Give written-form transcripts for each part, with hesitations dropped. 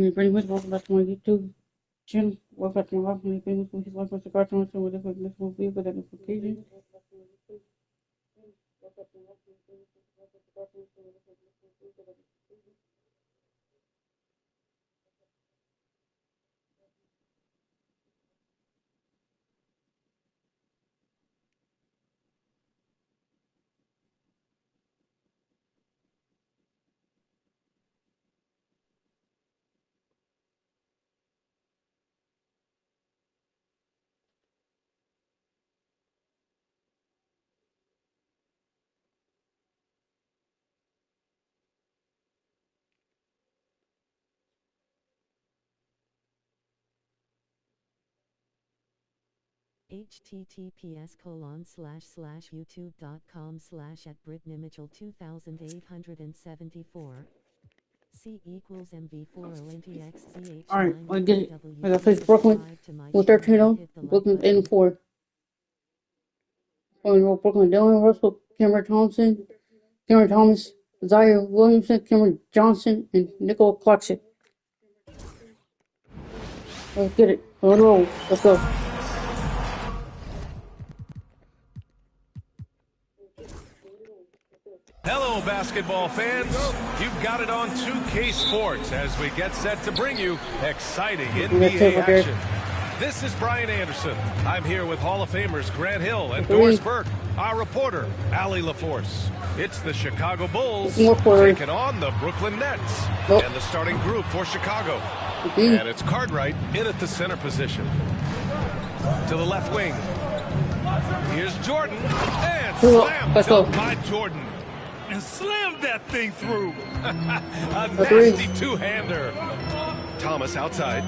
Pretty much welcome back to my YouTube channel. Welcome back to my life. Pretty much which is like what's the cartoon show with this will be with that notification. https://youtube.com/@britnimagel2874 C equals MV4ONTXZH9 Alright, I get it. I got face Brooklyn with 13-0, Brooklyn 8-4. Brooklyn Dylan Russell, Cameron Thomas, Zaire Williamson, Cameron Johnson, and Nicole Clarkson. Let's get it. Let's go. Hello, basketball fans. You've got it on 2K Sports as we get set to bring you exciting NBA action. This is Brian Anderson. I'm here with Hall of Famers Grant Hill and Doris Burke, our reporter, Allie LaForce. It's the Chicago Bulls taking on the Brooklyn Nets. And the starting group for Chicago. And it's Cartwright in at the center position. To the left wing. Here's Jordan. And slam dunk by Jordan. And slammed that thing through. A nasty two-hander. Thomas outside.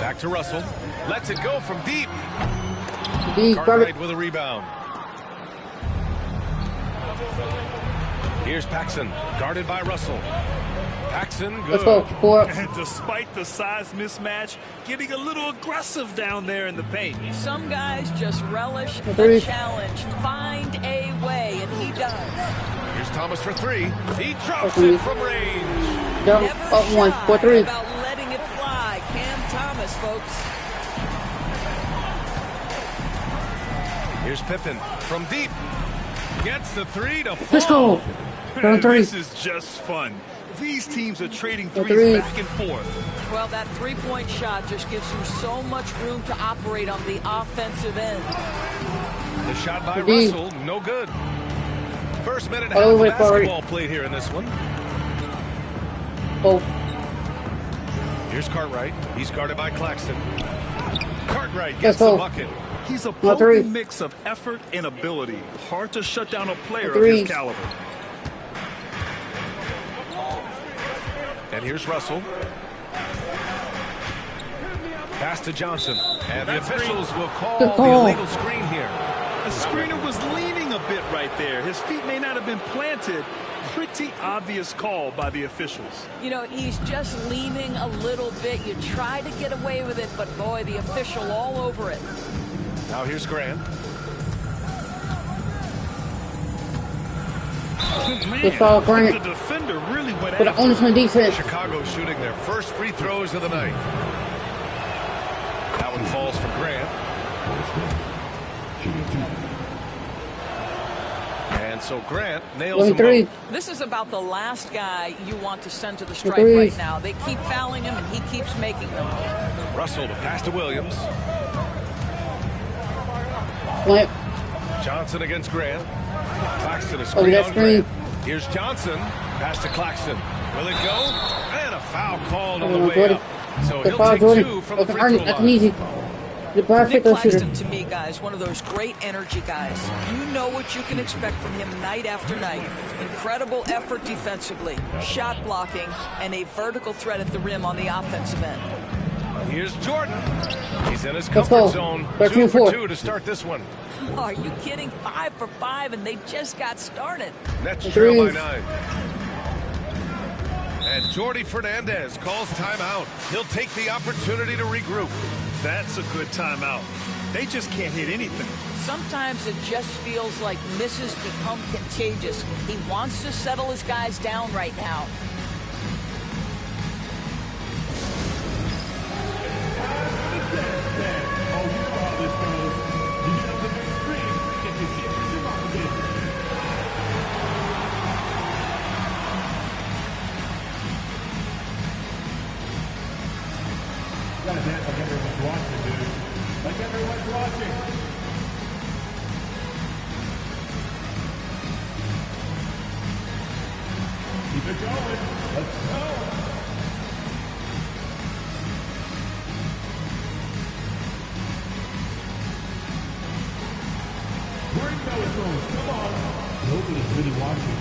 Back to Russell. Lets it go from deep. Cartwright with a rebound. Here's Paxson, guarded by Russell. Paxson, good. And despite the size mismatch, getting a little aggressive down there in the paint. Some guys just relish the challenge. Find a way, and he does. Here's Thomas for three. He drops it from range. Never shy about letting it fly. Cam Thomas, folks. Here's Pippen from deep. Gets the three to fall. This is just fun. These teams are trading threes back and forth. Well, that three-point shot just gives you so much room to operate on the offensive end. The shot by Russell, no good. First minute and a half of basketball played here in this one. Here's Cartwright. He's guarded by Claxton. Cartwright gets the bucket. He's a potent mix of effort and ability. Hard to shut down a player of his caliber. And here's Russell. Pass to Johnson. And the officials will call the illegal screen here. The screener was leaning a bit right there. His feet may not have been planted. Pretty obvious call by the officials. You know, he's just leaning a little bit. You try to get away with it, but boy, the official all over it. Now here's Grant. The defender really went after defense. Chicago shooting their first free throws of the night. That one falls for Grant. And so Grant nails them both. This is about the last guy you want to send to the stripe right now. They keep fouling him, and he keeps making them. Russell to pass to Williams. Johnson against Grant. Claxton is screen on Grant. Here's Johnson. Pass to Claxton. Will it go? And a foul called on the way up. So he'll take two from the free throw line. Nick Claxton, to me, guys, one of those great energy guys. You know what you can expect from him night after night. Incredible effort defensively, shot blocking, and a vertical threat at the rim on the offensive end. Here's Jordan. He's in his comfort zone. 2 for 2 to start this one. Oh, are you kidding? 5 for 5, and they just got started. Nets trail by 9. And Jordy Fernandez calls timeout. He'll take the opportunity to regroup. That's a good timeout. They just can't hit anything. Sometimes it just feels like misses become contagious. He wants to settle his guys down right now. Gotta dance like everyone's watching, dude. Like everyone's watching. Keep it going. Let's go. Bring those moves. Come on. Nobody's really watching.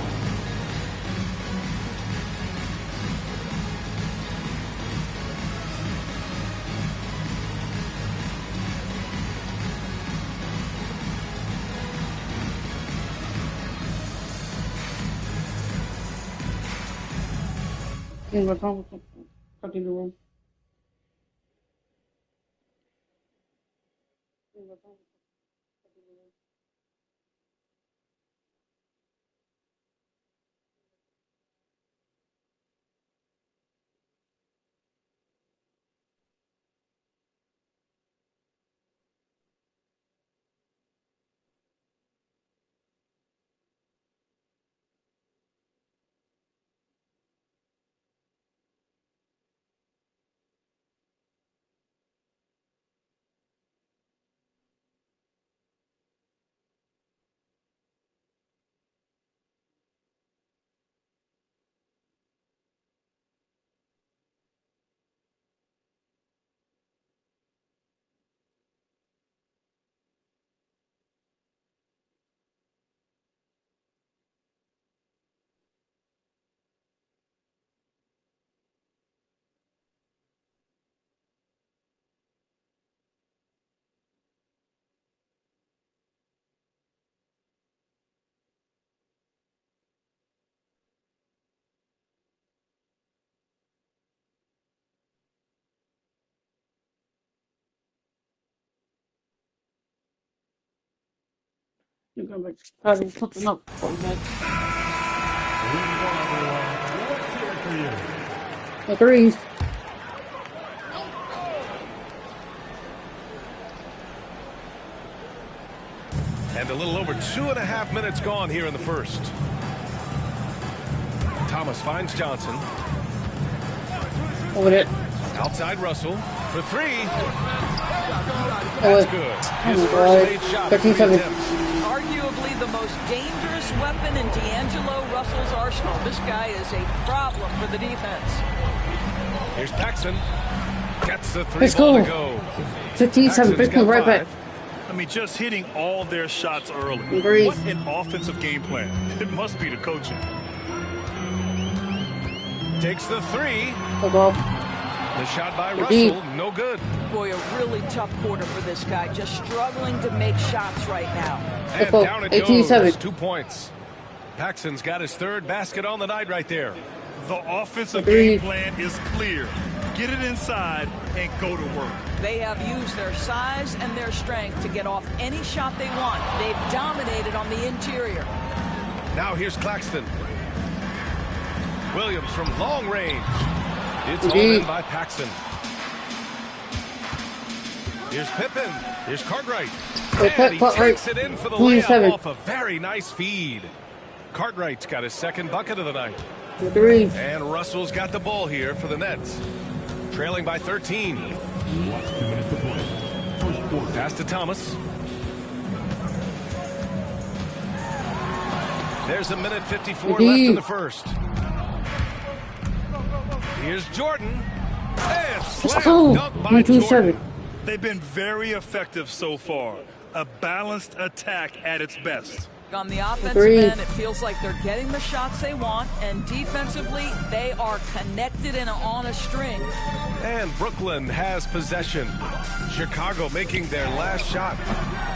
Nba2k25 in the room. You're gonna tidy something up for me, man. The threes. And a little over 2.5 minutes gone here in the first. Thomas finds Johnson. Over it. Outside Russell for three. That's good. His first made shot. 13-7. Arguably the most dangerous weapon in D'Angelo Russell's arsenal. This guy is a problem for the defense. Here's Paxson. Gets the three Let's ball go. to go. 15-7. Brooklyn right back. I mean, just hitting all their shots early. Agreed. What an offensive game plan. It must be the coaching. Takes the three. Hold off. The shot by Russell, no good. Boy, a really tough quarter for this guy. Just struggling to make shots right now. And down it goes. 2 points. Paxson's got his third basket on the night right there. The offensive game plan is clear. Get it inside and go to work. They have used their size and their strength to get off any shot they want. They've dominated on the interior. Now here's Claxton. Williams from long range. It's all in by Paxson. Here's Pippen. Here's Cartwright. And he takes it in for the layup off a very nice feed. Cartwright's got his second bucket of the night. And Russell's got the ball here for the Nets. Trailing by 13. 2 minutes to play. Pass to Thomas. There's 1:54 left in the first. Here's Jordan. And slam dunk by Jordan. They've been very effective so far. A balanced attack at its best. On the offensive Three. end, it feels like they're getting the shots they want, and defensively, they are connected and on a string. And Brooklyn has possession. Chicago making their last shot.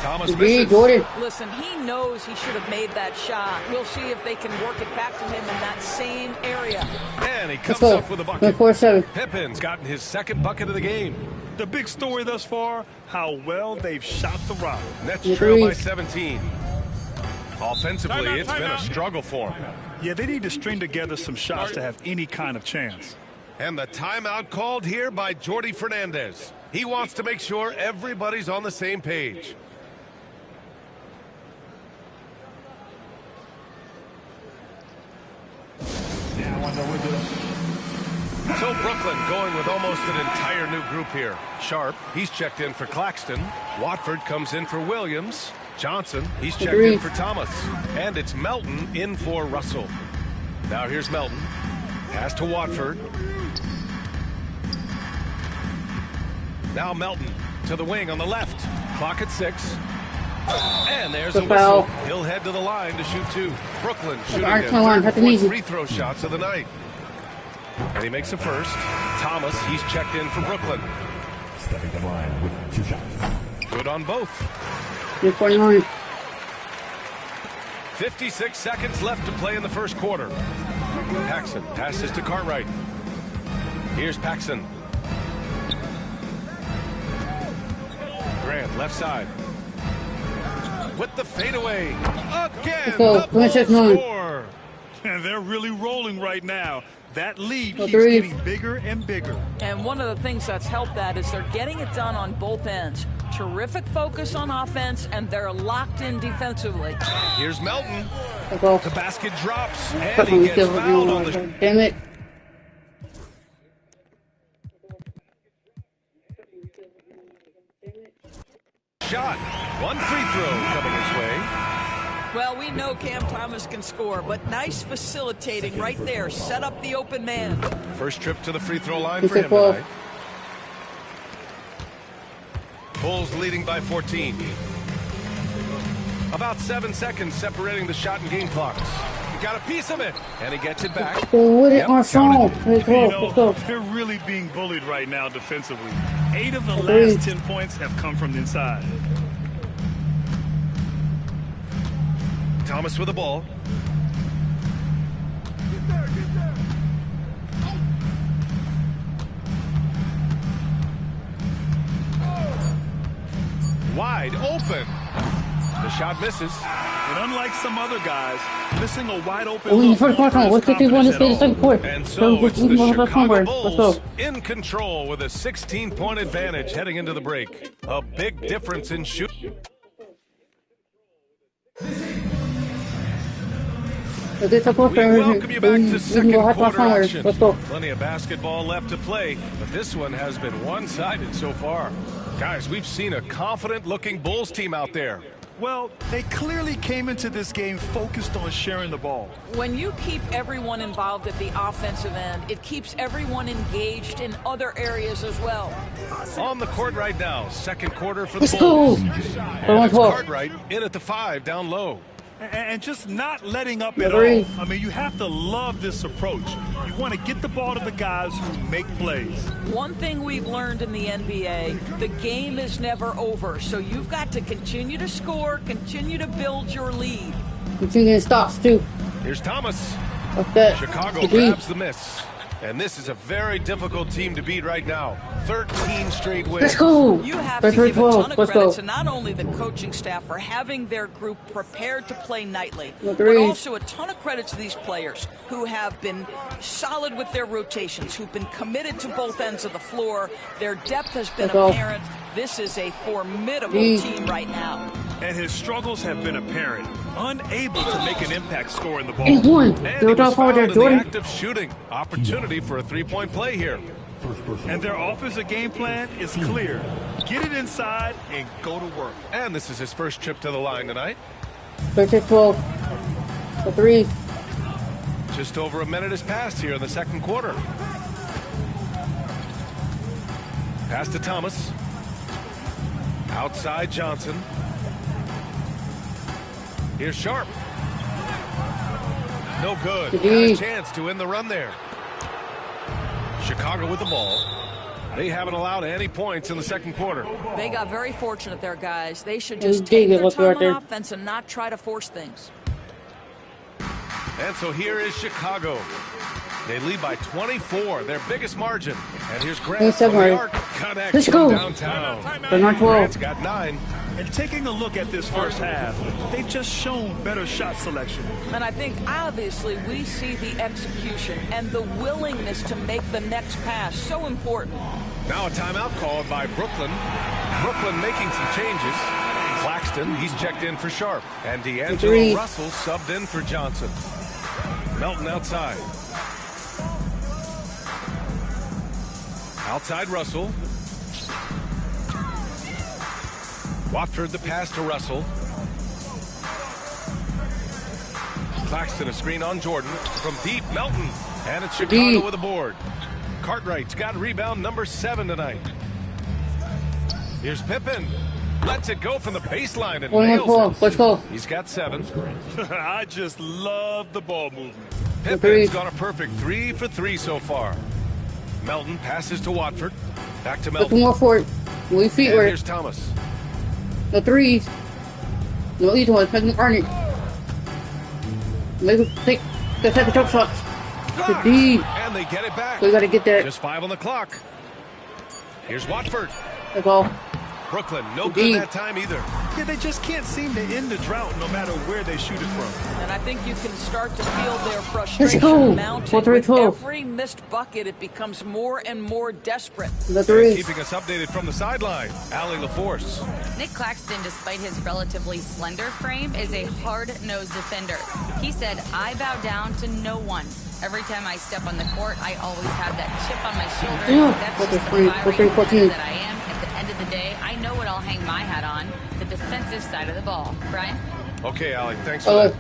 Thomas misses. Jordan. Listen, he knows he should have made that shot. We'll see if they can work it back to him in that same area. And he Let's comes go. up with a bucket. 4-7. Pippin's gotten his second bucket of the game. The big story thus far, how well they've shot the rock. Nets Three. trail by 17. Offensively, it's been a struggle for him. Yeah, they need to string together some shots to have any kind of chance. And the timeout called here by Jordi Fernandez. He wants to make sure everybody's on the same page. So Brooklyn going with almost an entire new group here. Sharp, he's checked in for Claxton. Watford comes in for Williams. Johnson, he's checked in for Thomas. And it's Melton in for Russell. Now here's Melton. Pass to Watford. Now Melton to the wing on the left. Clock at 6. And there's a whistle. He'll head to the line to shoot 2. Brooklyn shooting their third and fourth free throw shots of the night. And he makes a first. Thomas, he's checked in for Brooklyn. Stepping in line with 2 shots. Good on both. 49. 56 seconds left to play in the first quarter. Paxson passes to Cartwright. Here's Paxson. Grant, left side. With the fadeaway. Again, the Bulls score. And they're really rolling right now. That lead keeps getting bigger and bigger. And one of the things that's helped that is they're getting it done on both ends. Terrific focus on offense, and they're locked in defensively. Here's Melton. The basket drops, and he gets fouled on the... Damn it. Shot. One free throw coming his way. Well, we know Cam Thomas can score, but nice facilitating right there. Set up the open man. First trip to the free throw line for him tonight. Bulls leading by 14. About 7 seconds separating the shot and game clocks. He got a piece of it, and he gets it back. They're really being bullied right now defensively. 8 of the last 10 points have come from the inside. Thomas with the ball. Wide open. The shot misses. And unlike some other guys, missing a wide open And so it's the Chicago Bulls in control with a 16-point advantage heading into the break. A big difference in shooting. We welcome you back to second quarter action. Plenty of basketball left to play, but this one has been one-sided so far. Guys, we've seen a confident-looking Bulls team out there. Well, they clearly came into this game focused on sharing the ball. When you keep everyone involved at the offensive end, it keeps everyone engaged in other areas as well. On the court right now, second quarter for the Bulls. And it's Cartwright in at the 5, down low. And just not letting up at all. I mean, you have to love this approach. You want to get the ball to the guys who make plays. One thing we've learned in the NBA, the game is never over. So you've got to continue to score, continue to build your lead. Continuing stops, too. Here's Thomas. Okay. Chicago grabs the miss. And this is a very difficult team to beat right now. 13 straight wins. Let's go. You have to give a ton of credit to not only the coaching staff for having their group prepared to play nightly, but also a ton of credit to these players who have been solid with their rotations, who've been committed to both ends of the floor. Their depth has been apparent. This is a formidable team right now. And his struggles have been apparent. Unable to make an impact scoring the ball. And he was fouled in the act of shooting. Opportunity for a three-point play here. And their offensive game plan is clear. Get it inside and go to work. And this is his first trip to the line tonight. 13-12. The 3. Just over a minute has passed here in the second quarter. Pass to Thomas. Outside Johnson. Here's Sharp. No good. Got a chance to end the run there. Chicago with the ball. They haven't allowed any points in the second quarter. They got very fortunate there, guys. They should just take their time on offense and not try to force things. And so here is Chicago. They lead by 24, their biggest margin. And here's Grant from the arc. Connects from downtown. Grant's got 9. And taking a look at this first half, they've just shown better shot selection. And I think, obviously, we see the execution and the willingness to make the next pass so important. Now a timeout called by Brooklyn. Brooklyn making some changes. Claxton, he's checked in for Sharp. And D'Angelo Russell subbed in for Johnson. Melton outside. Outside Russell. Watford the pass to Russell. Claxton a screen on Jordan. From deep, Melton. And it's Chicago with a board. Cartwright's got rebound number 7 tonight. Here's Pippen. Lets it go from the baseline and nails it. Let's go. He's got 7. I just love the ball movement. Pippen's got a perfect 3 for 3 so far. Melton passes to Watford. Back to Melton. Looking more for it. Move feet work. Here's Thomas. No threes. No easy ones. Make them earn it. Make them take the second jump shots. And they get it back. So you gotta get that. Just 5 on the clock. Here's Watford. That's all. Brooklyn, no good that time either. Yeah, they just can't seem to end the drought no matter where they shoot it from. And I think you can start to feel their frustration mounting. With every missed bucket, it becomes more and more desperate. Keeping us updated from the sideline, Allie LaForce. Nick Claxton, despite his relatively slender frame, is a hard-nosed defender. He said, "I bow down to no one. Every time I step on the court, I always have that chip on my shoulder. That's just the fiery player that I am. At the end of the day, I know what I'll hang my hat on, the defensive side of the ball." Brian? Okay, Allie, thanks for that.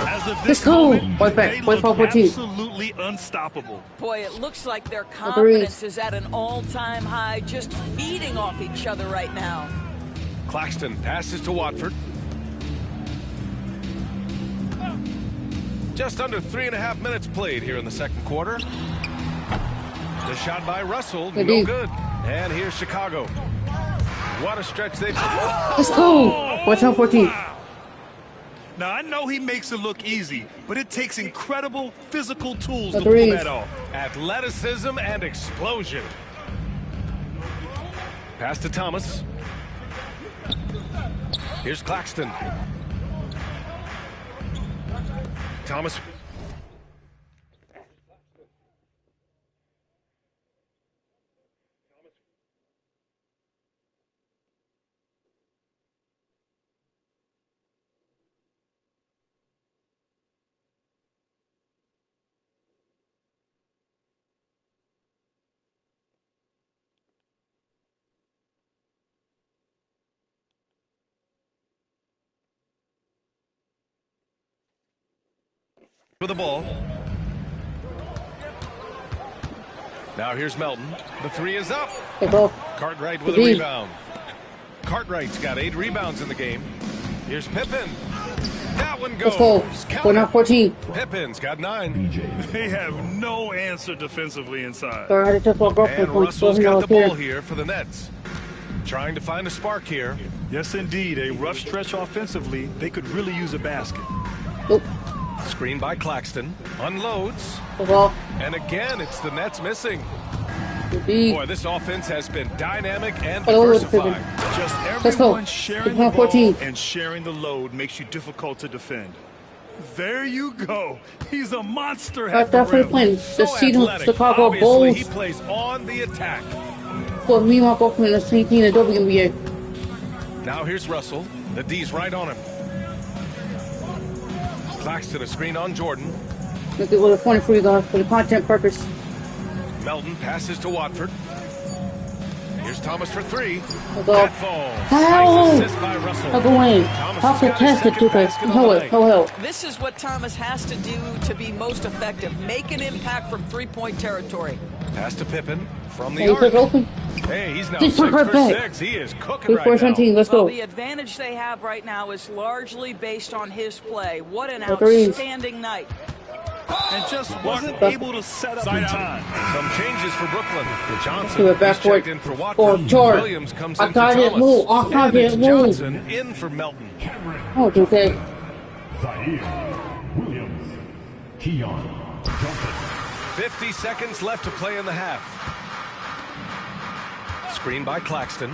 As of this moment, they look absolutely unstoppable. Boy, it looks like their confidence is at an all-time high, just feeding off each other right now. Claxton passes to Watford. Just under 3.5 minutes played here in the second quarter. The shot by Russell, no good. And here's Chicago. What a stretch they've... Let's go! Watch out, 14. Now, I know he makes it look easy, but it takes incredible physical tools to pull that off. Athleticism and explosion. Pass to Thomas. Here's Claxton. Thomas. For the ball. Now here's Melton. The 3 is up. Cartwright with a rebound. Cartwright's got 8 rebounds in the game. Here's Pippen. That one goes. We're not 14. Pippen's got 9. They have no answer defensively inside. And Russell's got the ball here for the Nets. Trying to find a spark here. Yes, indeed. A rough stretch offensively. They could really use a basket. Screen by Claxton. Unloads. And again, it's the Nets missing. Boy, this offense has been dynamic and diversified. Just everyone sharing the ball and sharing the load makes you difficult to defend. There you go. He's a monster. Playing the Seattle Chicago Bulls. He plays on the attack. Well, me and my both playing the same team in the WNBA. Now here's Russell. The D's right on him. Claxton a screen on Jordan. Look at what a funny for you guys for the content purpose. Melton passes to Watford. Here's Thomas for 3. That falls. Nice assist by Russell. I'll go in. How contested 2K. Hello. This is what Thomas has to do to be most effective. Make an impact from 3-point territory. Pass to Pippen from the arc. Hey, he's now 6 6 right for back. 6. He is cooking 3 right 4 now. 17. Let's Well, go. the advantage they have right now is largely based on his play. What an The threes. outstanding night. And just wasn't able to set up in time. Some changes for Brooklyn. Johnson Do it is backcourt checked in for for Watford. George. Williams comes I in for got it Thomas. move. I got And it's it move. Johnson in for Melton. Oh, 2K. Zaire Williams. Keon Johnson. 50 seconds left to play in the half. Screen by Claxton.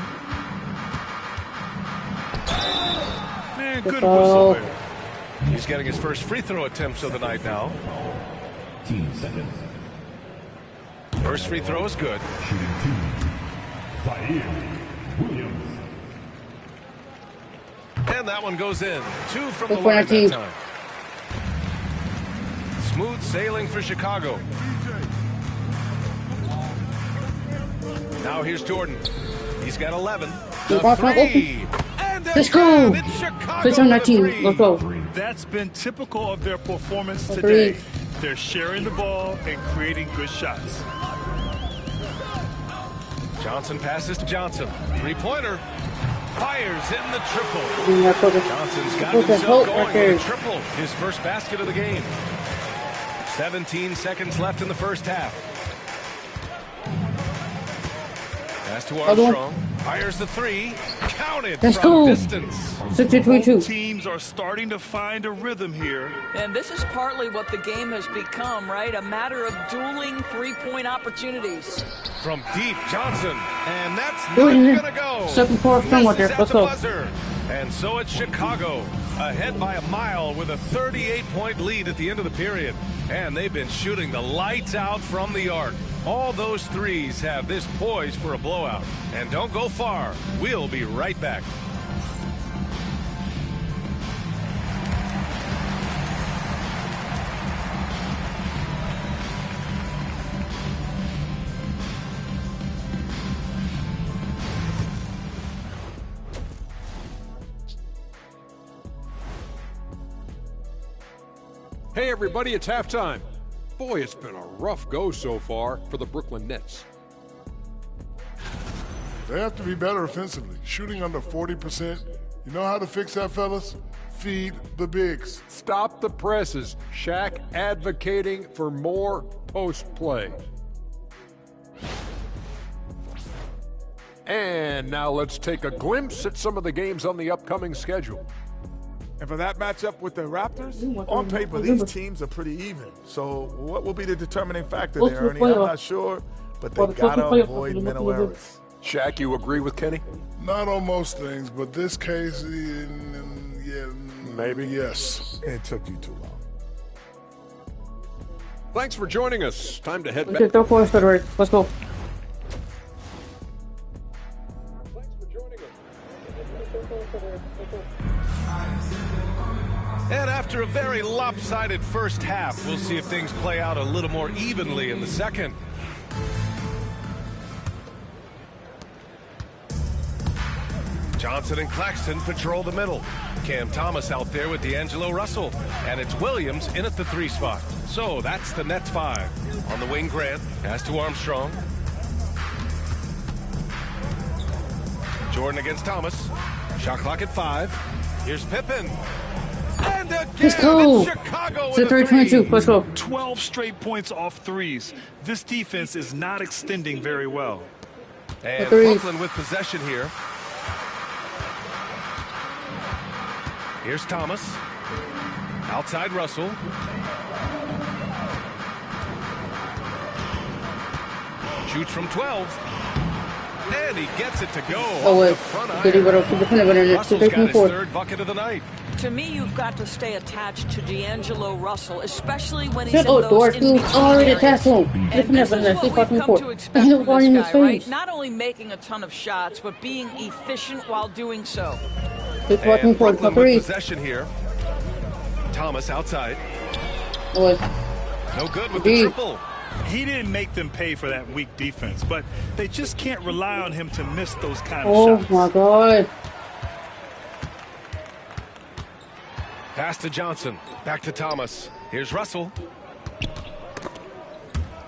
Man, good whistle there. He's getting his first free throw attempts of the night now. 10 seconds. First free throw is good. Shooting 2. Zaire Williams. And that one goes in. 2 from the Good line team. that time. Smooth sailing for Chicago. Now here's Jordan. He's got 11. The three. And Let's go. it's Chicago 6 on with a 19. three. Let's go. That's been typical of their performance The today. three. They're sharing the ball and creating good shots. Johnson passes to Johnson. Three-pointer. Fires in the triple. Johnson's got Put the himself hook going right there. with a triple. His first basket of the game. 17 seconds left in the first half. Pass to Other one. Armstrong. Fires the three. Counted Let's from go. distance. 62-22. Teams are starting to find a rhythm here. And this is partly what the game has become, right? A matter of dueling three-point opportunities. From deep, Johnson. And that's not Jordan, going to go. second quarter film right there. Misses at Let's the go. buzzer. And so it's Chicago, ahead by a mile with a 38-point lead at the end of the period. And they've been shooting the lights out from the arc. All those threes have this poised for a blowout. And don't go far. We'll be right back. Hey everybody, it's halftime. Boy, it's been a rough go so far for the Brooklyn Nets. They have to be better offensively. Shooting under 40%. You know how to fix that, fellas? Feed the bigs. Stop the presses. Shaq advocating for more post play. And now let's take a glimpse at some of the games on the upcoming schedule. And for that matchup with the Raptors, on paper, these teams are pretty even. So what will be the determining factor there, Ernie? I'm not sure, but they got to avoid mental errors. Shaq, you agree with Kenny? Not on most things, but this case, yeah, Maybe. Yes. It took you too long. Thanks for joining us. Time to head Okay, back. throw for us, Federico. Let's go. And after a very lopsided first half, we'll see if things play out a little more evenly in the second. Johnson and Claxton patrol the middle. Cam Thomas out there with D'Angelo Russell. And it's Williams in at the 3 spot. So that's the Nets 5. On the wing, Grant. Pass to Armstrong. Jordan against Thomas. Shot clock at 5. Here's Pippen. And again, Let's go. it's Chicago It's with a a 3-22. three. Let's go. 12 straight points off threes. This defense is not extending very well. And three. Brooklyn with possession here. Here's Thomas. Outside Russell. Shoots from 12. And he gets it to go. Oh, off wait. the front Did he iron. go to the front of it? Russell's got his 3rd bucket of the night. To me, you've got to stay attached to D'Angelo Russell, especially when he's in Oh, those Dork, in-between who's already areas. attached to him. And Listen this up, is and what let's we've see come to expect He's from right this in his guy, right? face. Not only making a ton of shots, but being efficient while doing so. He's watching And for Brooklyn 3. with possession here. Thomas outside. Oh, No good with the Indeed. triple. He didn't make them pay for that weak defense, but they just can't rely on him to miss those kind of oh shots. my God. Pass to Johnson. Back to Thomas. Here's Russell.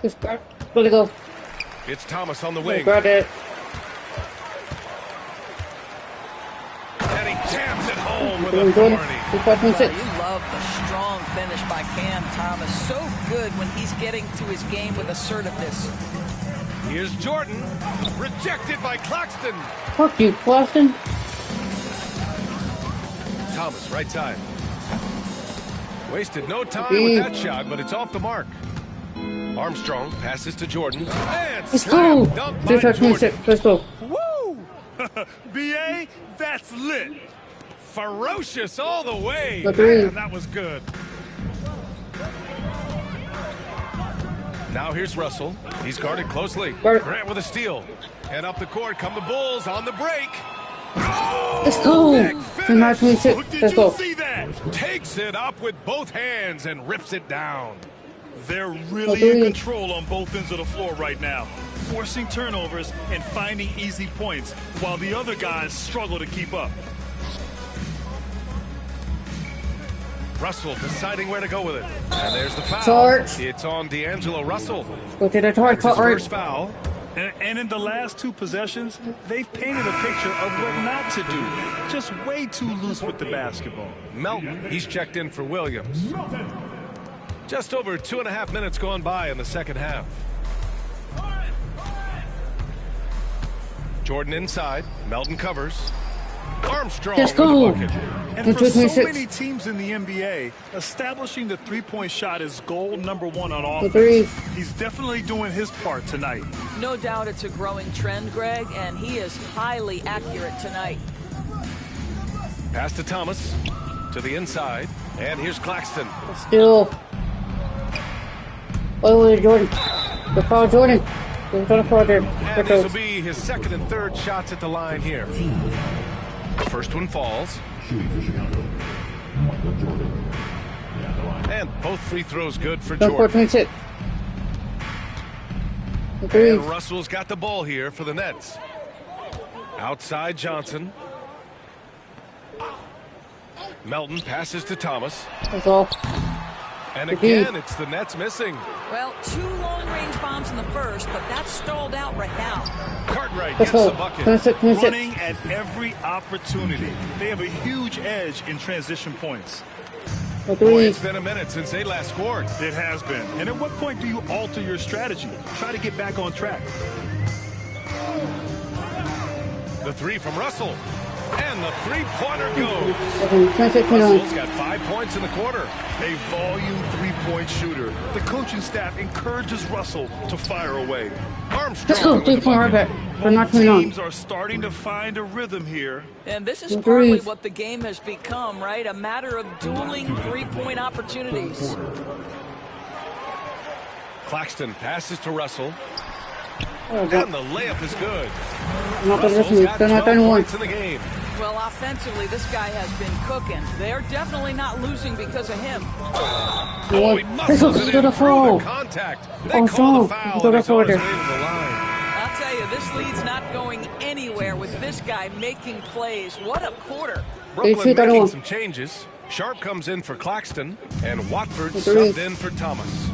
Just grab. Let it go. It's Thomas on the Yeah, wing. grab it. Jordan. You love the strong finish by Cam Thomas. So good when he's getting to his game with assertiveness. Here's Jordan. Rejected by Claxton. Fuck you, Claxton. Thomas, right side. Wasted no time with that shot, but it's off the mark. Armstrong passes to Jordan. And let's go. Dunk by Jordan. Let's go. Woo! BA, that's lit. Ferocious all the way. Man, that was good. Now here's Russell. He's guarded closely. Grant with a steal. And up the court come the Bulls on the break. Oh, let's go. Let's go. See that? Takes it up with both hands and rips it down. They're really in control on both ends of the floor right now, forcing turnovers and finding easy points while the other guys struggle to keep up. Russell deciding where to go with it. And there's the foul. Charge. It's on D'Angelo Russell. Go to the charge. His first foul. And in the last two possessions, they've painted a picture of what not to do. Just way too loose with the basketball. Melton, he's checked in for Williams. Just over 2.5 minutes gone by in the second half. Jordan inside. Melton covers. Armstrong with the bucket. And for so many teams in the NBA, establishing the three-point shot is goal number one on offense. He's definitely doing his part tonight. No doubt it's a growing trend, Greg, and he is highly accurate tonight. Pass to Thomas. To the inside. And here's Claxton. Still. Oh, Jordan. The foul, Jordan. And this will be his second and third shots at the line here. The first one falls. And both free throws good for Jordan. And Russell's got the ball here for the Nets. Outside Johnson. Melton passes to Thomas. That's all. And again, it's the Nets missing. Well, 2 long-range bombs in the first, but that's stalled out right now. Cartwright gets the bucket. Running at every opportunity. They have a huge edge in transition points. Boy, it's been a minute since they last scored. It has been. And at what point do you alter your strategy? Try to get back on track. The three from Russell. And the three-pointer goes. Russell's got 5 points in the quarter. A volume three-point shooter. The coaching staff encourages Russell to fire away. Armstrong. Both teams are starting to find a rhythm here. And this is partly what the game has become, right? A matter of dueling three-point opportunities. Claxton passes to Russell. And the layup is good. Russell's got 12 points in the game. Well, offensively, this guy has been cooking. They're definitely not losing because of him. Oh, he muscles it in through the contact. They call the foul, and he's on his way to the line. I'll tell you, this lead's not going anywhere with this guy making plays. What a quarter. Brooklyn making some changes. Sharp comes in for Claxton, and Watford subbed in for Thomas.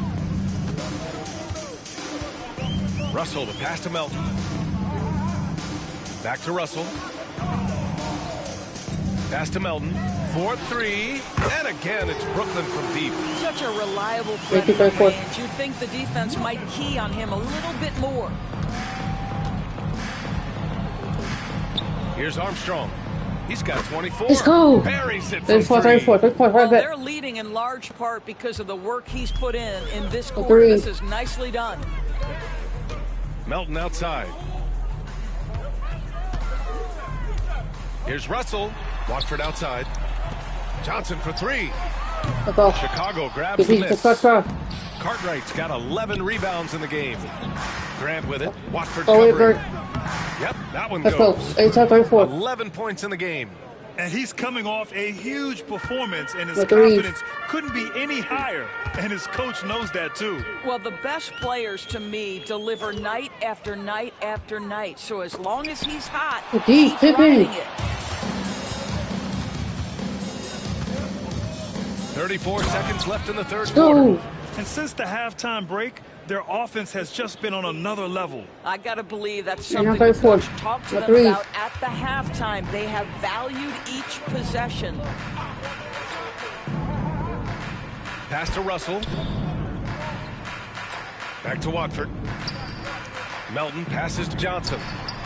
Russell, the pass to Melton. Back to Russell. Pass to Melton. 4-3. And again, it's Brooklyn from deep. Such a reliable threat from range. You'd think the defense might key on him a little bit more. Here's Armstrong. He's got 24. Let's go. Buries it from three. Well, they're leading in large part because of the work he's put in this quarter. This is nicely done. Melton outside. Here's Russell. Watford outside. Johnson for three. Chicago grabs the miss. Cartwright's got 11 rebounds in the game. Grant with it. Watford covering. Yep, that one goes. 11 points in the game. And he's coming off a huge performance, and his confidence couldn't be any higher. And his coach knows that, too. Well, the best players, to me, deliver night after night after night. So as long as he's hot, keep riding it. 34 seconds left in the third quarter. And since the halftime break, Their offense has just been on another level. I got to believe that's something the coach talked to them about at the halftime. They have valued each possession. Pass to Russell. Back to Watford. Melton passes to Johnson.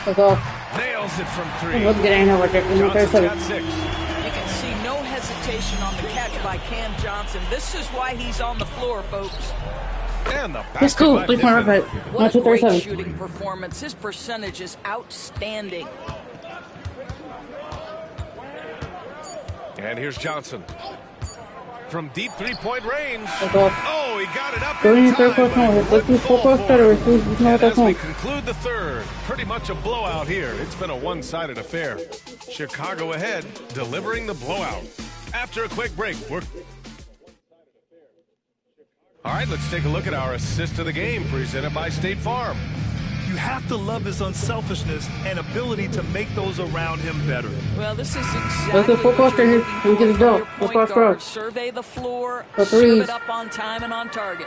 Nails it from 3. Johnson's got 6. You can see no hesitation on the catch by Cam Johnson. This is why he's on the floor, folks. And the That's cool. Please what a great shooting performance. His percentage is outstanding. And here's Johnson. From deep three-point range. Oh, he got it up in time. And as we conclude the third, pretty much a blowout here. It's been a one-sided affair. Chicago ahead, delivering the blowout. After a quick break, all right, let's take a look at our assist of the game presented by State Farm. You have to love his unselfishness and ability to make those around him better. Well, this is exactly what you're looking for your point guard. Survey the floor, serve it up on time and on target.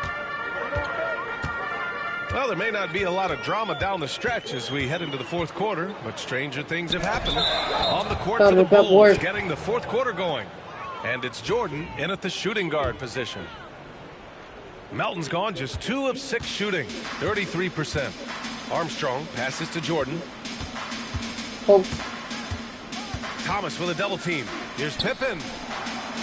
Well, there may not be a lot of drama down the stretch as we head into the fourth quarter, but stranger things have happened. On the court for the Bulls, getting the fourth quarter going. And it's Jordan in at the shooting guard position. Melton's gone just 2 of 6 shooting, 33%. Armstrong passes to Jordan. Thomas with a double team. Here's Pippen.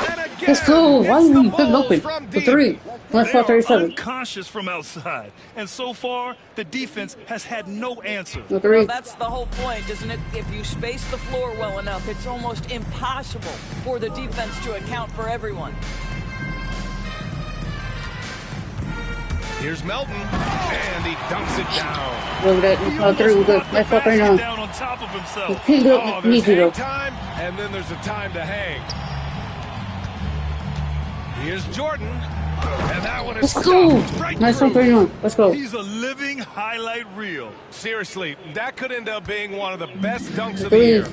And again, let's go. Why are you open? The 3. They are unconscious from outside. And so far, the defense has had no answer. Well, that's the whole point, isn't it? If you space the floor well enough, it's almost impossible for the defense to account for everyone. Here's Melton, and he dunks it down. Look at that. 3 was good. Nice shot right now. Down on top of himself. Oh, there's hang time, and then there's a time to hang. Here's Jordan, and that one is stopped right nice shot right now. Let's go. He's a living highlight reel. Seriously, that could end up being one of the best dunks of the year.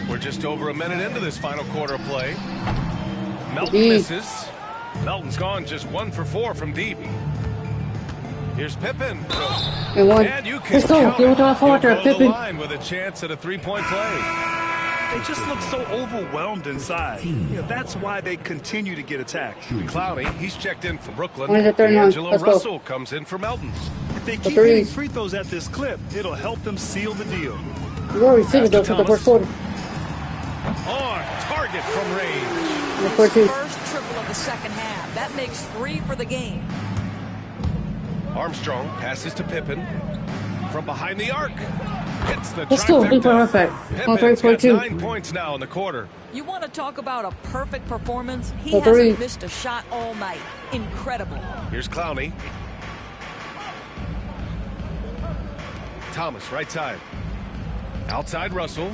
We're just over a minute into this final quarter of play. Melton misses. Melton's gone just 1 for 4 from deep. Here's Pippen. And you can count it. He'll go to the line with a chance at a 3-point play. They just look so overwhelmed inside. That's why they continue to get attacked. Clowney, he's checked in for Brooklyn. D'Angelo Russell comes in for Melton. If they keep hitting free throws at this clip, it'll help them seal the deal. You already see it for the first quarter. On target from range. First triple of the second half. That makes 3 for the game. Armstrong passes to Pippen from behind the arc. Hits the let's go. Pippen's got 9 points now in the quarter. You want to talk about a perfect performance? He hasn't missed a shot all night. Incredible. Here's Clowney. Thomas, right side. Outside Russell.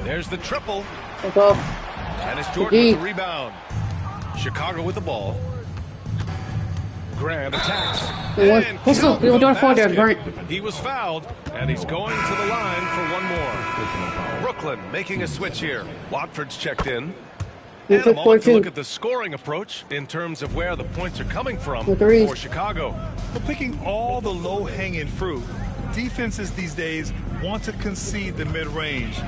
There's the triple. And it's Jordan with the rebound. Chicago with the ball. Graham attacks. And he was fouled, and he's going to the line for one more. Brooklyn making a switch here. Watford's checked in. And a moment to look at the scoring approach in terms of where the points are coming from for Chicago. We're picking all the low-hanging fruit. Defenses these days want to concede the mid-range,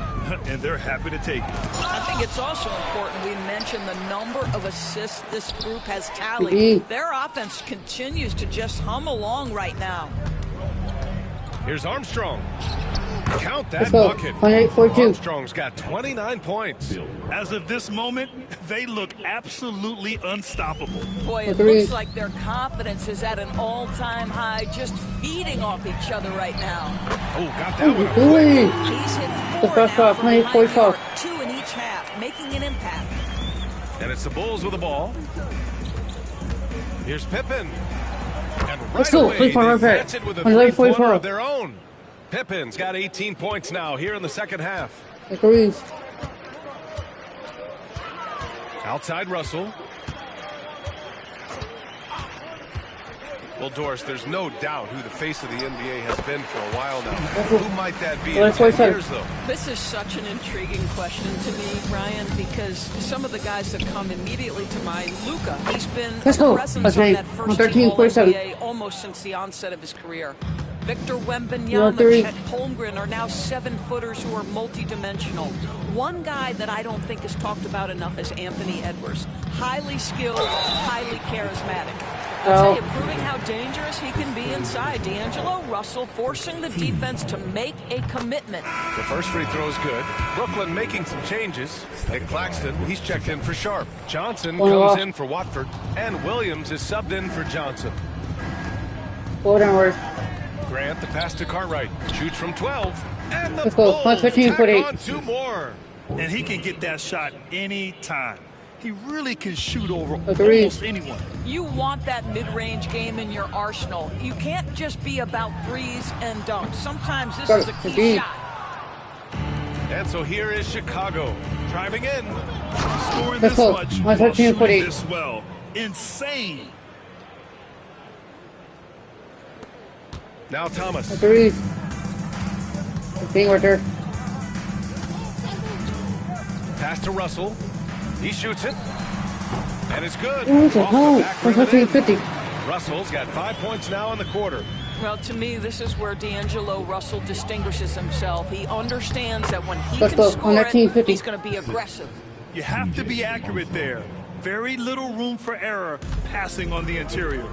and they're happy to take it. I think it's also important we mention the number of assists this group has tallied. Their offense continues to just hum along right now. Here's Armstrong. Count that bucket. Armstrong's got 29 points. As of this moment, they look absolutely unstoppable. Boy, it looks like their confidence is at an all-time high, just feeding off each other right now. Oh, got that one. He's hit 4 now from 2 in each half, making an impact. And it's the Bulls with the ball. Here's Pippen. And right away, they catch it with a three-pointer of their own. Pippen's got 18 points now here in the second half. Outside Russell. Well, Doris, there's no doubt who the face of the NBA has been for a while now. Who might that be in 10 years, though? This is such an intriguing question to me, Ryan, because some of the guys that come immediately to mind, Luka, he's been a presence on that first team All-NBA almost since the onset of his career. Victor Wembanyama, Chet Holmgren are now 7-footers who are multi-dimensional. One guy that I don't think is talked about enough is Anthony Edwards. Highly skilled, highly charismatic. I'll tell you, proving how dangerous he can be inside. D'Angelo Russell forcing the defense to make a commitment. The first free throw is good. Brooklyn making some changes. Nick Claxton, he's checked in for Sharp. Johnson comes in for Watford. And Williams is subbed in for Johnson. Grant, the pass to Cartwright. Shoots from 12. And the Bulls tack on 2 more. And he can get that shot anytime. He really can shoot over almost anyone. You want that mid-range game in your arsenal. You can't just be about threes and dunks. Sometimes this is a key shot. And so here is Chicago driving in. Scoring this much while shooting this well. Insane. Now Thomas. Pass to Russell. He shoots it. And it's good. Russell's got 5 points now in the quarter. Well, to me, this is where D'Angelo Russell distinguishes himself. He understands that when he can score it, he's going to be aggressive. You have to be accurate there. Very little room for error passing on the interior.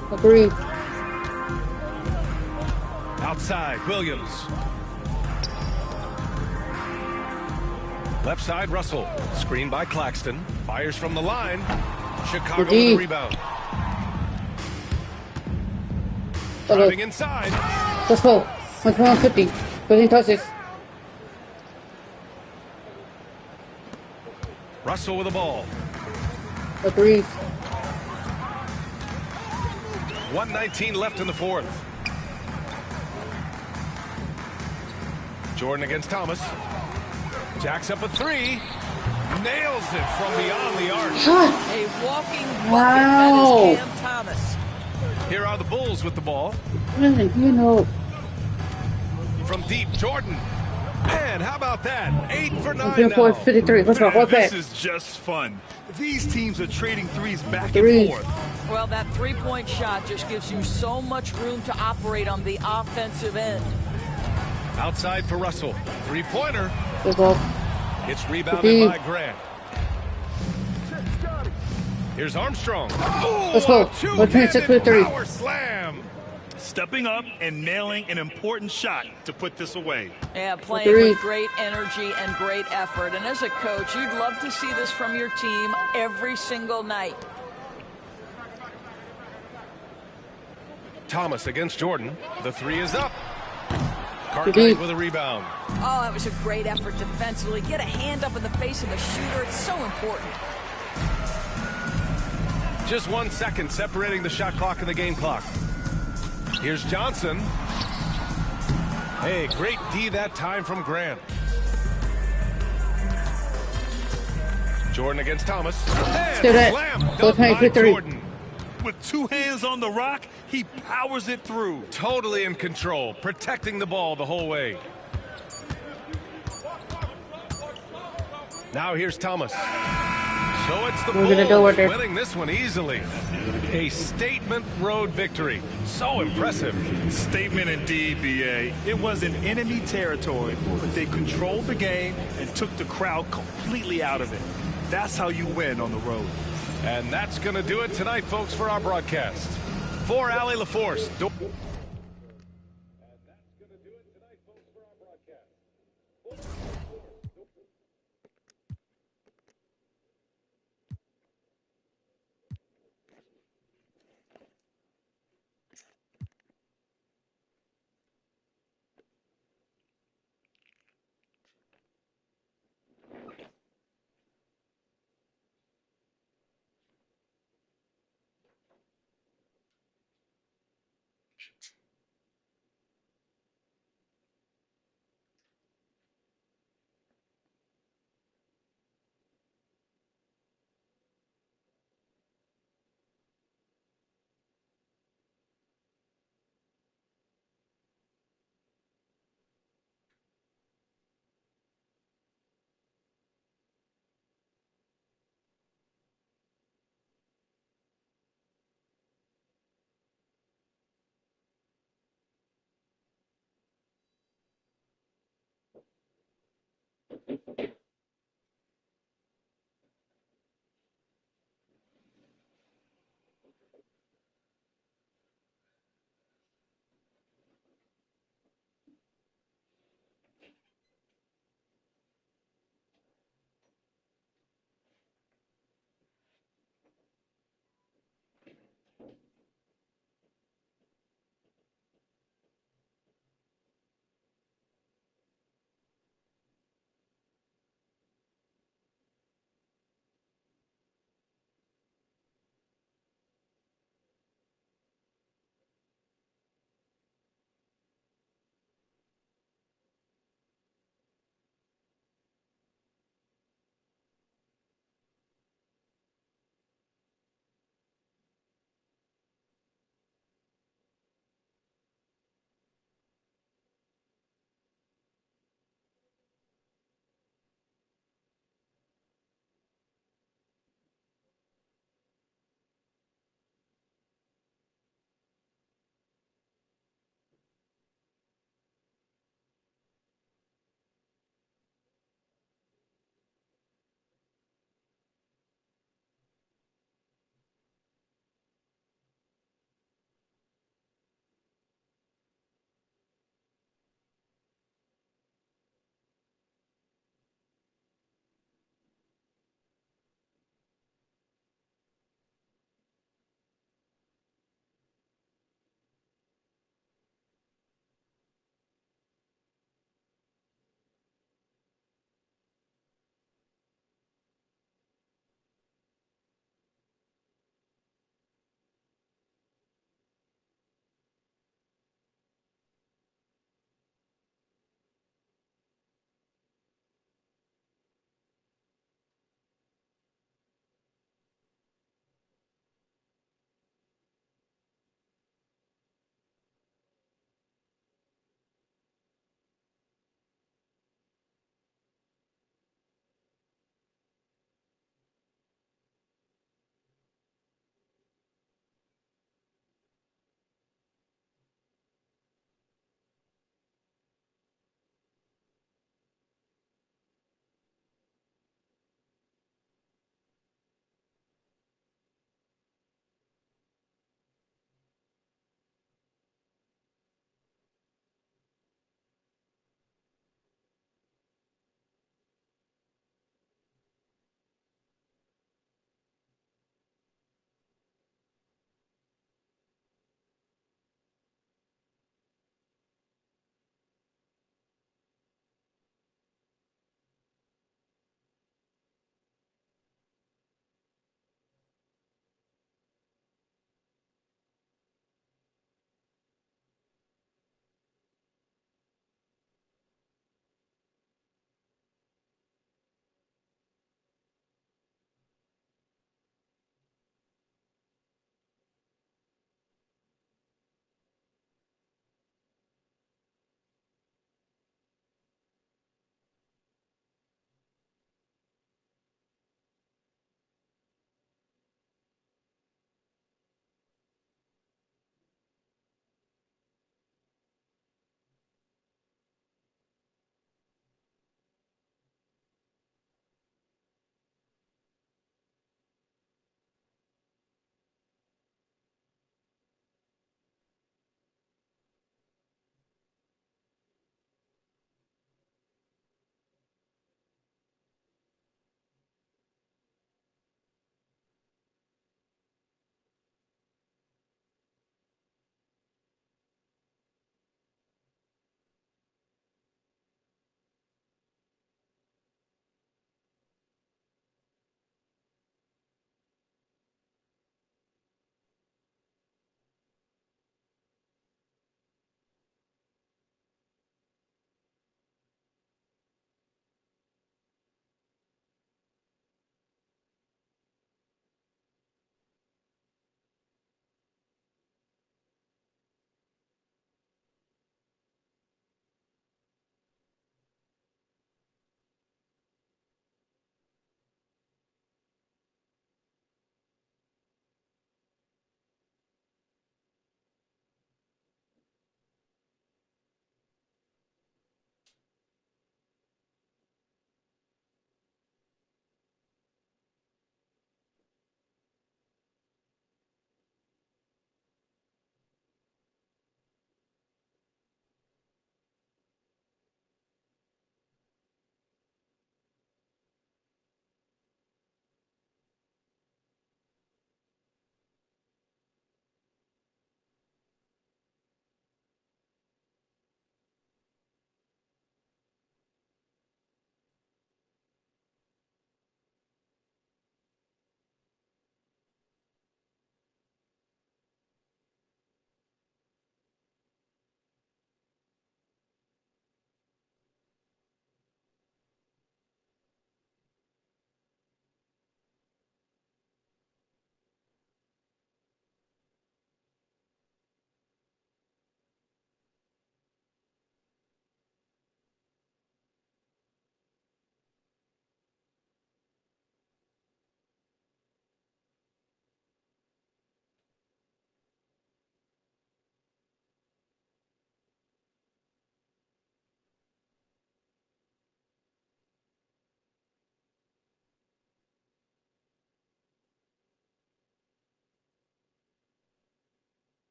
Outside, Williams. Left side, Russell. Screen by Claxton. Fires from the line. Chicago with the rebound. Driving inside. Let's go. 150. 15 touches. Russell with the ball. 1:19 left in the fourth. Jordan against Thomas. Jacks up a 3. Nails it from beyond the arc. A walking bucket, that is Cam Thomas. Here are the Bulls with the ball. From deep, Jordan. Man, how about that? 8 for 9 now. 53. Let's go. This is just fun. These teams are trading threes back and forth. Well, that three-point shot just gives you so much room to operate on the offensive end. Outside for Russell. 3-pointer. It's rebounded by Grant. Here's Armstrong. Let's go. 2-handed power slam. Stepping up and nailing an important shot to put this away. Yeah, playing with great energy and great effort. And as a coach, you'd love to see this from your team every single night. Thomas against Jordan. The 3 is up. Cartwright with a rebound. Oh, that was a great effort defensively. Get a hand up in the face of the shooter. It's so important. Just 1 second separating the shot clock and the game clock. Here's Johnson. Hey, great D that time from Grant. Jordan against Thomas. And slam dunked by Jordan. With 2 hands on the rock, he powers it through. Totally in control, protecting the ball the whole way. Now here's Thomas. So it's the Bulls winning this one easily. A statement road victory. So impressive. Statement indeed, BA. It was in enemy territory, but they controlled the game and took the crowd completely out of it. That's how you win on the road. And that's going to do it tonight, folks, for our broadcast. For Allie LaForce.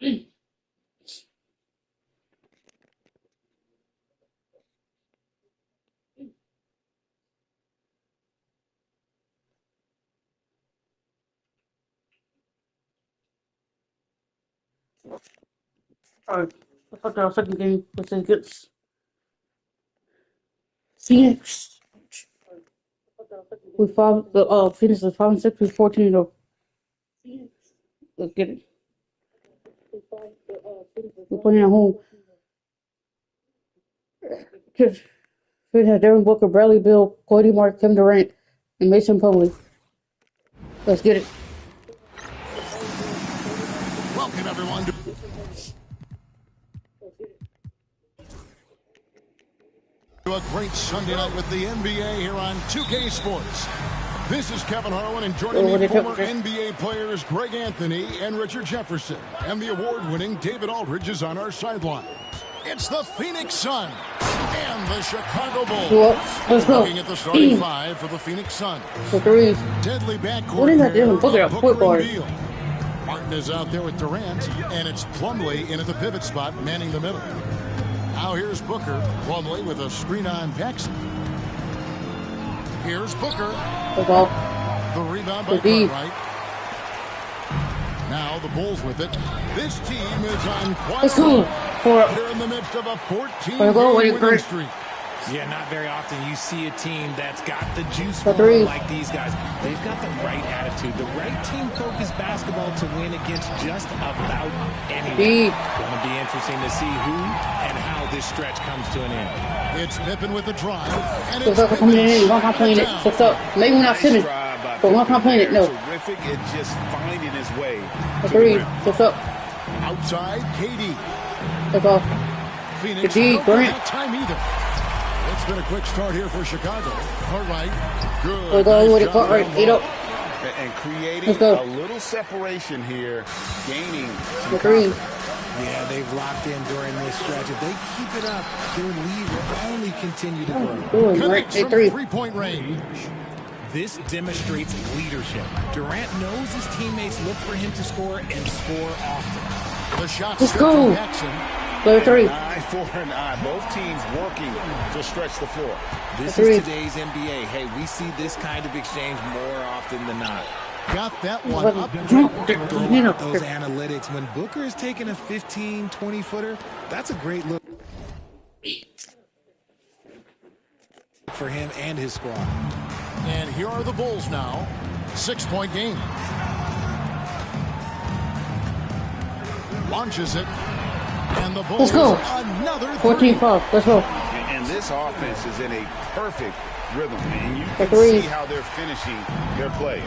Alright, let's look at our second game, which is against Phoenix. We found the Phoenix is 5-6, we 14-0. Let's get it. We're playing at home. Just should have Devin Booker, Bradley Beal, Cody Mark, Kevin Durant, and Mason Plumlee. Let's get it. Welcome everyone to a great Sunday night with the NBA here on 2K Sports. This is Kevin Harlan, and joining me former NBA players Greg Anthony and Richard Jefferson. And the award-winning David Aldridge is on our sideline. It's the Phoenix Suns and the Chicago Bulls. Let's go. Looking at the starting five for the Phoenix Suns. Deadly backcourt pair, Booker and Beal. Martin is out there with Durant, and it's Plumlee in at the pivot spot, manning the middle. Now here's Booker. Plumlee with a screen on Paxson. Here's Booker. The rebound by Cartwright. Now the Bulls with it. This team is on quite They're in the midst of a 14-game winning streak. Yeah, not very often you see a team that's got the juice for like these guys. They've got the right attitude, the right team-focused basketball to win against just about anyone. Going to be interesting to see who and how this stretch comes to an end. It's Pippen with the drive, and it's coming in. One time playing it. What's up? Maybe we're not Simmons, but one time playing it. No. Terrific at just finding his way. Agreed. What's up? Outside, KD. That's all. Phoenix not time either. It's been a quick start here for Chicago. Cartwright, good. We're going with it. Cartwright, 8-up. And creating a little separation here, gaining some confidence. Yeah, they've locked in during this stretch. If they keep it up, their lead will only continue to grow. Connects from three-point range. This demonstrates leadership. Durant knows his teammates look for him to score and score often. The shot. Let's go. Play 3. Eye for an eye. Both teams working to stretch the floor. This is today's NBA. Hey, we see this kind of exchange more often than not. Got that one up. Those analytics. When Booker is taking a 15, 20-footer, that's a great look for him and his squad. And here are the Bulls now. 6-point game. Launches it. And the Bulls, another 14-5. Let's go. And this offense is in a perfect rhythm. And you can see how they're finishing their plays.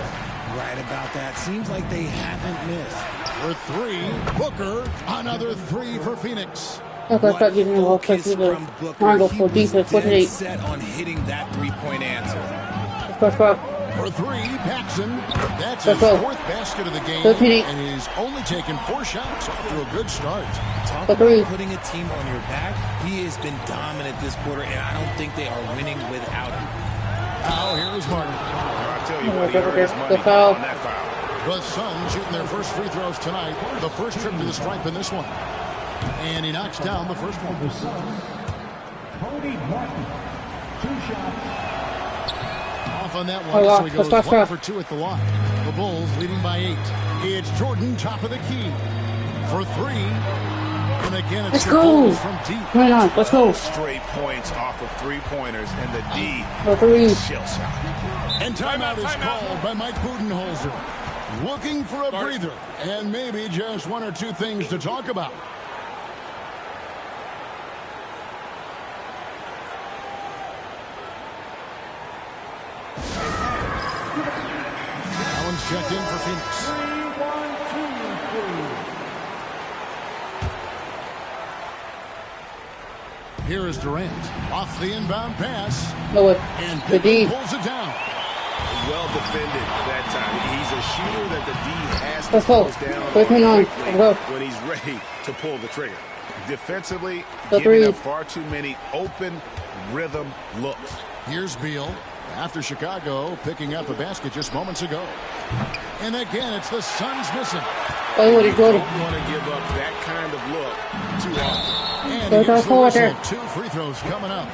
Right about that. Seems like they haven't missed. For 3, Booker. Another 3 for Phoenix. Start getting involved. From Booker, he was dead set on hitting that three-point answer. For 3, Paxson. That's his 4th basket of the game. And he's only taken 4 shots after a good start. Talk about putting a team on your back. He has been dominant this quarter, and I don't think they are winning without him. Now here's Martin. I'll tell you what, he earned his money on that foul. The Suns shooting their first free throws tonight. The first trip to the stripe in this one. And he knocks down the first one. Cody Martin, 2 shots. Off on that one, so he goes 1 for 2 at the line. The Bulls leading by 8. It's Jordan, top of the key. For 3. And again, it's the Bulls from deep. Right on, let's go. Straight points off of 3-pointers, and the D shell shot. And timeout is called by Mike Budenholzer. Looking for a breather, and maybe just 1 or 2 things to talk about. Allen's checked in for Phoenix. 3-1-2-2. Here is Durant off the inbound pass. And Pippen pulls it down. Well defended that time. He's a shooter that the D has to close down quickly when he's ready to pull the trigger. Defensively, giving up far too many open rhythm looks. Here's Beal after Chicago picking up a basket just moments ago. And again, it's the Suns missing. Oh, what is Jordan? Don't want to give up that kind of look too often. And here's the whistle. 2 free throws coming up.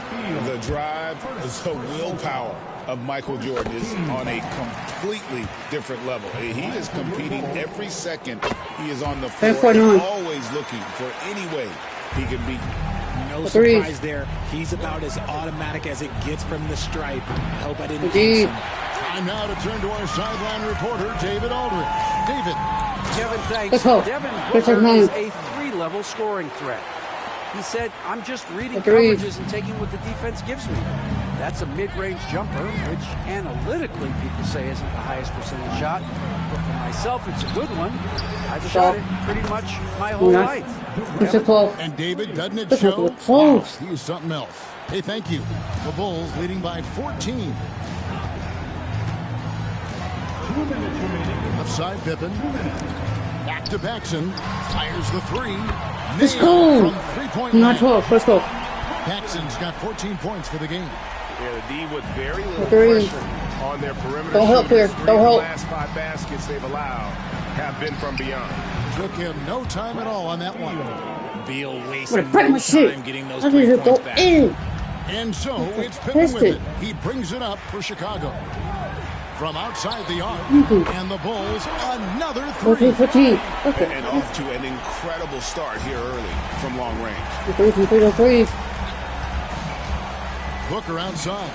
The drive, the willpower of Michael Jordan is on a completely different level. He is competing every second he is on the floor, always looking for any way he can beat. No surprise there. He's about as automatic as it gets from the stripe. I hope I didn't jinx him. Time now to turn to our sideline reporter, David Aldridge. David. Kevin, thanks. Devin Booker is a 3-level scoring threat. He said, I'm just reading coverages and taking what the defense gives me. That's a mid-range jumper, which analytically people say isn't the highest percentage shot. But for myself, it's a good one. I've shot it pretty much my whole life. And David, doesn't it show? Wow, he is something else. Hey, thank you. The Bulls leading by 14. Upside Pippen. Back to Paxson. Fires the 3. Let's go. From 3-point Not 12. Let's go. Paxson's got 14 points for the game. Yeah, the D with very little pressure on their perimeter. Don't help here. Don't help. The last 5 baskets they've allowed have been from beyond. Took him no time at all on that one. Beal wasting no time getting those 3 points back. And so it's Pippen with it. He brings it up for Chicago. From outside the arc, and the Bulls another 3. And off to an incredible start here early from long range. 3. Booker outside.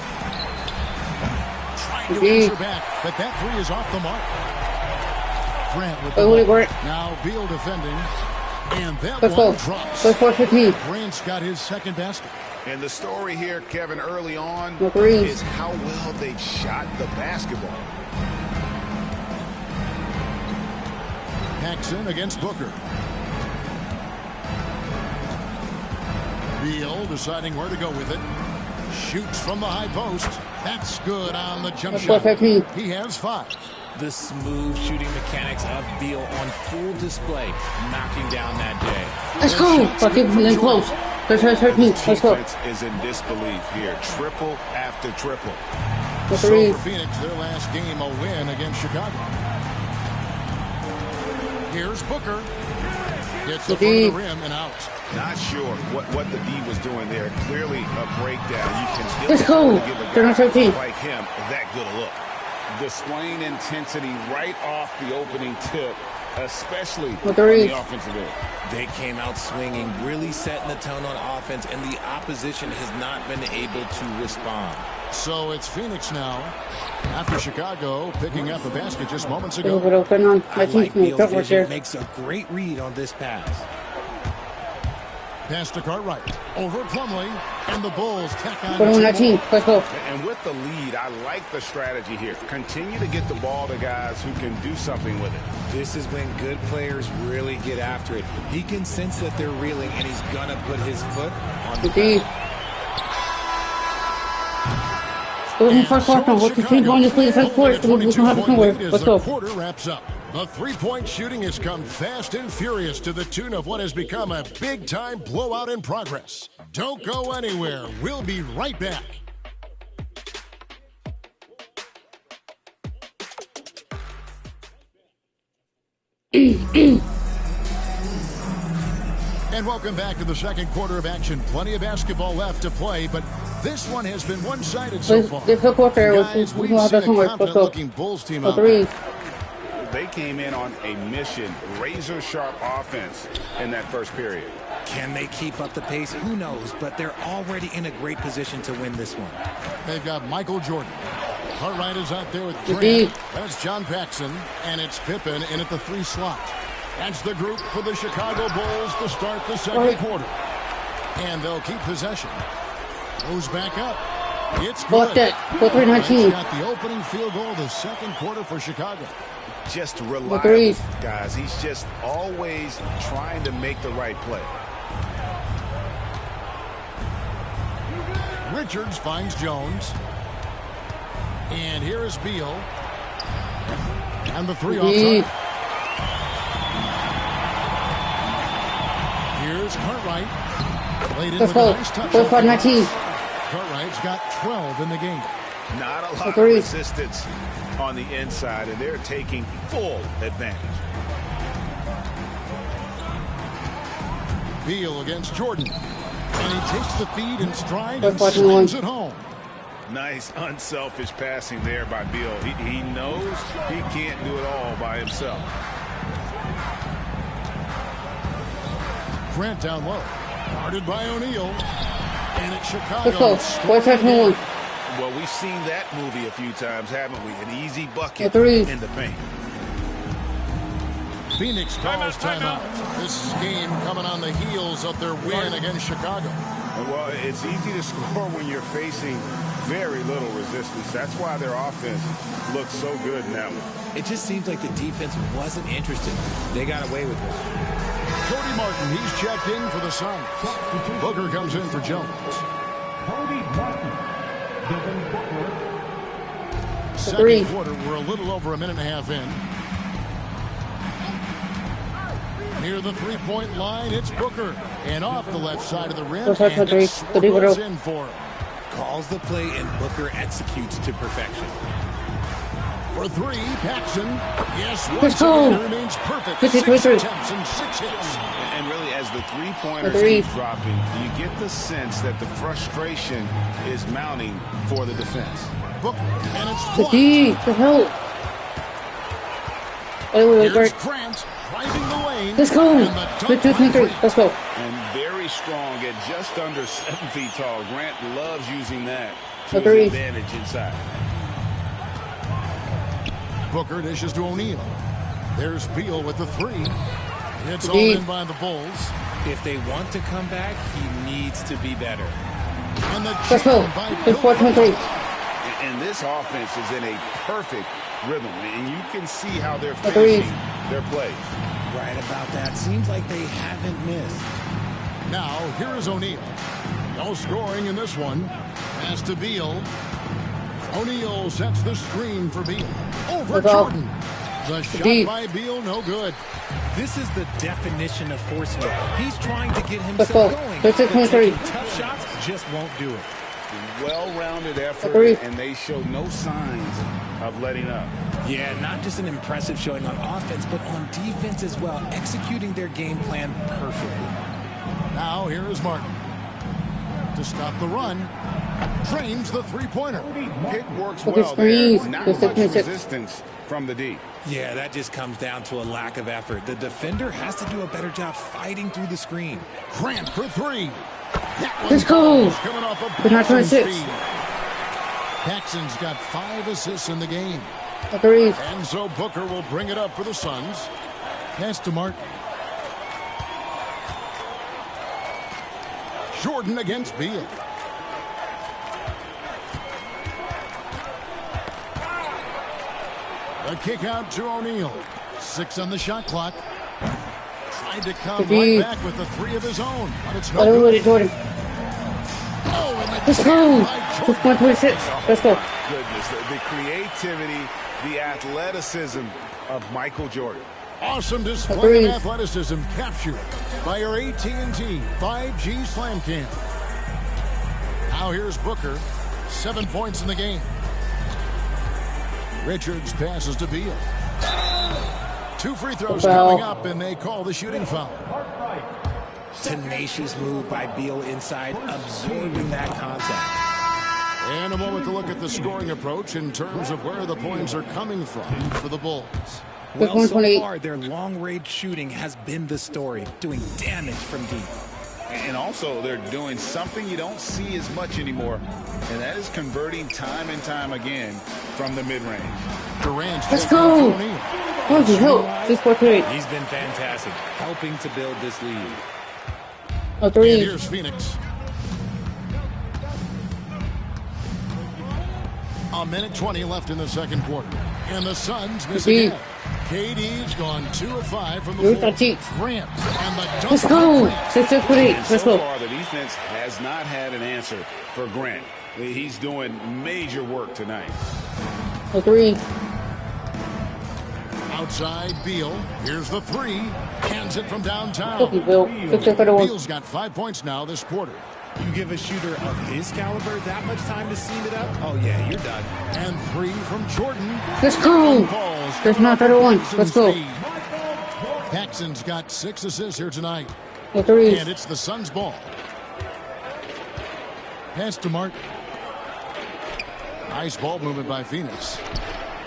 Trying to answer back, but that 3 is off the mark. Grant with the ball. Now Beal defending, and that one drops. Grant's got his second basket. And the story here, Kevin, early on is how well they've shot the basketball. Paxson against Booker. Beal deciding where to go with it. Shoots from the high post. That's good on the jump shot. He has 5. The smooth shooting mechanics of Beal on full display, knocking down that day. Let's go. Fucking in close. Let's go. Defense is in disbelief here. Triple after triple. So for Phoenix, their last game a win against Chicago. Here's Booker. Gets the front of the rim and out. Not sure what the D was doing there. Clearly a breakdown. You can still Let's go. Give a guy like him that good a look. Displaying intensity right off the opening tip, especially on the offensive end. They came out swinging, really setting the tone on offense, and the opposition has not been able to respond. So it's Phoenix now, after Chicago picking up a basket just moments ago. I like Beal's vision. Makes a great read on this pass. Pass to Cartwright. Over Plumlee. And the Bulls tack on. And with the lead, I like the strategy here. Continue to get the ball to guys who can do something with it. This is when good players really get after it. He can sense that they're reeling, and he's going to put his foot on the gas. Let's go. Quarter wraps up. The three-point shooting has come fast and furious to the tune of what has become a big-time blowout in progress. Don't go anywhere. We'll be right back. And welcome back to the second quarter of action. Plenty of basketball left to play, but this one has been one-sided so far. Guys, we've seen a confident-looking Bulls team out there. They came in on a mission, razor-sharp offense in that first period. Can they keep up the pace? Who knows, but they're already in a great position to win this one. They've got Michael Jordan. Cartwright is out there with Grant. That's John Paxson, and it's Pippen in at the 3 slot. That's the group for the Chicago Bulls to start the second quarter. And they'll keep possession. Goes back up. It's good. He's got the opening field goal of the second quarter for Chicago. Just reliable, guys. He's just always trying to make the right play. Richards finds Jones. And here is Beal. And the 3 offside. Here's Cartwright. Laid in with a nice touch. Cartwright's got 12 in the game. Not a lot of resistance on the inside, and they're taking full advantage. Beal against Jordan. And he takes the feed in stride and slams it home. Nice, unselfish passing there by Beal. He knows he can't do it all by himself. Grant down low. Guarded by O'Neal. And it's Chicago. Well, we've seen that movie a few times, haven't we? An easy bucket in the paint. Phoenix calls timeout. This game coming on the heels of their win against Chicago. Well, it's easy to score when you're facing very little resistance. That's why their offense looks so good in that one. It just seems like the defense wasn't interested. They got away with it. Cody Martin, he's checked in for the Suns. Booker comes in for Jones. Cody Martin. Second quarter, we're a little over a minute and a half in. Near the three-point line, it's Booker. And off the left side of the rim, and it's in for him. Calls the play, and Booker executes to perfection. For three, Paxson. Yes, once again, it remains perfect. 6 attempts and 6 hits. And really, as the three-pointers keep dropping, you get the sense that the frustration is mounting for the defense. Booker, and it's blocked. Here's Grant driving the lane. Let's go. Let's go. And very strong at just under 7 feet tall. Grant loves using that to his advantage inside. Booker dishes to O'Neal. There's Beal with the three. It's all in by the Bulls. If they want to come back, he needs to be better. And the let's go. And this offense is in a perfect rhythm, and you can see how they're finishing their plays. Right about that. Seems like they haven't missed. Now, here is O'Neal. No scoring in this one. Pass to Beal. O'Neal sets the screen for Beal. Over Jordan. The shot by Beal, no good. This is the definition of forcing it. He's trying to get himself going. But taking tough shots just won't do it. Well-rounded effort, and they show no signs of letting up. Yeah, not just an impressive showing on offense, but on defense as well, executing their game plan perfectly. Now here is Martin to stop the run. Drains the three-pointer. Pick works well there. Not much resistance from the D. Yeah, that just comes down to a lack of effort. The defender has to do a better job fighting through the screen. Grant for three. Let's go. Coming off of 26. Paxson's got 5 assists in the game. Agreed. And so Booker will bring it up for the Suns. Pass to Martin. Jordan against Beal. The kick out to O'Neal. 6 on the shot clock. Tried to come right back with the 3 of his own, but it's no good. Jordan. Oh, and let's go. 26. Let's go. Goodness, the creativity, the athleticism of Michael Jordan. Awesome display of athleticism captured by your AT&T 5G Slam Cam. Now here's Booker. 7 points in the game. Richards passes to Beal. 2 free throws coming up, and they call the shooting foul. Tenacious move by Beal inside, absorbing that contact. And a moment to look at the scoring approach in terms of where the points are coming from for the Bulls. Well, so far, their long-range shooting has been the story, doing damage from deep. And also, they're doing something you don't see as much anymore, and that is converting time and time again from the mid-range. Durant's let's go. He's been fantastic, helping to build this lead. And here's Phoenix. A minute 20 left in the second quarter. And the Suns miss again. KD's gone 2 of 5 from the floor. Grant and the dunk. Let's go. Let's go. So far, the defense has not had an answer for Grant. He's doing major work tonight. Agreed. Outside Beal. Here's the 3. Hands it from downtown. Beal's got 5 points now this quarter. You give a shooter of his caliber that much time to seam it up? Oh, yeah, you're done. And 3 from Jordan. Let's go. There's not better one. Let's go. Paxson's got 6 assists here tonight. And it's the Suns' ball. Pass to Martin. Nice ball movement by Phoenix.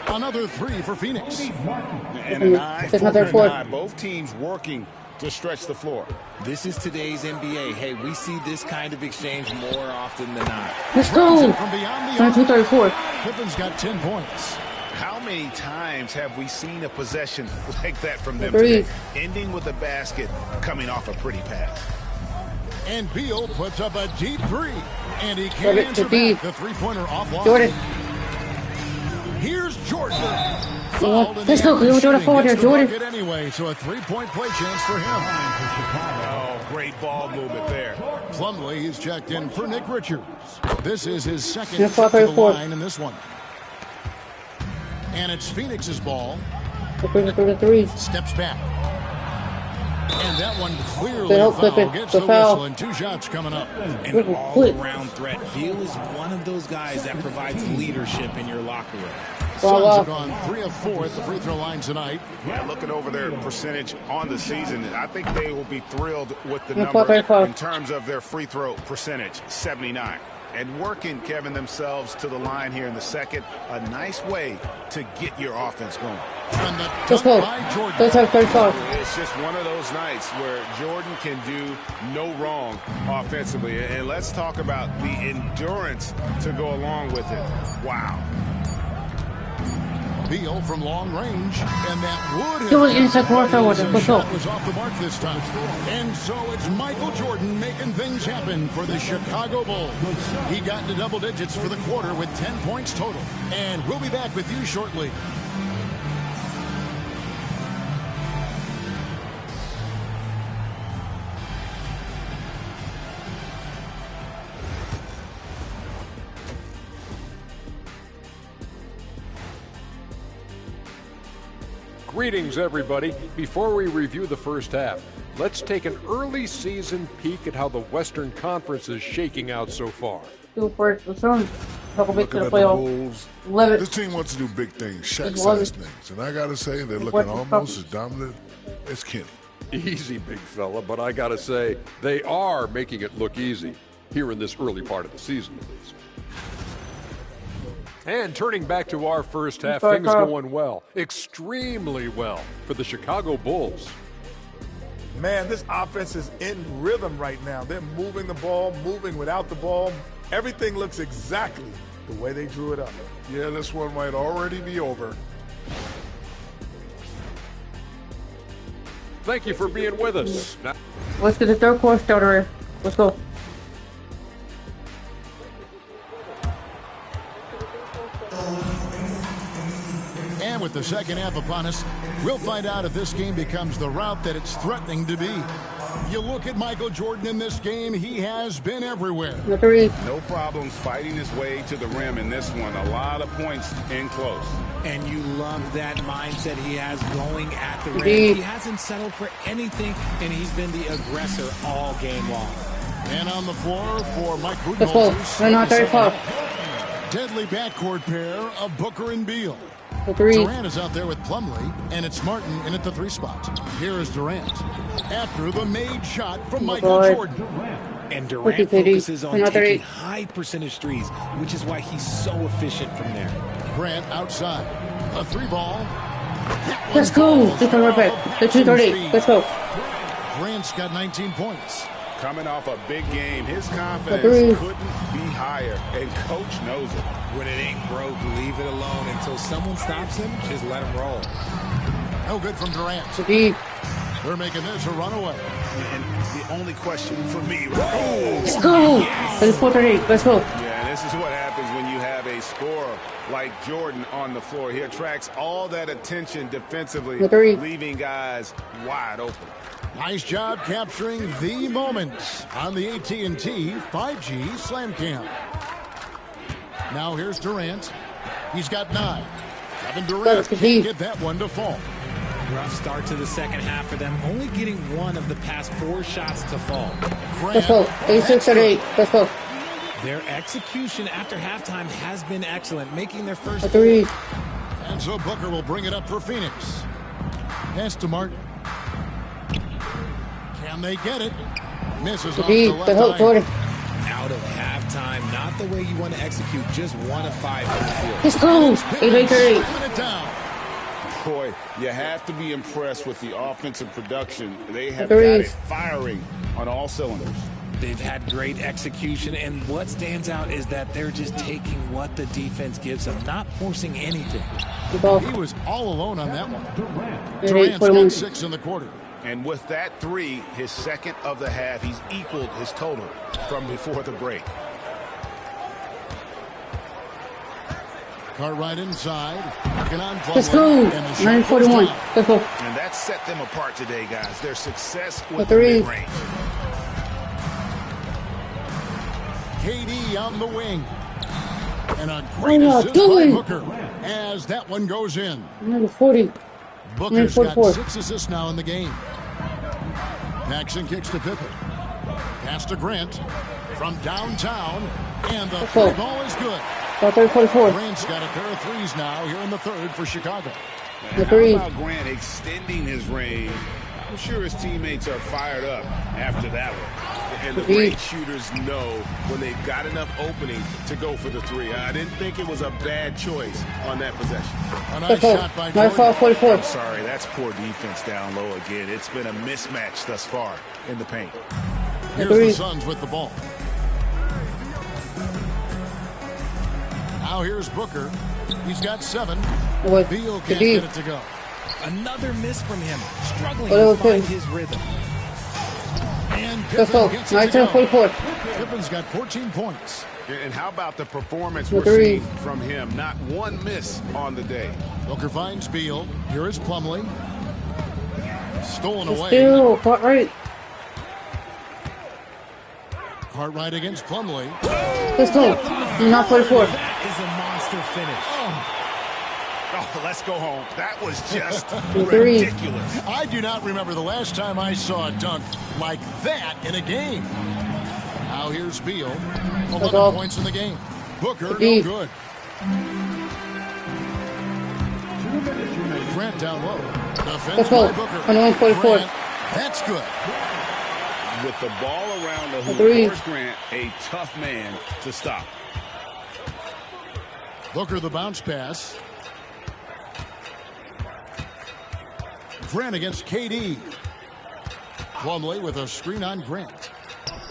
Another three for Phoenix. And an eye for an eye. Both teams working to stretch the floor. This is today's NBA. Hey, we see this kind of exchange more often than not. Let's go. From beyond the 22-34. Pippen's got 10 points. How many times have we seen a possession like that from them today? Ending with a basket, coming off a pretty pass. And Beal puts up a deep three. And he can't answer back. The three-pointer offline. Jordan. Here's Jordan. Let's go. We're doing a forward here, Jordan. Anyway, so a three-point play chance for him. Oh, great ball movement there. Plumlee is checked in for Nick Richards. This is his second trip to the line in this one. And it's Phoenix's ball. Steps back. And that one clearly a foul. Gets the whistle and 2 shots coming up. An all-around threat. Beal is one of those guys that provides leadership in your locker room. Suns have gone 3 of 4 at the free throw line tonight. Yeah, looking over their percentage on the season, I think they will be thrilled with the number in terms of their free throw percentage, 79. And working, Kevin, themselves to the line here in the second, a nice way to get your offense going. And the dunk by Jordan. It's just one of those nights where Jordan can do no wrong offensively. And let's talk about the endurance to go along with it. Wow. Beal from long range, and that would have shot was off the mark this time. And so it's Michael Jordan making things happen for the Chicago Bulls. He got to double digits for the quarter with 10 points total. And we'll be back with you shortly. Greetings, everybody. Before we review the first half, let's take an early season peek at how the Western Conference is shaking out so far. Looking at the Bulls, this team wants to do big things, Shaq-sized things. And I got to say, they're looking almost as dominant as Kenny. Easy, big fella, but I got to say, they are making it look easy, here in this early part of the season, at least. And turning back to our first half, things going well, extremely well for the Chicago Bulls. Man, this offense is in rhythm right now. They're moving the ball, moving without the ball. Everything looks exactly the way they drew it up. Yeah, this one might already be over. Thank you for being with us. Now, let's get the third quarter starter. Let's go. And with the second half upon us, we'll find out if this game becomes the route that it's threatening to be. You look at Michael Jordan in this game, he has been everywhere. No problems fighting his way to the rim in this one. A lot of points in close. And you love that mindset he has going at the rim. He hasn't settled for anything, and he's been the aggressor all game long. And on the floor for Mike Budenholzer. Deadly backcourt pair of Booker and Beal. Durant is out there with Plumlee, and it's Martin in at the 3 spot. Here is Durant. After the made shot from Michael Jordan. And Durant focuses on taking high percentage threes, which is why he's so efficient from there. Grant outside. A 3 ball. Let's go. The 2:30. Let's go. Grant's got 19 points. Coming off a big game, his confidence couldn't be higher, and coach knows it. When it ain't broke, leave it alone until someone stops him. Just let him roll. No good from Durant. They're making this a runaway. And the only question for me, let's go. Let's go. Let's go. Yeah, this is what happens when you have a scorer like Jordan on the floor. He attracts all that attention defensively, leaving guys wide open. Nice job capturing the moment on the AT&T 5G Slam Cam. Now here's Durant. He's got 9. Kevin Durant can't get that one to fall. Rough start to the second half for them, only getting 1 of the past 4 shots to fall. Let's go. 86-8. Let's go. Their execution after halftime has been excellent, making their first 3. And so Booker will bring it up for Phoenix. Pass to Martin. And they get it. Misses off D, the the help, left Jordan. Out of halftime, not the way you want to execute, just 1 of 5 from the field. Let's go. 8-8-3. Slamming it down. Boy, you have to be impressed with the offensive production. They have Threes. got it firing on all cylinders. They've had great execution, and what stands out is that they're just taking what the defense gives them, not forcing anything. He was all alone on that one. Durant Durant's got 6 in the quarter. And with that 3, his second of the half, he's equaled his total from before the break. Cartwright inside. Working on Let's go. And the shot 9-41. goes Let's go. And that set them apart today, guys. Their success with The the three. mid-range. KD on the wing. And a great Oh, assist by doing? Booker as that one goes in. 9-40. Booker's got 9-44. 6 assists now in the game. Paxson kicks to Pippen. Pass to Grant from downtown. And the free ball is good. 44. Grant's got a pair of threes now here in the third for Chicago. And how about Grant extending his range? I'm sure his teammates are fired up after that one. And the great shooters know when they've got enough opening to go for the 3. I didn't think it was a bad choice on that possession. A nice shot by Jordan. 44. I'm sorry, that's poor defense down low again. It's been a mismatch thus far in the paint. Here's the Suns with the ball. Now here's Booker. He's got 7. Beal can't get it to go. Another miss from him, struggling to find his rhythm. And Let's go. Pippen gets it to go. 19-44. Pippen's got 14 points. And how about the performance we're seeing from him? Not one miss on the day. Booker finds Beal. Here is Plumlee. Stolen away. Still, Cartwright. Cartwright against Plumlee. Let's go. Not 44. That is a monster finish. Oh, let's go home. That was just ridiculous. I do not remember the last time I saw a dunk like that in a game. Now here's Beal. 11 points in the game. Booker, no good. Grant down low. Defense by Booker. 21-44. That's good. With the ball around the hoop, Horace Grant, a tough man to stop. Booker the bounce pass. Grant against KD. Plumlee with a screen on Grant.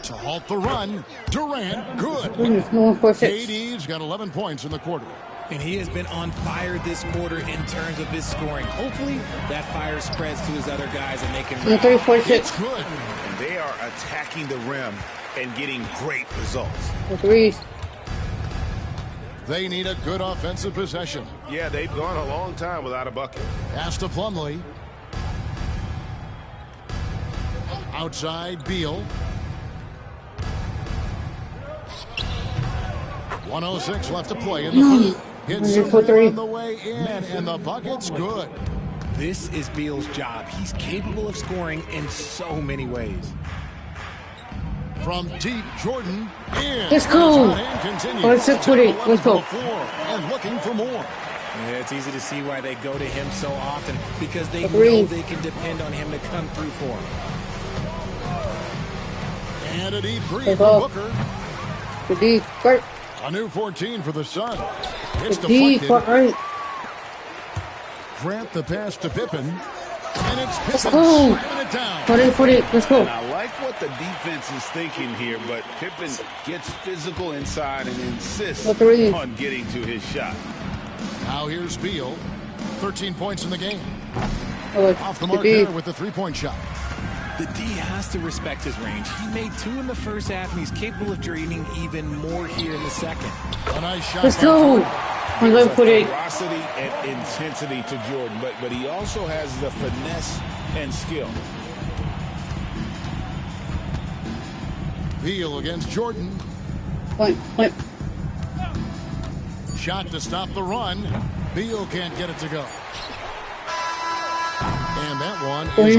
To halt the run, Durant, good. KD's got 11 points in the quarter. And he has been on fire this quarter in terms of his scoring. Hopefully that fire spreads to his other guys and they can... It's good. And they are attacking the rim and getting great results. They need a good offensive possession. Yeah, they've gone a long time without a bucket. Pass to Plumlee. Outside, Beal. 1:06 left to play in the third. Hits on the way in, and the bucket's good. This is Beal's job. He's capable of scoring in so many ways. From deep, Jordan in. Let's go. Let's go. And looking for more. Yeah, it's easy to see why they go to him so often, because they know they can depend on him to come through for them. And a deep three for Booker. Good. A new 14 for the Sun. It's deflected. Grant the pass to Pippen. And it's Pippen slamming it down. 40. Let's go. And I like what the defense is thinking here, but Pippen gets physical inside and insists on getting to his shot. Now here's Beal. 13 points in the game. Off the mark D. there with the three-point shot. The D has to respect his range. He made 2 in the first half, and he's capable of draining even more here in the second. A nice shot. Let's go. Velocity and intensity to Jordan, but he also has the finesse and skill. Beal against Jordan. Point. Shot to stop the run. Beal can't get it to go. And that one Let's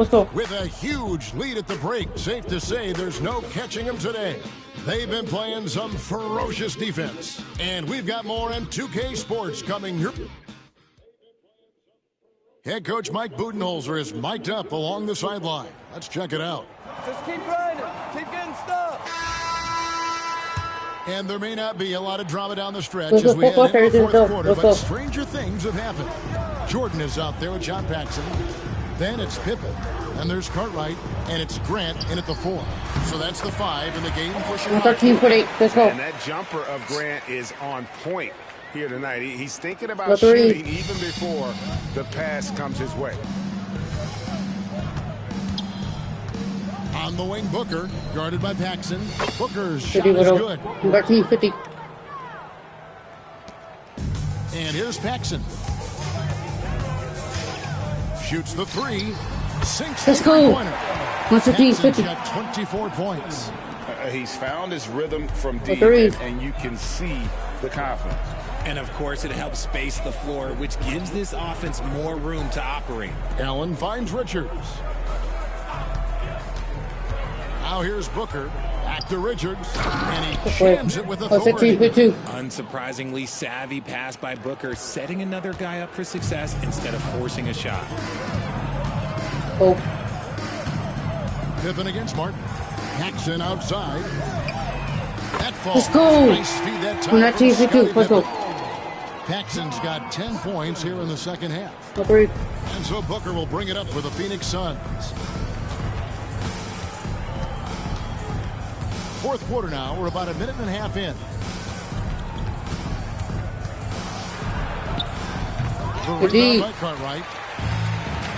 go. With a huge lead at the break, safe to say there's no catching them today. They've been playing some ferocious defense. And we've got more M2K Sports coming here. Head coach Mike Budenholzer is mic'd up along the sideline. Let's check it out. Just keep grinding. Keep getting stuff. And there may not be a lot of drama down the stretch as we head into the fourth quarter, but stranger things have happened. Jordan is out there with John Paxson. Then it's Pippen. And there's Cartwright. And it's Grant in at the 4. So that's the 5 in the game for Chicago. 13-8. Let's go. And that jumper of Grant is on point here tonight. He's thinking about shooting even before the pass comes his way. On the wing, Booker, guarded by Paxson. Booker's shot is good. 13-50. And here's Paxson. Shoots the 3. Sinks Let's go. Paxson's got 24 points. He's found his rhythm from deep, and you can see the confidence. And of course, it helps space the floor, which gives this offense more room to operate. Allen finds Richards. Now here's Booker. Back to Richards. And he jams it with authority. Unsurprisingly savvy pass by Booker, setting another guy up for success instead of forcing a shot. Pippen against Martin. Paxson outside. That falls. Let's go. Nice feed that time. Let's go. Paxson's got 10 points here in the second half. Agreed. And so Booker will bring it up for the Phoenix Suns. Fourth quarter now. We're about a minute and a half in. The rebound by Cartwright.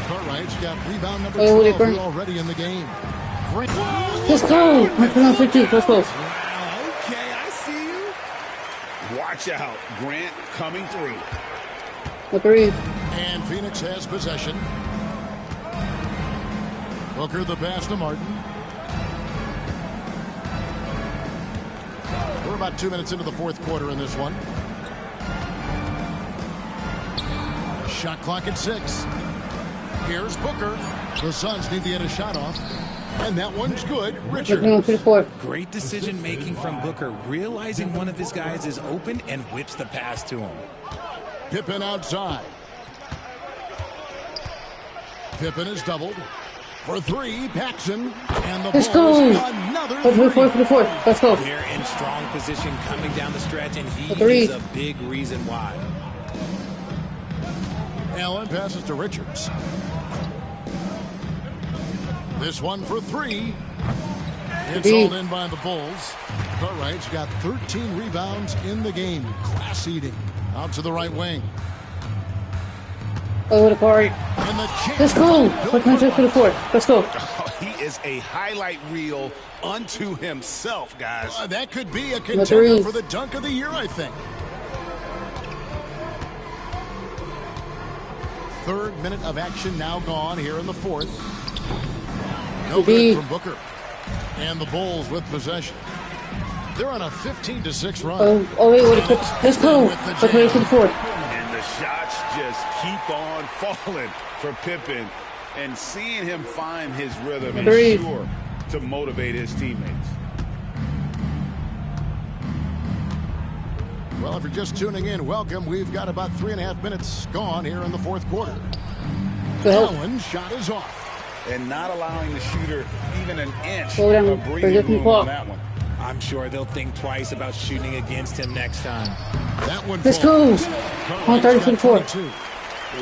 Cartwright's got rebound number 12 already in the game. Let's go. Let's go. Okay, I see you. Watch out. Grant coming through. Agreed. And Phoenix has possession. Booker the pass to Martin. We're about 2 minutes into the fourth quarter in this one. Shot clock at 6. Here's Booker. The Suns need to get a shot off. And that one's good. Richards. Great decision making from Booker, realizing one of his guys is open and whips the pass to him. Pippen outside. Pippen is doubled. For 3, Paxson. And the ball another 3. Let's go. They're in strong position coming down the stretch, and he is a big reason why. Allen passes to Richards. This one for 3. It's all in by the Bulls. Cartwright's got 13 rebounds in the game. Class eating. Out to the right wing. Over the Corey. Let's go. Let's go. Oh, he is a highlight reel unto himself, guys. That could be a contender for the dunk of the year, I think. Third minute of action now gone here in the fourth. No good from Booker. And the Bulls with possession. They're on a 15-6 run. Let's go. And the shots just keep on falling for Pippen. And seeing him find his rhythm is sure to motivate his teammates. Well, if you're just tuning in, welcome. We've got about 3.5 minutes gone here in the fourth quarter. Allen's shot is off. And not allowing the shooter even an inch of breathing room on that one. I'm sure they'll think twice about shooting against him next time. That one Let's go. 134.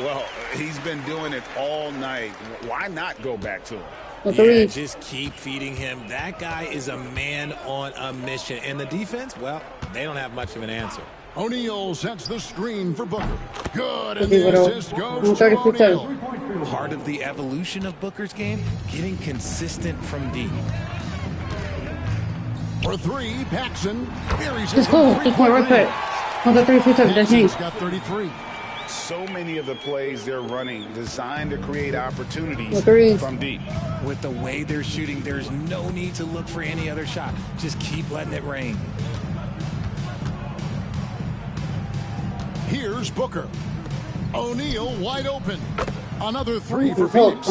Well, he's been doing it all night. Why not go back to him? Yeah, just keep feeding him. That guy is a man on a mission. And the defense, well, they don't have much of an answer. O'Neal sets the screen for Booker. Good, and the assist goes to O'Neal. Part of the evolution of Booker's game, getting consistent from deep. For 3, Paxson. Let's go. Right back. Paxson's got 33. So many of the plays they're running designed to create opportunities from deep. With the way they're shooting, there's no need to look for any other shot. Just keep letting it rain. Here's Booker. O'Neal wide open. Another 3 for Phoenix.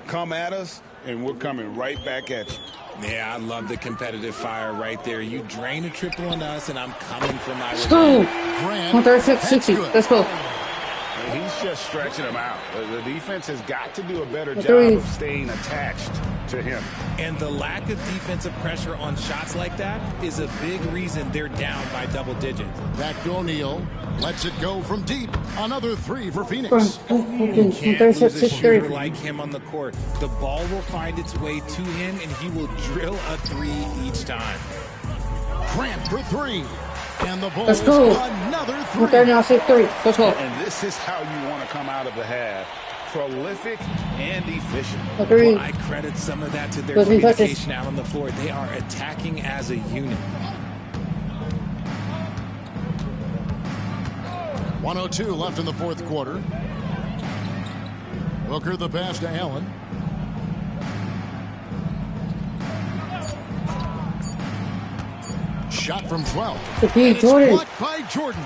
Come at us, and we're coming right back at you. Yeah, I love the competitive fire right there. You drain a triple on us, and I'm coming for my revenge. Let's go. 136-60. Let's go. He's just stretching him out. The defense has got to do a better job of staying attached to him. And the lack of defensive pressure on shots like that is a big reason they're down by double digits. Back to O'Neal. Lets it go from deep. Another three for Phoenix. You can't lose a shooter like him on the court. The ball will find its way to him, and he will drill a three each time. Grant for three. And the ball Let's go. Another three. Okay, now 6-3. Let's go. And this is how you want to come out of the half. Prolific and efficient. Well, I credit some of that to their communication out on the floor. They are attacking as a unit. 1:02 left in the fourth quarter. Booker the pass to Allen. Shot from 12. And Jordan. Blocked by Jordan.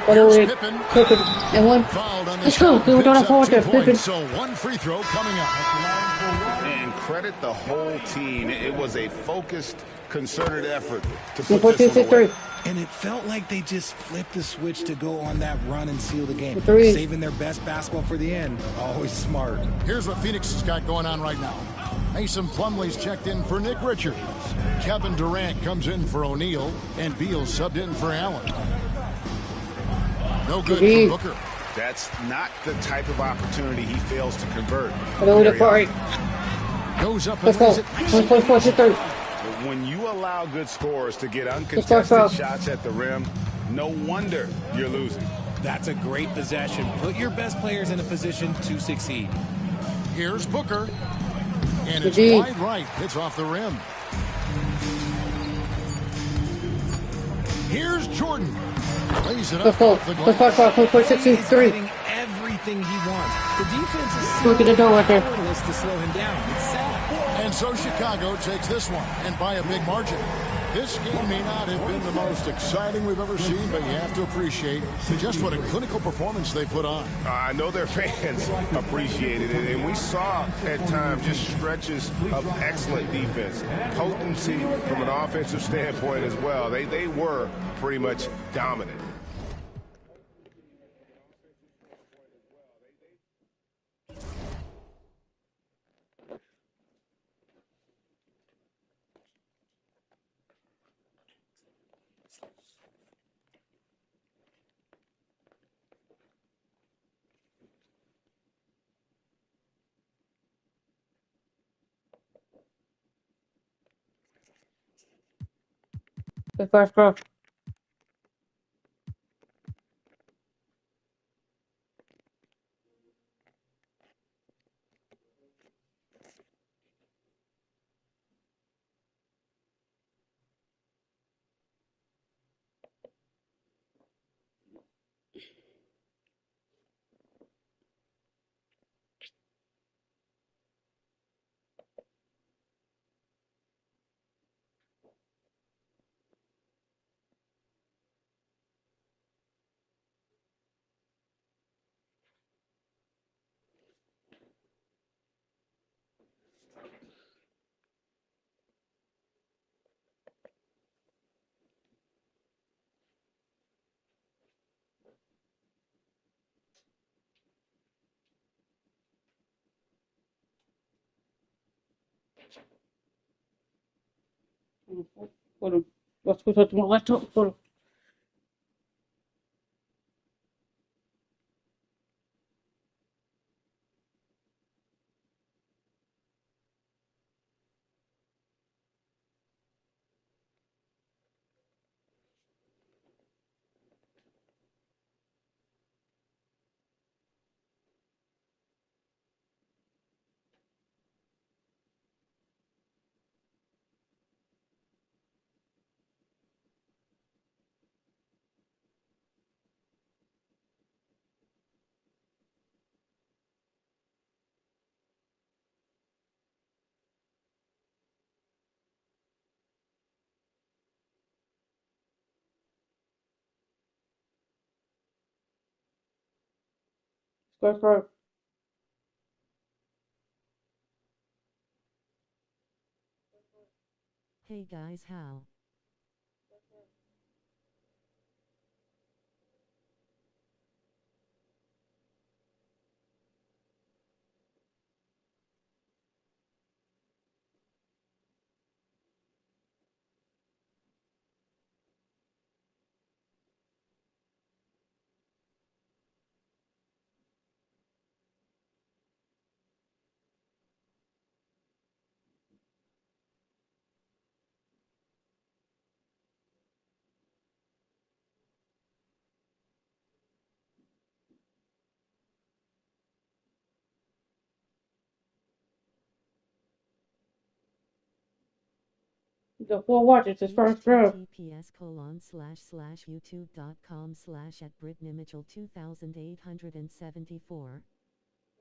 Pippen. And one. Let's go. We're going to forward there, Pippen. So one free throw coming up. And credit the whole team. It was a focused, concerted effort to put this one away. And it felt like they just flipped the switch to go on that run and seal the game. Saving their best basketball for the end. Always smart. Here's what Phoenix has got going on right now. Mason Plumlee's checked in for Nick Richards. Kevin Durant comes in for O'Neal. And Beal subbed in for Allen. No good for Booker. That's not the type of opportunity he fails to convert. Goes up and lays it. When you allow good scores to get uncontested shots at the rim, no wonder you're losing. That's a great possession. Put your best players in a position to succeed. Here's Booker. And it's wide right. It's off the rim. Here's Jordan. Lays it up off the glass. Getting everything he wants. The defense is powerless to slow him down. It's sad. And so Chicago takes this one, and by a big margin. This game may not have been the most exciting we've ever seen, but you have to appreciate just what a clinical performance they put on. I know their fans appreciated it, and we saw at times just stretches of excellent defense, potency from an offensive standpoint as well. They were pretty much dominant. The first cross. Hold on. Let's go to my laptop. Hold on. First cross. Hey guys, how? The full watch is his first throw. https://youtube.com/@BritneyMitchell2874.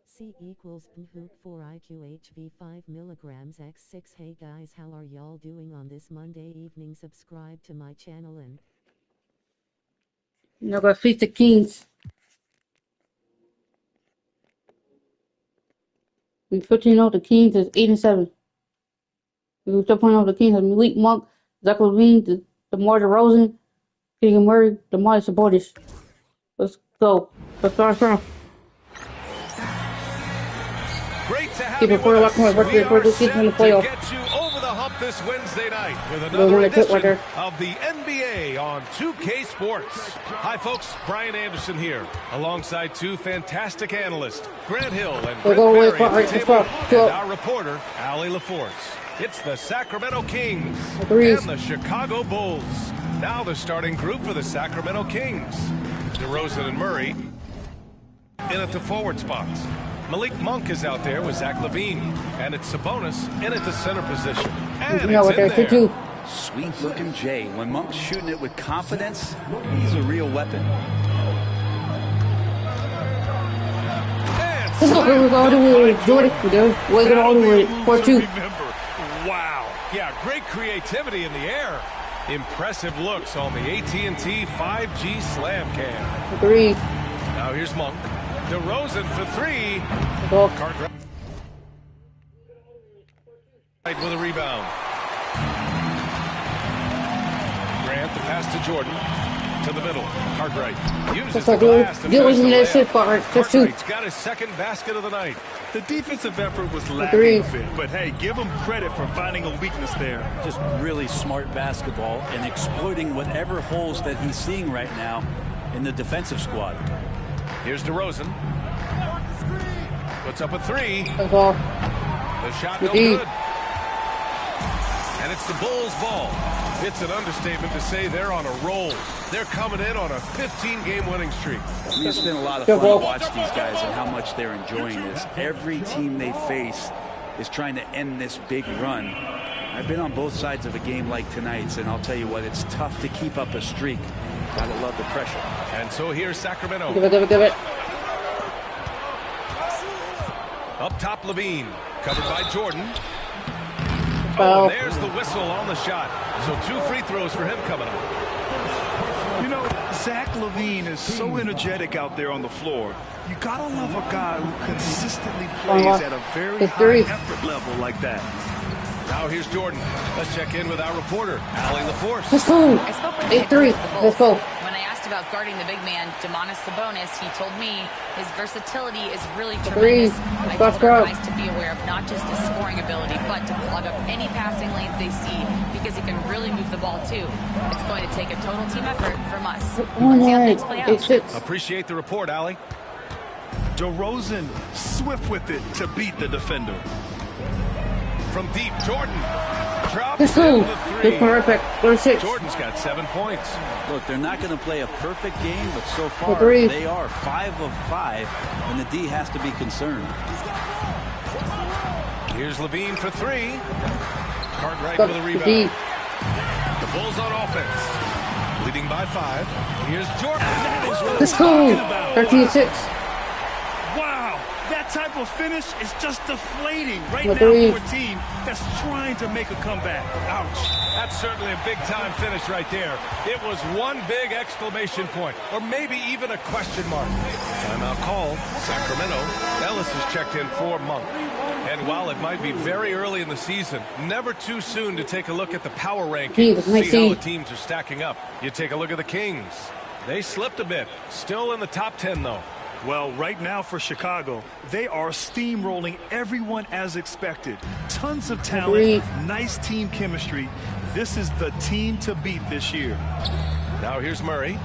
C equals nhoop 4 IQHV 5 milligrams x6. Hey guys, how are y'all doing on this Monday evening? Subscribe to my channel and Now go feed the Kings. We 15-0. The Kings is 8-7. We 12.0. The Kings has Malik Monk, Zach LaVine, DeMar DeRozan, Keegan Murray, DeMar Sabonis. Let's go. Let's start from. Great to have Keep you it for with a us. lot more. We are set in the to playoff. get you over the hump this Wednesday night with another edition of the NBA on 2K Sports. Hi, folks. Brian Anderson here, alongside two fantastic analysts, Grant Hill and Brent Berry at the table, and our reporter, Allie LaForce. It's the Sacramento Kings and the Chicago Bulls. Now the starting group for the Sacramento Kings. DeRozan and Murray in at the forward spots. Malik Monk is out there with Zach LaVine, and it's Sabonis in at the center position. And it's in there. Sweet-looking Jay. When Monk's shooting it with confidence, he's a real weapon. Let's go. We're going to win. Jordan, we're going all the way. 4-2. Wow. Yeah, great creativity in the air. Impressive looks on the AT&T 5G Slam Cam. 3. Now here's Monk. DeRozan for 3. Cartwright with a rebound. Grant, the pass to Jordan. To the middle. Cartwright uses the glass to finish the layup. Cartwright's got his second basket of the night. The defensive effort was lacking a bit, but hey, give him credit for finding a weakness there. Just really smart basketball and exploiting whatever holes that he's seeing right now in the defensive squad. Here's DeRozan. Puts up a 3. The shot no good. And it's the Bulls' ball. It's an understatement to say they're on a roll. They're coming in on a 15-game winning streak. It's been a lot of fun to watch these guys and how much they're enjoying this. Every team they face is trying to end this big run. I've been on both sides of a game like tonight's, and I'll tell you what, it's tough to keep up a streak. Gotta love the pressure. And so here's Sacramento. Give it. Up top, LaVine. Covered by Jordan. Oh, and there's the whistle on the shot. So 2 free throws for him coming up. You know, Zach LaVine is so energetic out there on the floor. You gotta love a guy who consistently plays at a very high effort level like that. Now here's Jordan. Let's check in with our reporter, Allie LaForce. Let's go. 8-3. Let's go. When I asked about guarding the big man, Domantas Sabonis, he told me his versatility is really tremendous. I told our guys to be aware of not just his scoring ability, but to plug up any passing lanes they see, because he can really move the ball too. It's going to take a total team effort from us. Let's see how things play out. Appreciate the report, Allie. DeRozan swift with it to beat the defender. From deep, Jordan drops the 3. Perfect. 6. Jordan's got 7 points. Look, they're not going to play a perfect game, but so far they are 5 of 5, and the D has to be concerned. Here's LaVine for 3. Cartwright with a rebound. The Bulls on offense, leading by 5. Here's Jordan. Let's go. 13-6. Wow, that type of finish is just deflating right now for a team that's trying to make a comeback. Ouch. That's certainly a big-time finish right there. It was one big exclamation point, or maybe even a question mark. Timeout call. Sacramento. Ellis has checked in for Monk. And while it might be very early in the season, never too soon to take a look at the power rankings, see how the teams are stacking up. You take a look at the Kings. They slipped a bit. Still in the top 10, though. Well, right now for Chicago, they are steamrolling everyone as expected. Tons of talent, nice team chemistry. This is the team to beat this year. Now here's Murray.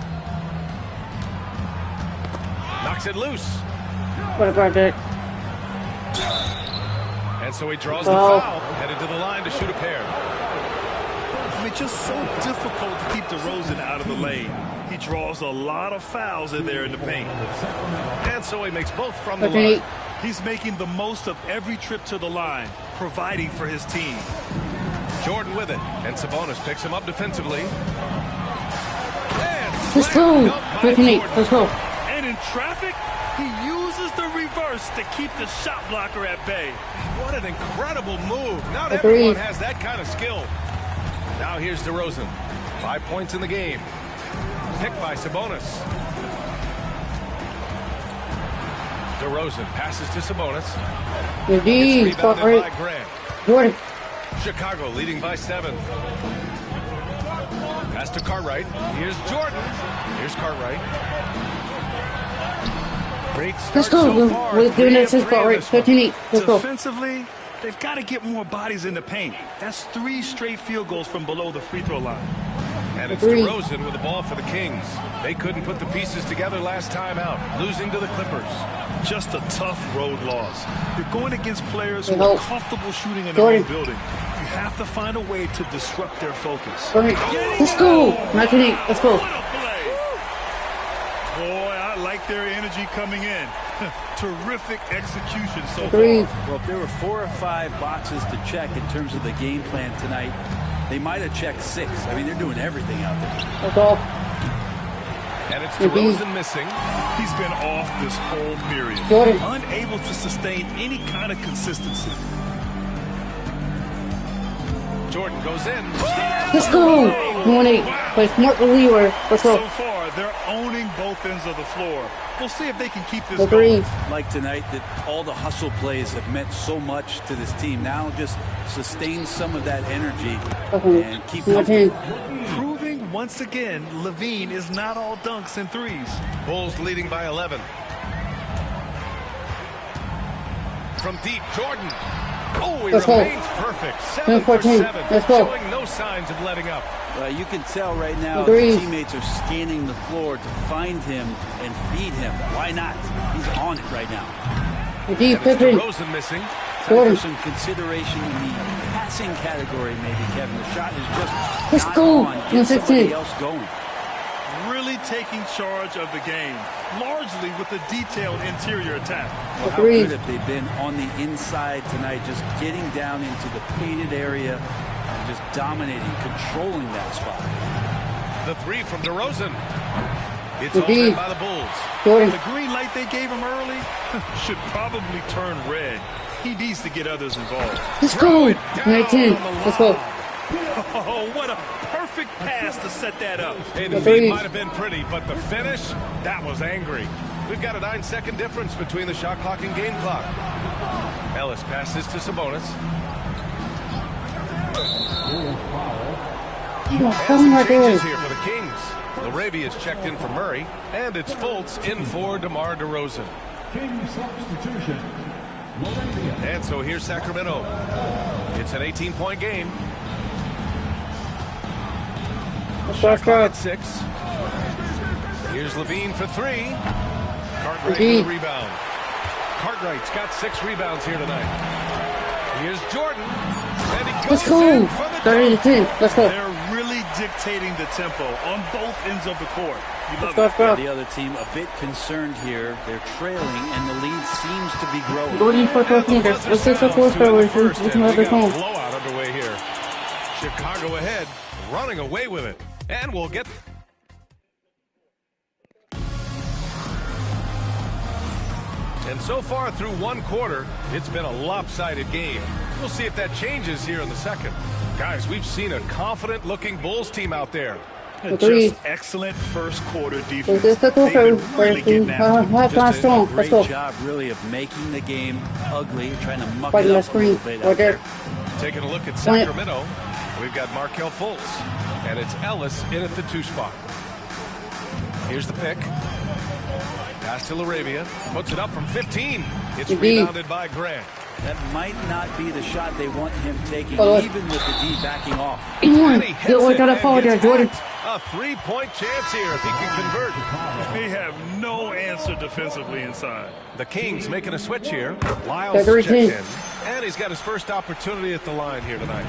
Knocks it loose. What about that? And so he draws the foul, headed to the line to shoot a pair. I mean, just so difficult to keep DeRozan out of the lane. He draws a lot of fouls in there in the paint. And so he makes both from the line. He's making the most of every trip to the line, providing for his team. Jordan with it, and Sabonis picks him up defensively. Let's go. 15-8. Let's go. And in traffic, he uses the reverse to keep the shot blocker at bay. What an incredible move. Not everyone has that kind of skill. Now here's DeRozan. 5 points in the game. Picked by Sabonis. DeRozan passes to Sabonis. It's rebounded by Grant. Jordan. Chicago leading by 7. Pass to Cartwright. Here's Jordan. Here's Cartwright. Great start. Let's go. So far. We're doing this Cartwright. 15-8. Let's go. Defensively, they've got to get more bodies in the paint. That's 3 straight field goals from below the free throw line. And it's DeRozan with the ball for the Kings. They couldn't put the pieces together last time out, losing to the Clippers. Just a tough road loss. You're going against players who are comfortable shooting in their own building. You have to find a way to disrupt their focus. Let's go. 19-8. Let's go. Boy, I like their energy coming in. Terrific execution so far. Well, if there were 4 or 5 boxes to check in terms of the game plan tonight, they might have checked 6. I mean, they're doing everything out there. Let's go. And it's DeRozan missing. He's been off this whole period. Jordan. Unable to sustain any kind of consistency. Jordan goes in. Let's go. 1-8. Play smart reliever. Let's go. So far, they're owning both ends of the floor. We'll see if they can keep this going. Like tonight, that all the hustle plays have meant so much to this team. Now just sustain some of that energy and keep Proving once again, Levine is not all dunks and threes. Bulls leading by 11. From deep, Jordan. Oh, he remains perfect. 7 for 7. Showing no signs of letting up. You can tell right now the teammates are scanning the floor to find him and feed him. Why not? He's on it right now. DeRozan missing. For some consideration in the passing category, maybe, Kevin. The shot is just not on. Get somebody else going. Really taking charge of the game, largely with a detailed interior attack. Well, how good have they been on the inside tonight, just getting down into the painted area and just dominating, controlling that spot. The 3 from DeRozan. It's opened by the Bulls. The green light they gave him early should probably turn red. He needs to get others involved. Let's go. 19. Let's go. Oh, what a perfect pass to set that up. Hey, the feed might have been pretty, but the finish, that was angry. We've got a 9-second difference between the shot clock and game clock. Ellis passes to Sabonis. And some changes here for the Kings. Laravia is checked in for Murray, and it's Fultz in for DeMar DeRozan. King substitution. And so here's Sacramento. It's an 18-point game. Shot clock at 6. Here's Levine for 3. Cartwright with a rebound. Cartwright's got 6 rebounds here tonight. Here's Jordan. And he goes in for the dunk. Let's go. They're really dictating the tempo on both ends of the court. The other team a bit concerned here. They're trailing, and the lead seems to be growing. Let's get the blowout underway here. Chicago ahead, running away with it. And we'll get... And so far through one quarter, it's been a lopsided game. We'll see if that changes here in the second. Guys, we've seen a confident-looking Bulls team out there. Just excellent first quarter defense. They've been really getting after it. Just a great job, really, of making the game ugly, trying to muck it up a little bit out there. Taking a look at Sacramento, we've got Markelle Fultz, and it's Ellis in at the 2 spot. Here's the pick. Pass to Laravia, puts it up from 15. It's rebounded by Grant. That might not be the shot they want him taking, even with the D backing off. And he hits it and Jordan. A 3-point chance here if he can convert. They have no answer defensively inside. The Kings making a switch here. Lyles checks in, and he's got his first opportunity at the line here tonight.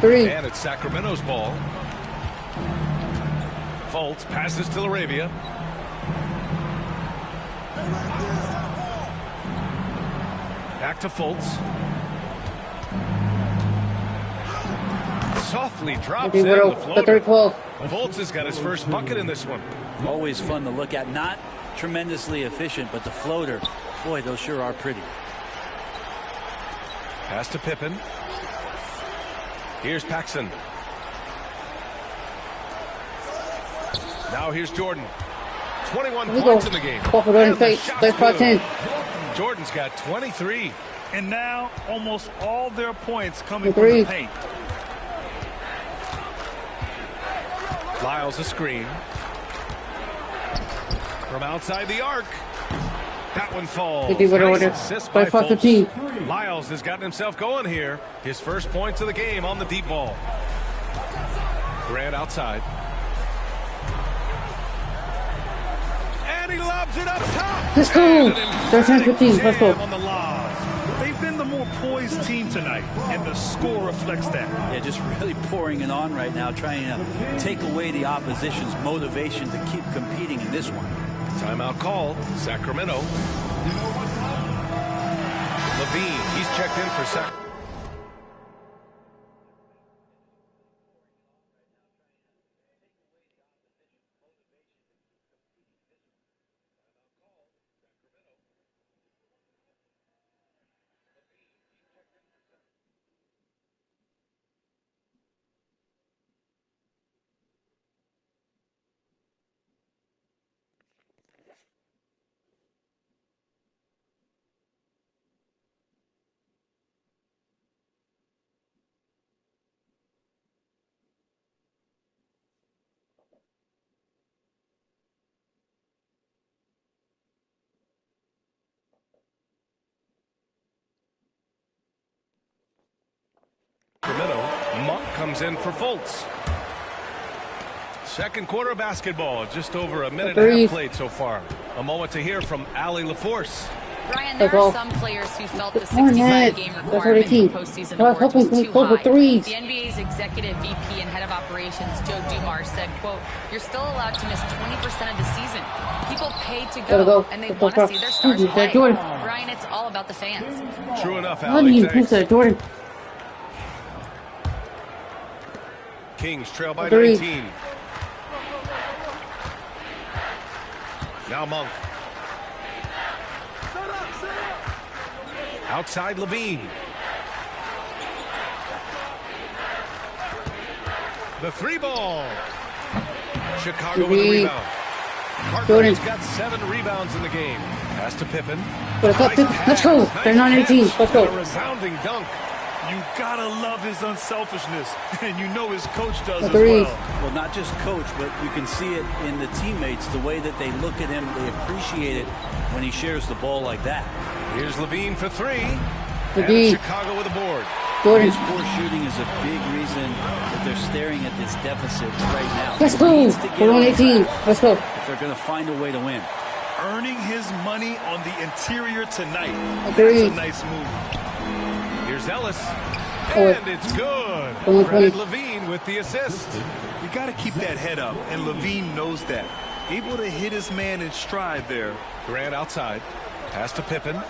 And it's Sacramento's ball. Fultz passes to Laravia. Back to Fultz. softly drops in the floater. Fultz has got his first bucket in this one. Always fun to look at. Not tremendously efficient, but the floater, boy, those sure are pretty. Pass to Pippen. Here's Paxson. Now here's Jordan. 21 points in the game. Jordan's got 23. And now almost all their points coming from the paint. Lyles a screen. From outside the arc. That one falls. Nice assist by Fultz. Lyles has gotten himself going here. His first points of the game on the deep ball. Grant outside. And he lobs it up top. Let's go. 13-15. Let's go. They've been the more poised team tonight, and the score reflects that. Yeah, just really pouring it on right now, trying to take away the opposition's motivation to keep competing in this one. Timeout call, Sacramento. Levine, he's checked in for Sacramento. Monk comes in for Fultz. Second quarter basketball, just over a minute and a half played so far. A moment to hear from Allie LaForce. Brian, there are some players who felt the 65-game requirement for postseason awards was too high. The NBA's executive VP and head of operations, Joe Dumars, said, quote, "You're still allowed to miss 20% of the season. People pay to go, and they want to see their stars play." Brian, it's all about the fans. True enough, Allie. Thanks. Kings trail by 19. Now Monk. Outside Levine. The three ball. Chicago with a rebound. Cartwright's got 7 rebounds in the game. Pass to Pippen. Let's go. They're 9-18. Let's go. A resounding dunk. You gotta love his unselfishness, and you know his coach does as well. Well, not just coach, but you can see it in the teammates, the way that they look at him, they appreciate it when he shares the ball like that. Here's Levine for 3. And Chicago with a board. His poor shooting is a big reason that they're staring at this deficit right now. Let's go. We're on 18. Let's go. If they're going to find a way to win. Earning his money on the interior tonight. That's a nice move. Here's Ellis, and it's good. Credit Levine with the assist. You got to keep that head up, and Levine knows that. Able to hit his man in stride there. Grant outside. Pass to Pippen.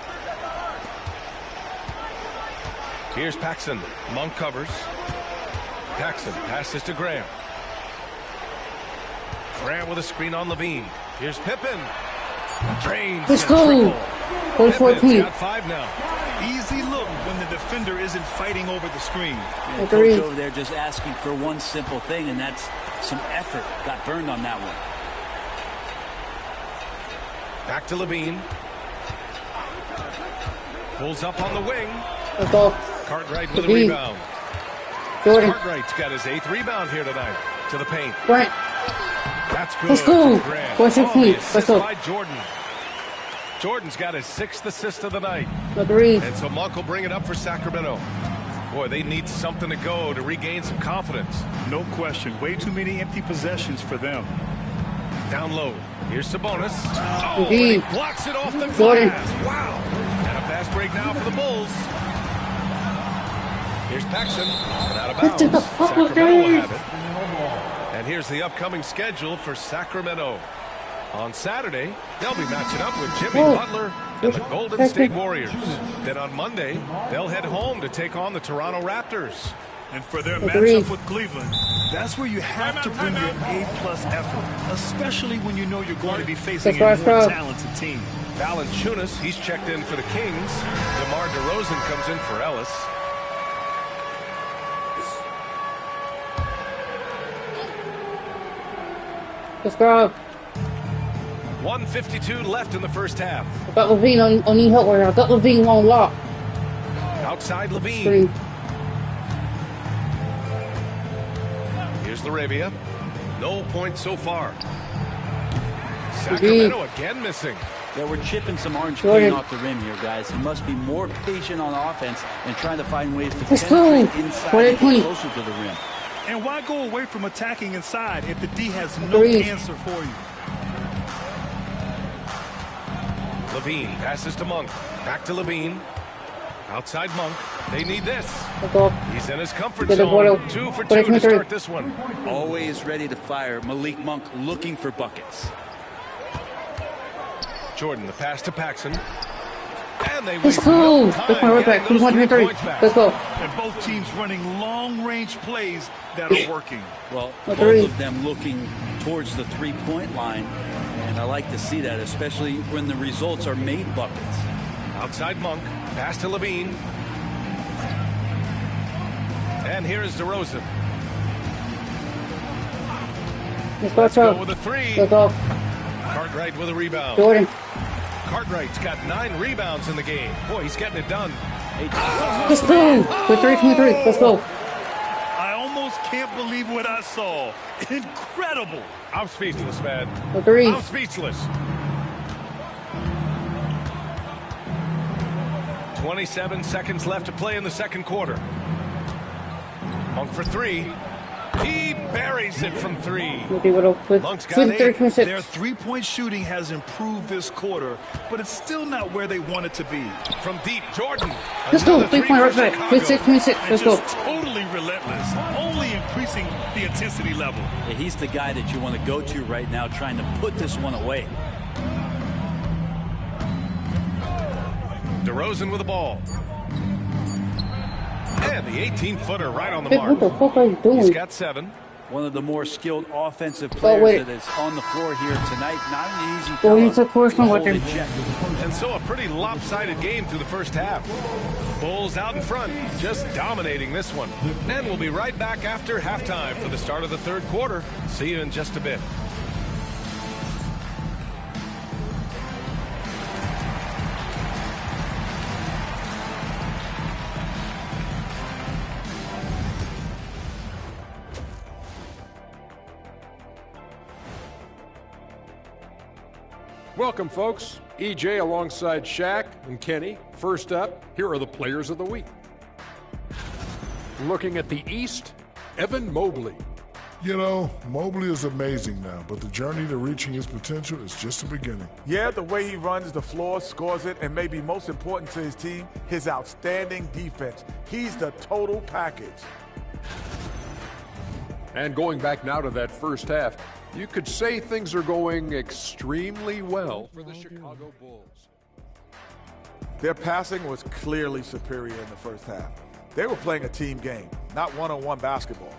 Here's Paxson. Monk covers. Paxson passes to Grant. Grant with a screen on Levine. Here's Pippen. Drains. Let's go. Pippen's got 5 now. Easy look when the defender isn't fighting over the screen. The coach over there just asking for one simple thing, and that's some effort. Got burned on that one. Back to Levine. Pulls up on the wing. Cartwright with a rebound. Cartwright's got his 8th rebound here tonight. To the paint. That's good. Let's go. Assist by Jordan. Jordan's got his 6th assist of the night. And so Monk will bring it up for Sacramento. Boy, they need something to go to regain some confidence. No question. Way too many empty possessions for them. Down low. Here's Sabonis. Oh, and he blocks it off the glass. Wow. And a fast break now for the Bulls. Here's Paxson. And out of bounds. Sacramento will have it. And here's the upcoming schedule for Sacramento. On Saturday, they'll be matching up with Jimmy Butler and the Golden State Warriors. Then on Monday, they'll head home to take on the Toronto Raptors. And for their matchup with Cleveland, that's where you have to bring your A-plus effort, especially when you know you're going to be facing a more talented team. Valanciunas, he's checked in for the Kings. DeMar DeRozan comes in for Ellis. Let's go. 1:52 left in the first half. I got Levine on need help right now. I got Levine on lock. Outside Levine. Here's Laravia. No points so far. Sacramento again missing. Yeah, we're chipping some orange paint off the rim here, guys. He must be more patient on offense and trying to find ways to penetrate inside and get closer to the rim. And why go away from attacking inside if the D has no answer for you? Levine passes to Monk. Back to Levine. Outside Monk. They need this. He's in his comfort zone. 2 for 2 to start this one. Always ready to fire. Malik Monk looking for buckets. Jordan, the pass to Paxson. And they Let's go. Let's go right back. 223. Let's go. And both teams running long-range plays that are working. Well, both of them looking towards the three-point line. And I like to see that, especially when the results are made buckets. Outside Monk. Pass to Levine. And here is DeRozan. Let's go with a three. Let's go. Cartwright with a rebound. Jordan. Cartwright's got 9 rebounds in the game. Boy, he's getting it done. Let's go. With 3:23. Let's go. I almost can't believe what I saw. Incredible. I'm speechless, man. With 3. I'm speechless. 27 seconds left to play in the second quarter. Monk for 3. He buries it from 3. Monk's got 8. Their three-point shooting has improved this quarter, but it's still not where they want it to be. From deep, Jordan. Let's go. 3-point right back. 26. Let's go. Totally relentless, only increasing the intensity level. Yeah, he's the guy that you want to go to right now, trying to put this one away. DeRozan with the ball. And the 18-footer right on the mark. What the fuck are you doing? He's got 7. One of the more skilled offensive players that is on the floor here tonight. Not an easy And so a pretty lopsided game through the first half. Bulls out in front, just dominating this one. And we'll be right back after halftime for the start of the third quarter. See you in just a bit. Welcome, folks. EJ alongside Shaq and Kenny. First up, here are the players of the week. Looking at the East, Evan Mobley. You know, Mobley is amazing now, but the journey to reaching his potential is just the beginning. Yeah, the way he runs the floor, scores it, and maybe most important to his team, his outstanding defense. He's the total package. And going back now to that first half, you could say things are going extremely well for the Chicago Bulls. Their passing was clearly superior in the first half. They were playing a team game, not one-on-one basketball.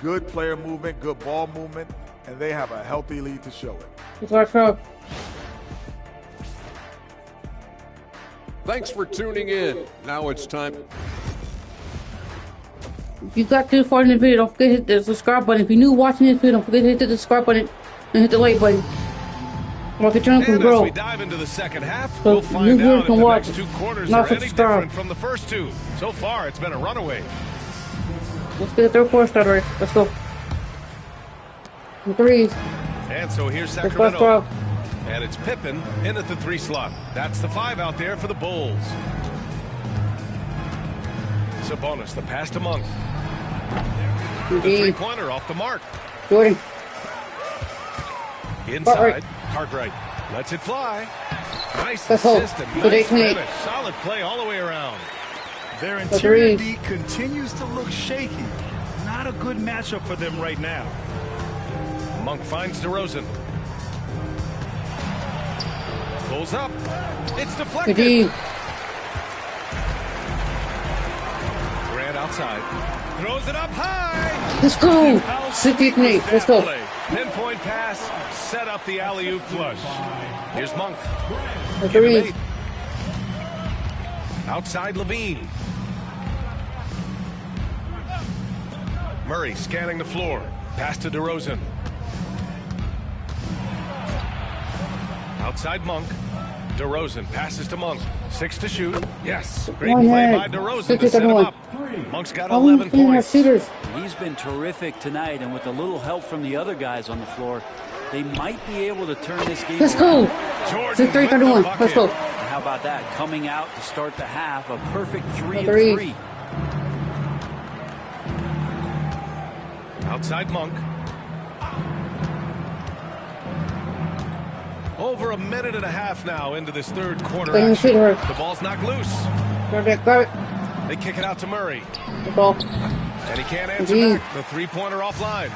Good player movement, good ball movement, and they have a healthy lead to show it. Thanks for tuning in. Now it's time. If you got this far in the video, don't forget to hit the subscribe button. If you're new watching this video, don't forget to hit the subscribe button and hit the like button. Like the channel can grow. As we dive into the second half, we'll find out if the next 2 quarters are any different from the first 2. So far, it's been a runaway. Let's get the third quarter started. Let's go. The 3s. And so here's Sacramento. And it's Pippen in at the 3 slot. That's the 5 out there for the Bulls. Sabonis, the pass to Monk. The 3-pointer off the mark. Jordan. Inside, Cartwright lets it fly. Nice assist and nice finish. Solid play all the way around. Their interior D continues to look shaky. Not a good matchup for them right now. Monk finds DeRozan. Pulls up. It's deflected. Grant outside. Throws it up high. Let's go. 68. Let's go. Pinpoint pass, set up the alley-oop flush. Here's Monk. Three. Outside Levine. Murray scanning the floor. Pass to DeRozan. Outside Monk. DeRozan passes to Monk. 6 to shoot. Yes. Great play by DeRozan to set him up. Monk's got 11 points. He's been terrific tonight, and with a little help from the other guys on the floor, they might be able to turn this game Let's around. go. 6-3-31. Let's go. And how about that? Coming out to start the half, a perfect 3 of 3. Outside Monk. Over a minute and a half now into this third quarter action. The ball's knocked loose. Got it. They kick it out to Murray. The ball. And he can't answer back. The three-pointer offline.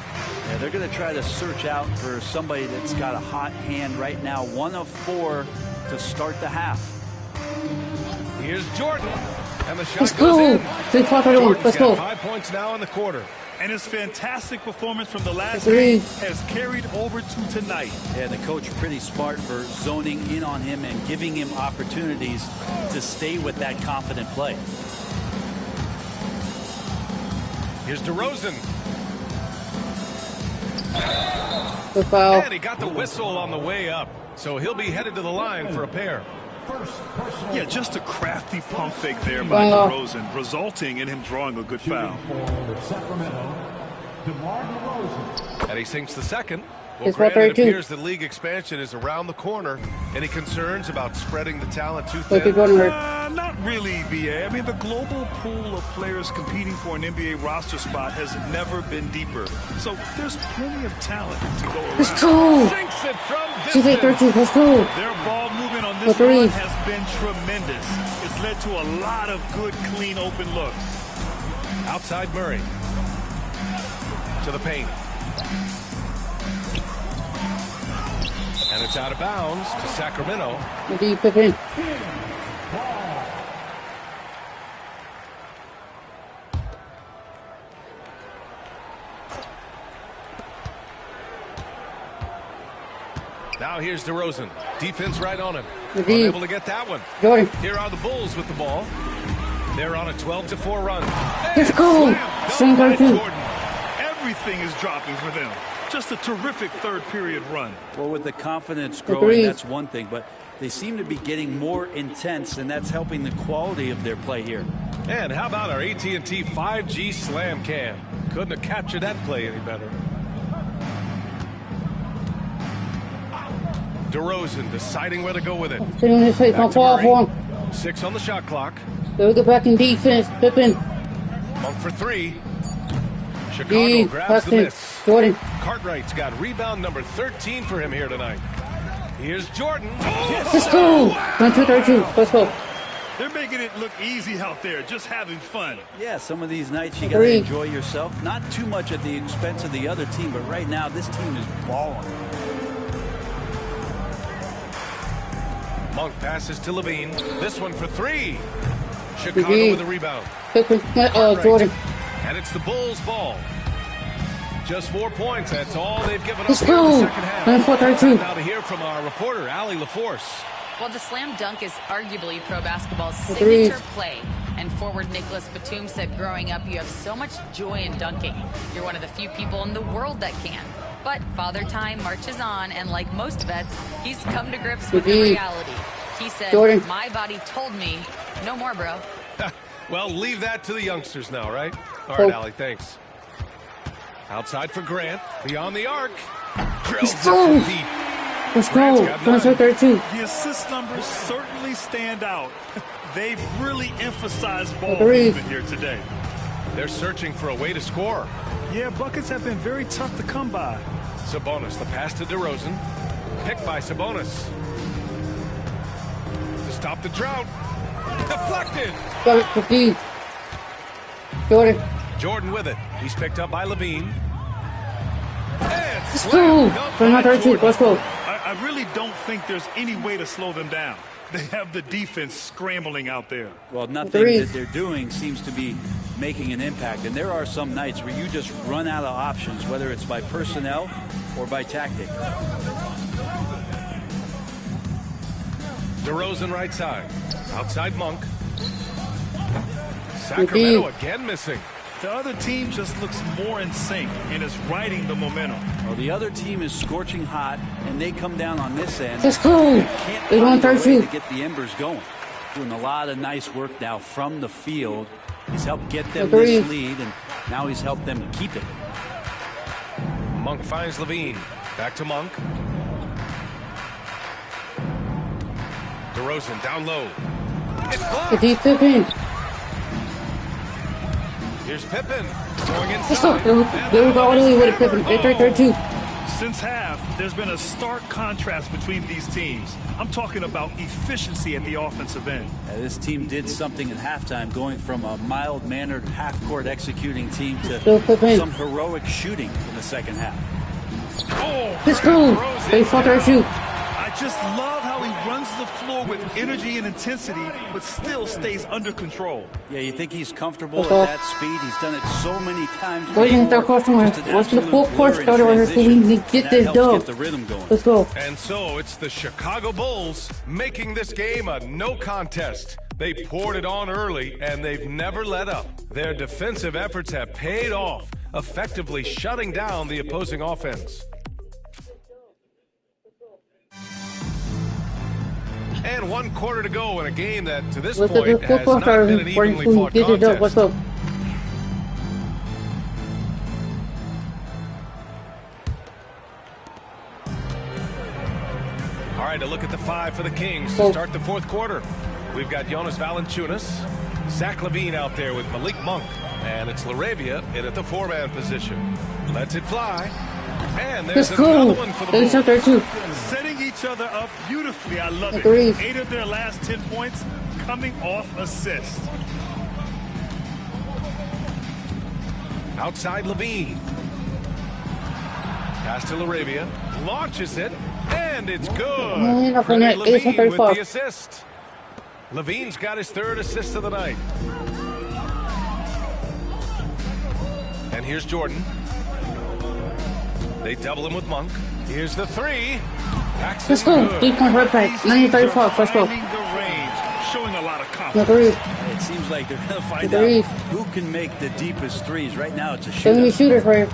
Yeah, they're going to try to search out for somebody that's got a hot hand right now. 1 of 4 to start the half. Here's Jordan. And the shot goes in. Let's go. 5 points now in the quarter. And his fantastic performance from the last game has carried over to tonight. Yeah, the coach pretty smart for zoning in on him and giving him opportunities to stay with that confident play. Here's DeRozan. Good foul. And he got the whistle on the way up. So he'll be headed to the line for a pair. Yeah, just a crafty pump fake there by DeRozan, resulting in him drawing a good foul. And he sinks the second. Well, Grant, it appears that league expansion is around the corner. Any concerns about spreading the talent too thin? Not really, BA. I mean, the global pool of players competing for an NBA roster spot has never been deeper. So there's plenty of talent to go around. Let's go. Sinks it from distance. Let's go. Their ball movement on this run has been tremendous. It's led to a lot of good, clean, open looks. Outside Murray. To the paint. And it's out of bounds to Sacramento. Now here's DeRozan. Defense right on him. Unable to get that one. Here are the Bulls with the ball. They're on a 12-4 run. Let's go. Everything is dropping for them. Just a terrific third period run. Well, with the confidence growing, that's one thing, but they seem to be getting more intense, and that's helping the quality of their play here. And how about our AT&T 5G Slam Cam? Couldn't have captured that play any better. DeRozan deciding where to go with it. Back to Murray. 6 on the shot clock. They'll get back in defense. Pippen. Monk for 3. Chicago grabs the miss. Jordan. Cartwright's got rebound number 13 for him here tonight. Here's Jordan. Let's go. 1-2-3-2. Let's go. They're making it look easy out there, just having fun. Yeah, some of these nights you got to enjoy yourself. Not too much at the expense of the other team, but right now this team is balling. Monk passes to Levine. This one for 3. Chicago with a rebound. Jordan. And it's the Bulls' ball. Just 4 points. That's all they've given up Let's here go. in the second half. Now to hear from our reporter, Allie LaForce. Well, the slam dunk is arguably pro basketball's signature play. And forward Nicholas Batum said growing up, you have so much joy in dunking. You're one of the few people in the world that can. But Father Time marches on, and like most vets, he's come to grips with the reality. He said, my body told me, no more, bro. Well, leave that to the youngsters now, right? All right, Allie, thanks. Outside for Grant, beyond the arc. Drills it from deep. Let's go. 1-2-3-2. The assist numbers certainly stand out. They've really emphasized ball movement here today. They're searching for a way to score. Yeah, buckets have been very tough to come by. Sabonis, the pass to DeRozan. Picked by Sabonis. To stop the drought. Deflected. Got it, 15. Jordan with it. He's picked up by Levine. Let's go. I really don't think there's any way to slow them down. They have the defense scrambling out there. Well, nothing that they're doing seems to be making an impact. And there are some nights where you just run out of options, whether it's by personnel or by tactic. DeRozan right side. Outside Monk. Sacramento again missing. The other team just looks more in sync and is riding the momentum. Well, the other team is scorching hot, and they come down on this end. Let's go. They can't find a way to get the embers going. Doing a lot of nice work now from the field. He's helped get them this lead, and now he's helped them keep it. Monk finds Levine. Back to Monk. DeRozan down low. It's blocked. Pippen. Here's Pippen going Let's inside. go. There we go. All the way with it, Pippen. It's right there, too. Since half, there's been a stark contrast between these teams. I'm talking about efficiency at the offensive end. This team did something at halftime, going from a mild-mannered half-court executing team to some heroic shooting in the second half. Oh, let's go. They fought their shoot. I just love how he runs the floor with energy and intensity, but still stays under control. Yeah, you think he's comfortable at that speed? He's done it so many times. Waiting for customer. Once the full court started right here, so we can get this done. Let's go. And so it's the Chicago Bulls making this game a no contest. They poured it on early, and they've never let up. Their defensive efforts have paid off, effectively shutting down the opposing offense. And 1 quarter to go in a game that, to this point, has not been an evenly fought contest. What's up? All right, a look at the 5 for the Kings to start the 4th quarter. We've got Jonas Valanciunas, Zach LaVine out there with Malik Monk, and it's LaRavia in at the 4-man position. Lets it fly. And there's another one for the Bulls. There too. Setting each other up beautifully. I love it. 8 of their last 10 points coming off assists. Outside Levine. Pass to LaRavia. Launches it. And it's good. Credit Levine with the assist. Levine's got his 3rd assist of the night. And here's Jordan. They double him with Monk. Here's the 3. Let's go. 3-point right back. 9:35. Let's go. Showing a lot of confidence. It seems like they're going to find out who can make the deepest threes. Right now, it's a shooter. Show me shooters right here.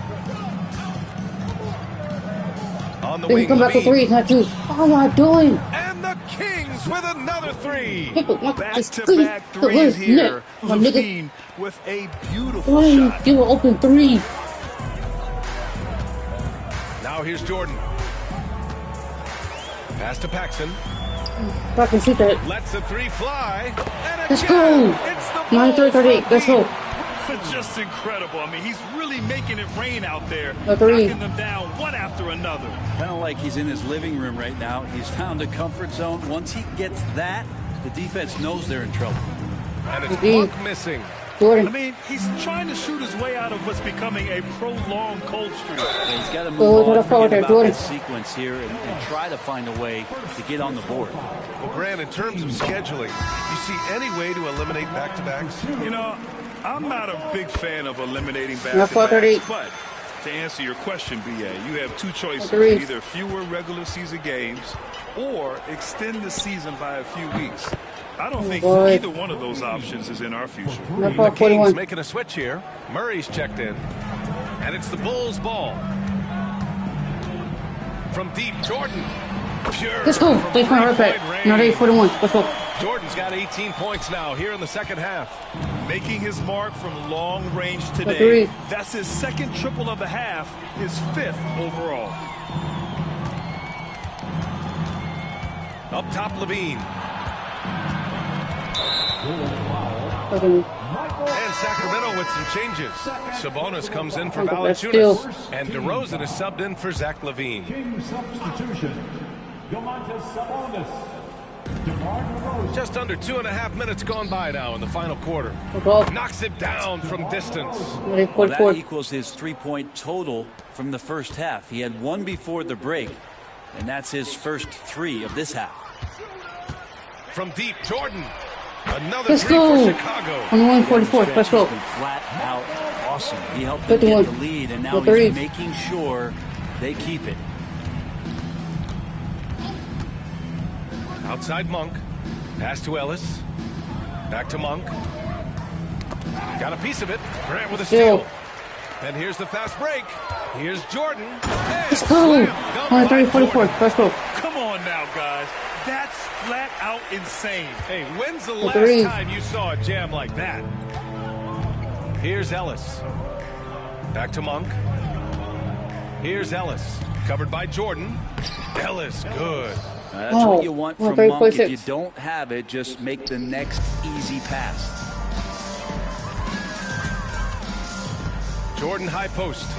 On the wing, come back with 3, not 2. What am I doing? And the Kings with another 3. Back-to-back threes here. Levine with a beautiful shot. Give an open 3. Now here's Jordan. Pass to Paxson. I can shoot that. Lets the 3 fly. And let's go. 9:38. Let's go. Just incredible. I mean, he's really making it rain out there. Knocking them down one after another. Kind of like he's in his living room right now. He's found a comfort zone. Once he gets that, the defense knows they're in trouble. And it's Monk missing. Jordan. I mean, he's trying to shoot his way out of what's becoming a prolonged cold streak. Yeah, he's got to move on, forget about this sequence here, and try to find a way to get on the board. Well, Grant, in terms of scheduling, you see any way to eliminate back-to-backs? You know, I'm not a big fan of eliminating back-to-backs, but to answer your question, BA, you have 2 choices. Either fewer regular season games or extend the season by a few weeks. I don't think either one of those options is in our future. The Kings making a switch here. Murray's checked in. And it's the Bulls' ball. From deep, Jordan. Pure. Let's go. They find right back. Not 8:41. Let's go. Jordan's got 18 points now here in the second half. Making his mark from long range today. That's his 2nd triple of the half, his 5th overall. Up top, Levine. And Sacramento with some changes. Sabonis comes in for Valanciunas. And DeRozan is subbed in for Zach LaVine. Team substitution. Domantas Sabonis. Just under 2.5 minutes gone by now in the final quarter. Knocks it down from distance. Well, that equals his 3-point total from the first half. He had 1 before the break, and that's his first 3 of this half. From deep, Jordan. Another Let's three go. for Chicago. 21-44. Let's go. Flat out awesome. He helped them get the lead, and now he's making sure they keep it. Outside Monk. Pass to Ellis. Back to Monk. Got a piece of it. Grant with a steal. And here's the fast break. Here's Jordan. Let's go. 23-44. Let's go. Come on now, guys. That's flat out insane. Hey, when's the last time you saw a jam like that? Here's Ellis. Back to Monk. Here's Ellis. Covered by Jordan. Ellis, good. That's what you want from Monk. If you don't have it, just make the next easy pass. Jordan high post.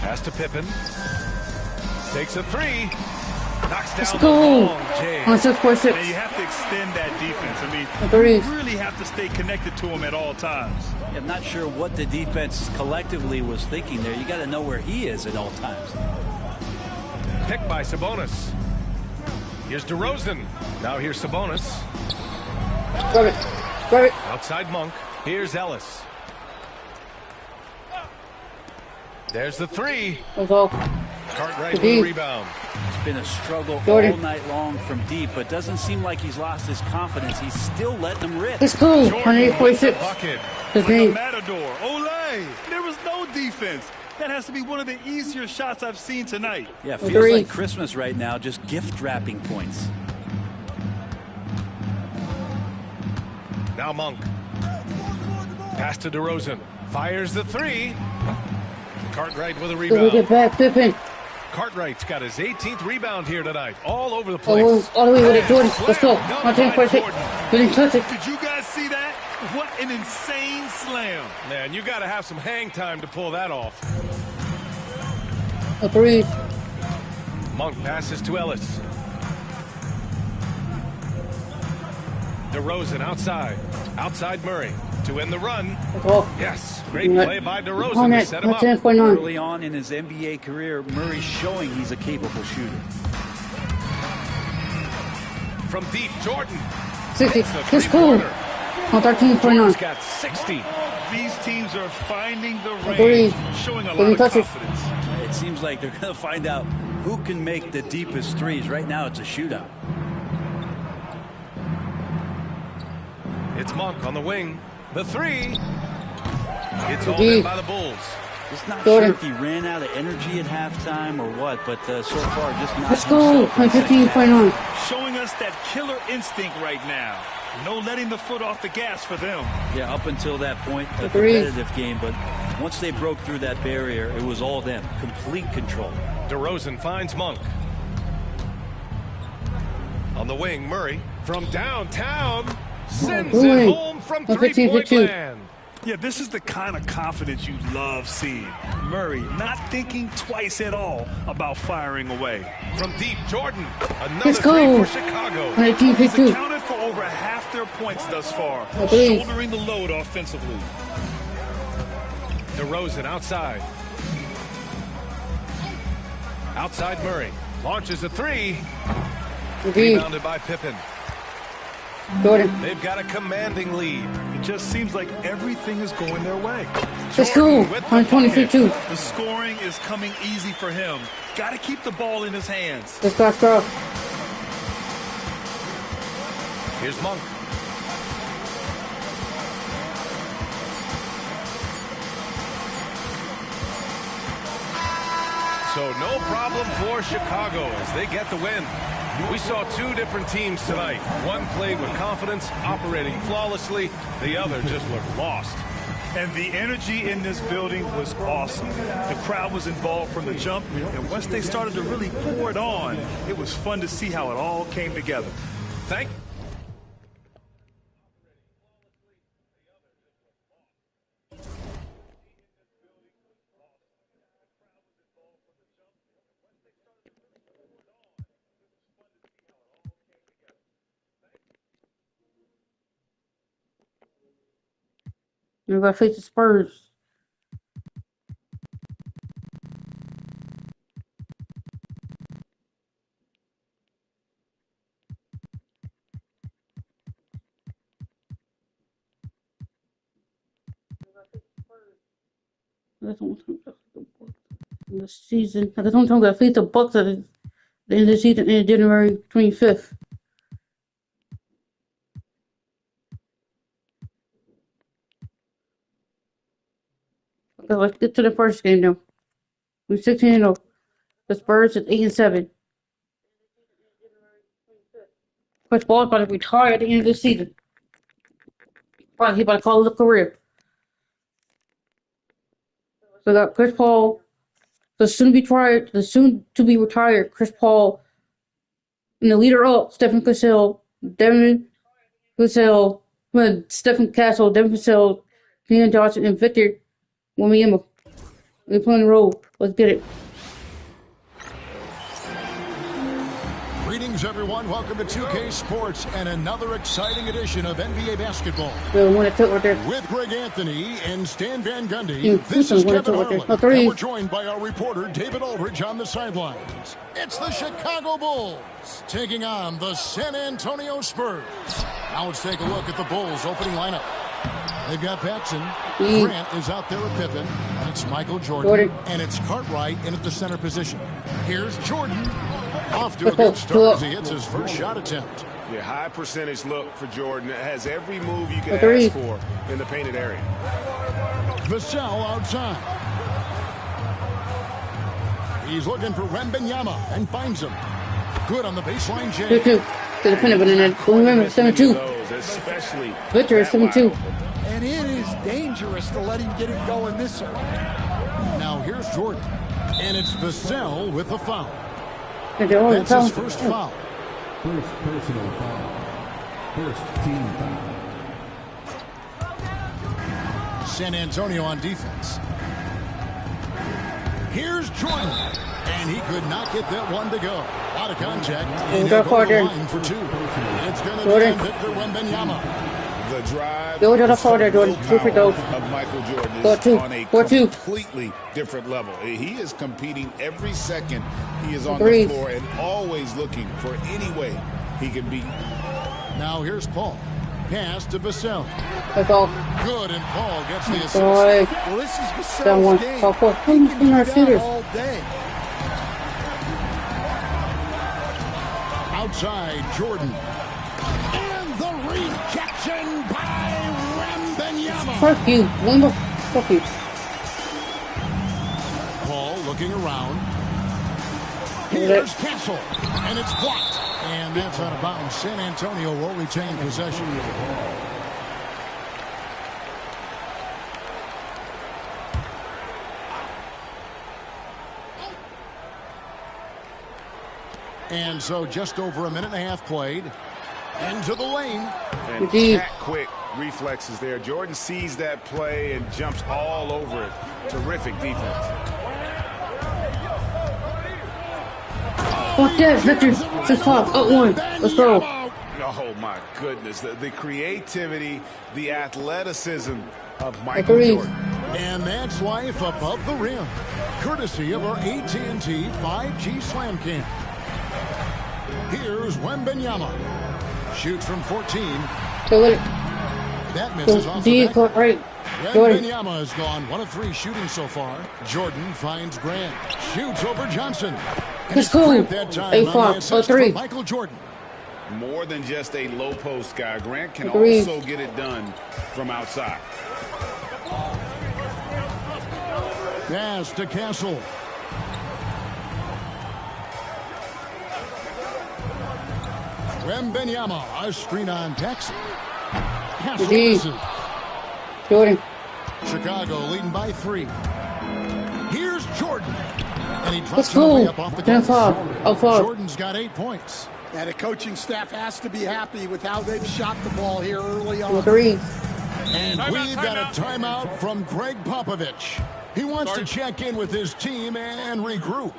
Pass to Pippen. Takes a three. Knocks down the long jam. And you have to extend that defense. I mean, you really have to stay connected to him at all times. Yeah, I'm not sure what the defense collectively was thinking there. You got to know where he is at all times. Picked by Sabonis. Here's DeRozan. Now here's Sabonis. Grab it. Grab it. Outside Monk. Here's Ellis. There's the three. Cartwright with a rebound. It's been a struggle all night long from deep, but doesn't seem like he's lost his confidence. He's still letting them rip. Let's go. 146. Like a matador. Olay. There was no defense. That has to be one of the easier shots I've seen tonight. Yeah, feels like Christmas right now, just gift wrapping points. Now Monk. Pass to DeRozan. Fires the three. Cartwright with a rebound. Get back, Pippen. Cartwright's got his 18th rebound here tonight. All over the place. All the way with it, Jordan. Let's go. 146. Didn't touch it. Did you guys see that? What an insane slam. Man, you got to have some hang time to pull that off. Agreed. Monk passes to Ellis. DeRozan outside. Outside Murray to end the run. Yes, great play by DeRozan to set him up. Early on in his NBA career, Murray's showing he's a capable shooter. From deep, Jordan. 60. Let's go. 13.9. Got 60. These teams are finding the range, showing a lot of confidence. It seems like they're going to find out who can make the deepest threes. Right now, it's a shootout. It's Monk on the wing. The three. It's all in by the Bulls. Just not sure if he ran out of energy at halftime or what, but so far just not. Let's go. 15.9. Showing us that killer instinct right now. No letting the foot off the gas for them. Yeah, up until that point, a competitive game, but once they broke through that barrier, it was all them. Complete control. DeRozan finds Monk. On the wing, Murray from downtown sends it home from three-point land. Yeah, this is the kind of confidence you love seeing. Murray not thinking twice at all about firing away. From deep, Jordan. Another three for Chicago. He's accounted for over half their points thus far, shouldering the load offensively. DeRozan outside. Outside Murray. Launches a three. Rebounded by Pippen. Jordan. They've got a commanding lead. It just seems like everything is going their way. Let's go. 122. The scoring is coming easy for him. Got to keep the ball in his hands. Let's go. Here's Monk. So no problem for Chicago as they get the win. We saw two different teams tonight. One played with confidence, operating flawlessly. The other just looked lost. And the energy in this building was awesome. The crowd was involved from the jump, and once they started to really pour it on, it was fun to see how it all came together. Thank We're going to face the Spurs. The season. I just want to defeat the Bucks at the end of the season in January 25th. Okay, let's get to the first game now. We're 16-0. The Spurs is 8-7. Chris Paul is about to retire at the end of the season. Probably he about to call it a career. So we got Chris Paul, the soon to be retired Chris Paul, and the leader up Stephen Cassell, Devin Cassell, Stephen Castle, Devin Cassell, Keon Johnson, and Victor Wembanyama. We're playing the role. Let's get it. Greetings, everyone. Welcome to 2K Sports and another exciting edition of NBA basketball. With Greg Anthony and Stan Van Gundy, this is Kevin Harlan, and we're joined by our reporter David Aldridge on the sidelines. It's the Chicago Bulls taking on the San Antonio Spurs. Now let's take a look at the Bulls' opening lineup. They've got Paxson. Grant is out there with Pippen, and it's Michael Jordan, and it's Cartwright in at the center position. Here's Jordan. Off to a good start as he hits his first shot attempt. Yeah, high percentage look for Jordan. It has every move you can ask for in the painted area. Vassell outside. He's looking for Wembanyama and finds him. Good on the baseline, Jay. 2-2. To the pin, but in that, remember, 7-2. Victor is 7-2. And it is dangerous to let him get it going this early. Now here's Jordan. And it's Vassell with the foul. That's his first foul. First personal foul. First team foul. San Antonio on defense. Here's Jordan. And he could not get that one to go. Out of contact. And he'll go to the line for two. It's going to be Victor Wembanyama. The drive Go to the floor, Jordan. Two for those. of Michael Jordan is on a completely different level. He is competing every second he is on the floor and always looking for any way he can beat. Now here's Paul. Pass to Vassell. That's all. Good, and Paul gets the assist. Well, this is Vassell's game. He can be down all day. Outside, Jordan. And the rejection by Wembanyama. Fuck you, Wemba. Fuck you. Paul looking around. Here's Castle. And it's blocked. And that's out of bounds. San Antonio will retain possession. And so just over a minute and a half played. Into the lane. And quick reflexes there. Jordan sees that play and jumps all over it. Terrific defense. Fuck that, Victor. 6-5, 1. Let's go. Oh, my goodness. The creativity, the athleticism of Michael Jordan. And that's life above the rim. Courtesy of our AT&T 5G Slam Cam. Here's Wembanyama. Shoots from 14. That misses off the back. Wembanyama has gone 1 of 3 shooting so far. Jordan finds Grant. Shoots over Johnson. Let's go. That time on the assist from Michael Jordan. More than just a low post guy. Grant can also get it done from outside. Pass to Castle. Wembanyama, a screen on Paxson. Castle misses. Jordan. Chicago leading by 3. Here's Jordan. And he drops it away up off the glass. Jordan's got 8 points. And the coaching staff has to be happy with how they've shot the ball here early on. 3. And we've got a timeout from Greg Popovich. He wants to check in with his team and regroup.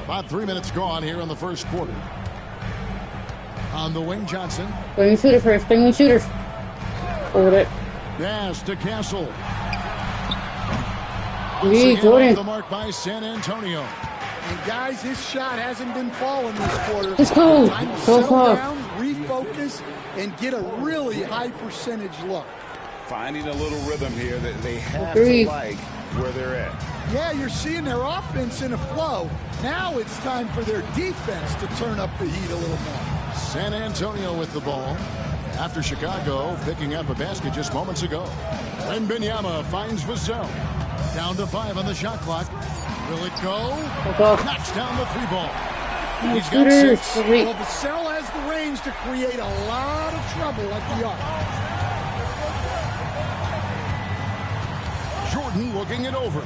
About 3 minutes gone here in the first quarter. On the wing, Johnson. Bring the shooter first. Bring the shooters. Hold it. Pass to Castle. Jordan. Off the mark by San Antonio. And guys, his shot hasn't been falling this quarter. Let's go. Time to So settle far. down, refocus, and get a really high percentage look. Finding a little rhythm here that they have to like where they're at. Yeah, you're seeing their offense in a flow. Now it's time for their defense to turn up the heat a little more. San Antonio with the ball after Chicago picking up a basket just moments ago. Wembanyama finds Vassell. Down to 5 on the shot clock. Will it go? Knocks down the 3 ball. He's got 6. Well, Vassell has the range to create a lot of trouble at the arc. Jordan looking it over.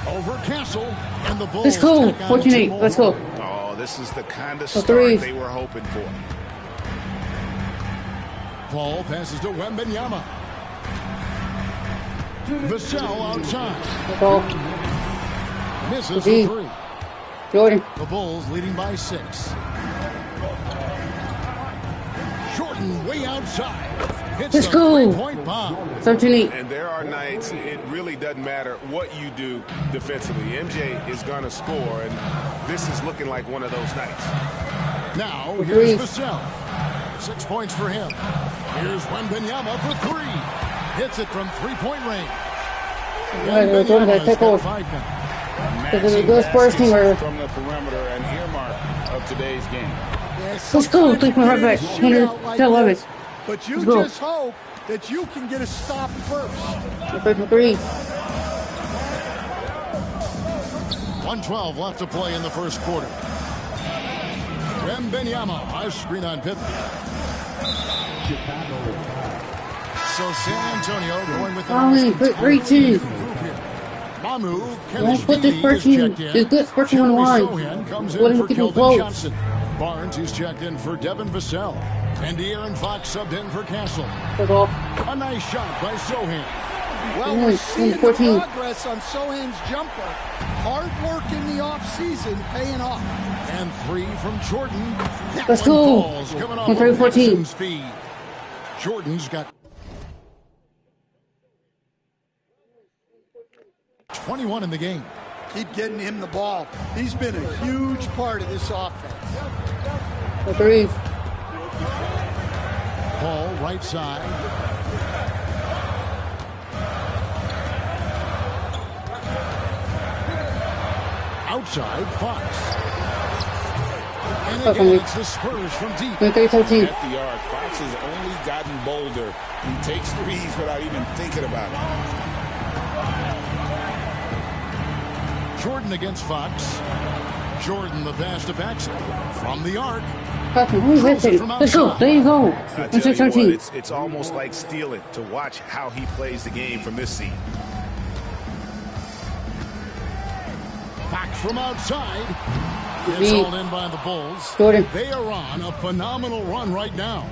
Over Castle. And the Bulls. Let's go. 14-8. Let's go. Oh, this is the kind of start they were hoping for. Paul passes to Wembanyama. Vassell outside. Misses the 3. Jordan. The Bulls leading by 6. Jordan way outside. Hits Let's a go. 3-point bomb. 13-8. And there are nights it really doesn't matter what you do defensively. MJ is going to score, and this is looking like one of those nights. Now here's Vassell. 6 points for him. Here's Wembanyama for 3. Hits it from 3-point range. Jordan, take over. 5 now. Because of a good sports team. From the perimeter, an earmark of today's game. Let's go. 3-point right back. 11. But you just hope that you can get a stop first. 3. 1:12 left to play in the first quarter. Wembanyama, a screen on Pippen. So San Antonio going with the great team. Mamu Don't put this first team. This good first team on the line. Comes Let in him for keep him Keldon close. Johnson. Barnes, he's checked in for Devin Vassell. And De'Aaron Fox subbed in for Castle. A nice shot by Sohan. Well, we're seeing the progress on Sohan's jumper. Hard work in the offseason paying off. And 3 from Jordan. Let's go. Coming off 14. Speed. Jordan's got 21 in the game. Keep getting him the ball. He's been a huge part of this offense. 3. Paul, right side. Outside, Fox. And again, it's the Spurs from deep. At the arc, Fox has only gotten bolder. He takes threes without even thinking about it. Jordan against Fox. Jordan the pass to Paxson. From the arc. Let's go. There you go. It's almost like stealing to watch how he plays the game from this seat. Fox from outside. It's all in by the Bulls. Jordan. They are on a phenomenal run right now.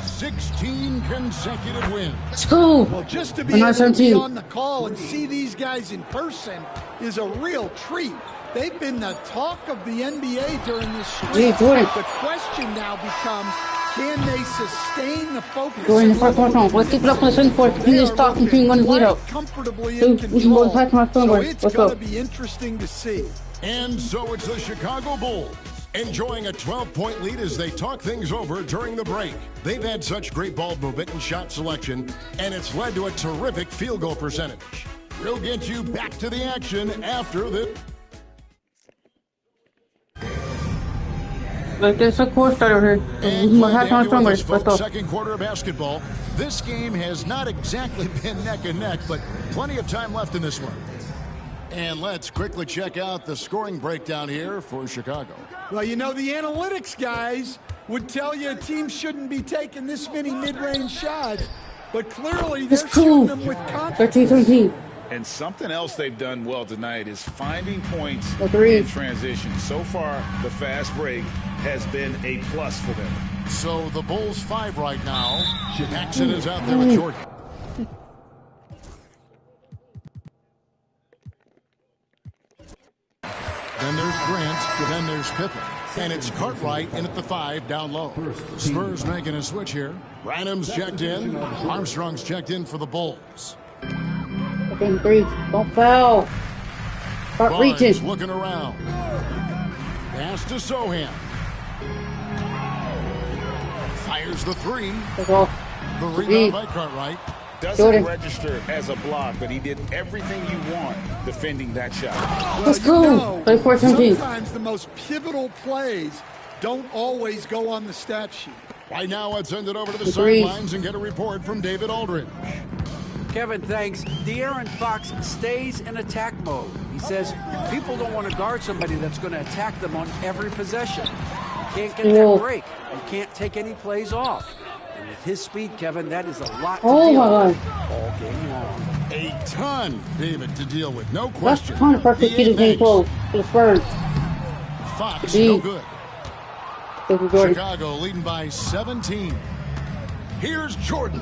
16 consecutive wins. Let's go. Well, just to be able to be on the call and see these guys in person is a real treat. They've been the talk of the NBA during this streak. The question now becomes, can they sustain the focus? Let's keep it up on the second quarter. Continue this talk and continue running the lead out. Comfortably in control. So it's going to be interesting to see. And so it's the Chicago Bulls enjoying a 12-point lead as they talk things over during the break. They've had such great ball movement and shot selection, and it's led to a terrific field goal percentage. We'll get you back to the action after the... There's a course starter here. Second quarter of basketball. This game has not exactly been neck and neck, but plenty of time left in this one. And let's quickly check out the scoring breakdown here for Chicago. Well, you know, the analytics guys would tell you a team shouldn't be taking this many mid-range shots, but clearly they're shooting them with confidence. 13-17. And something else they've done well tonight is finding points in transition. So far, the fast break has been a plus for them. So the Bulls 5 right now. Jackson is out there with Jordan. Then there's Grant. Then there's Pippen. And it's Cartwright in at the 5 down low. Spurs making a switch here. Branham's checked in. Armstrong's checked in for the Bulls. Okay, 3. Don't foul. Start Barnes reaching. looking around. Pass to Sohan. Fires the 3. The rebound by Cartwright. Doesn't register as a block, but he did everything you want defending that shot. Let's go. Sometimes the most pivotal plays don't always go on the stat sheet. Right now, let's send it over to the sidelines and get a report from David Aldridge. Kevin, thanks. De'Aaron Fox stays in attack mode. He says people don't want to guard somebody that's going to attack them on every possession. You can't get that break. You can't take any plays off. And with his speed, Kevin, that is a lot to deal with all game long. A ton, David, to deal with. No question. That's kind of perfect getting game close for the Spurs. Fox, no good. Chicago leading by 17. Here's Jordan.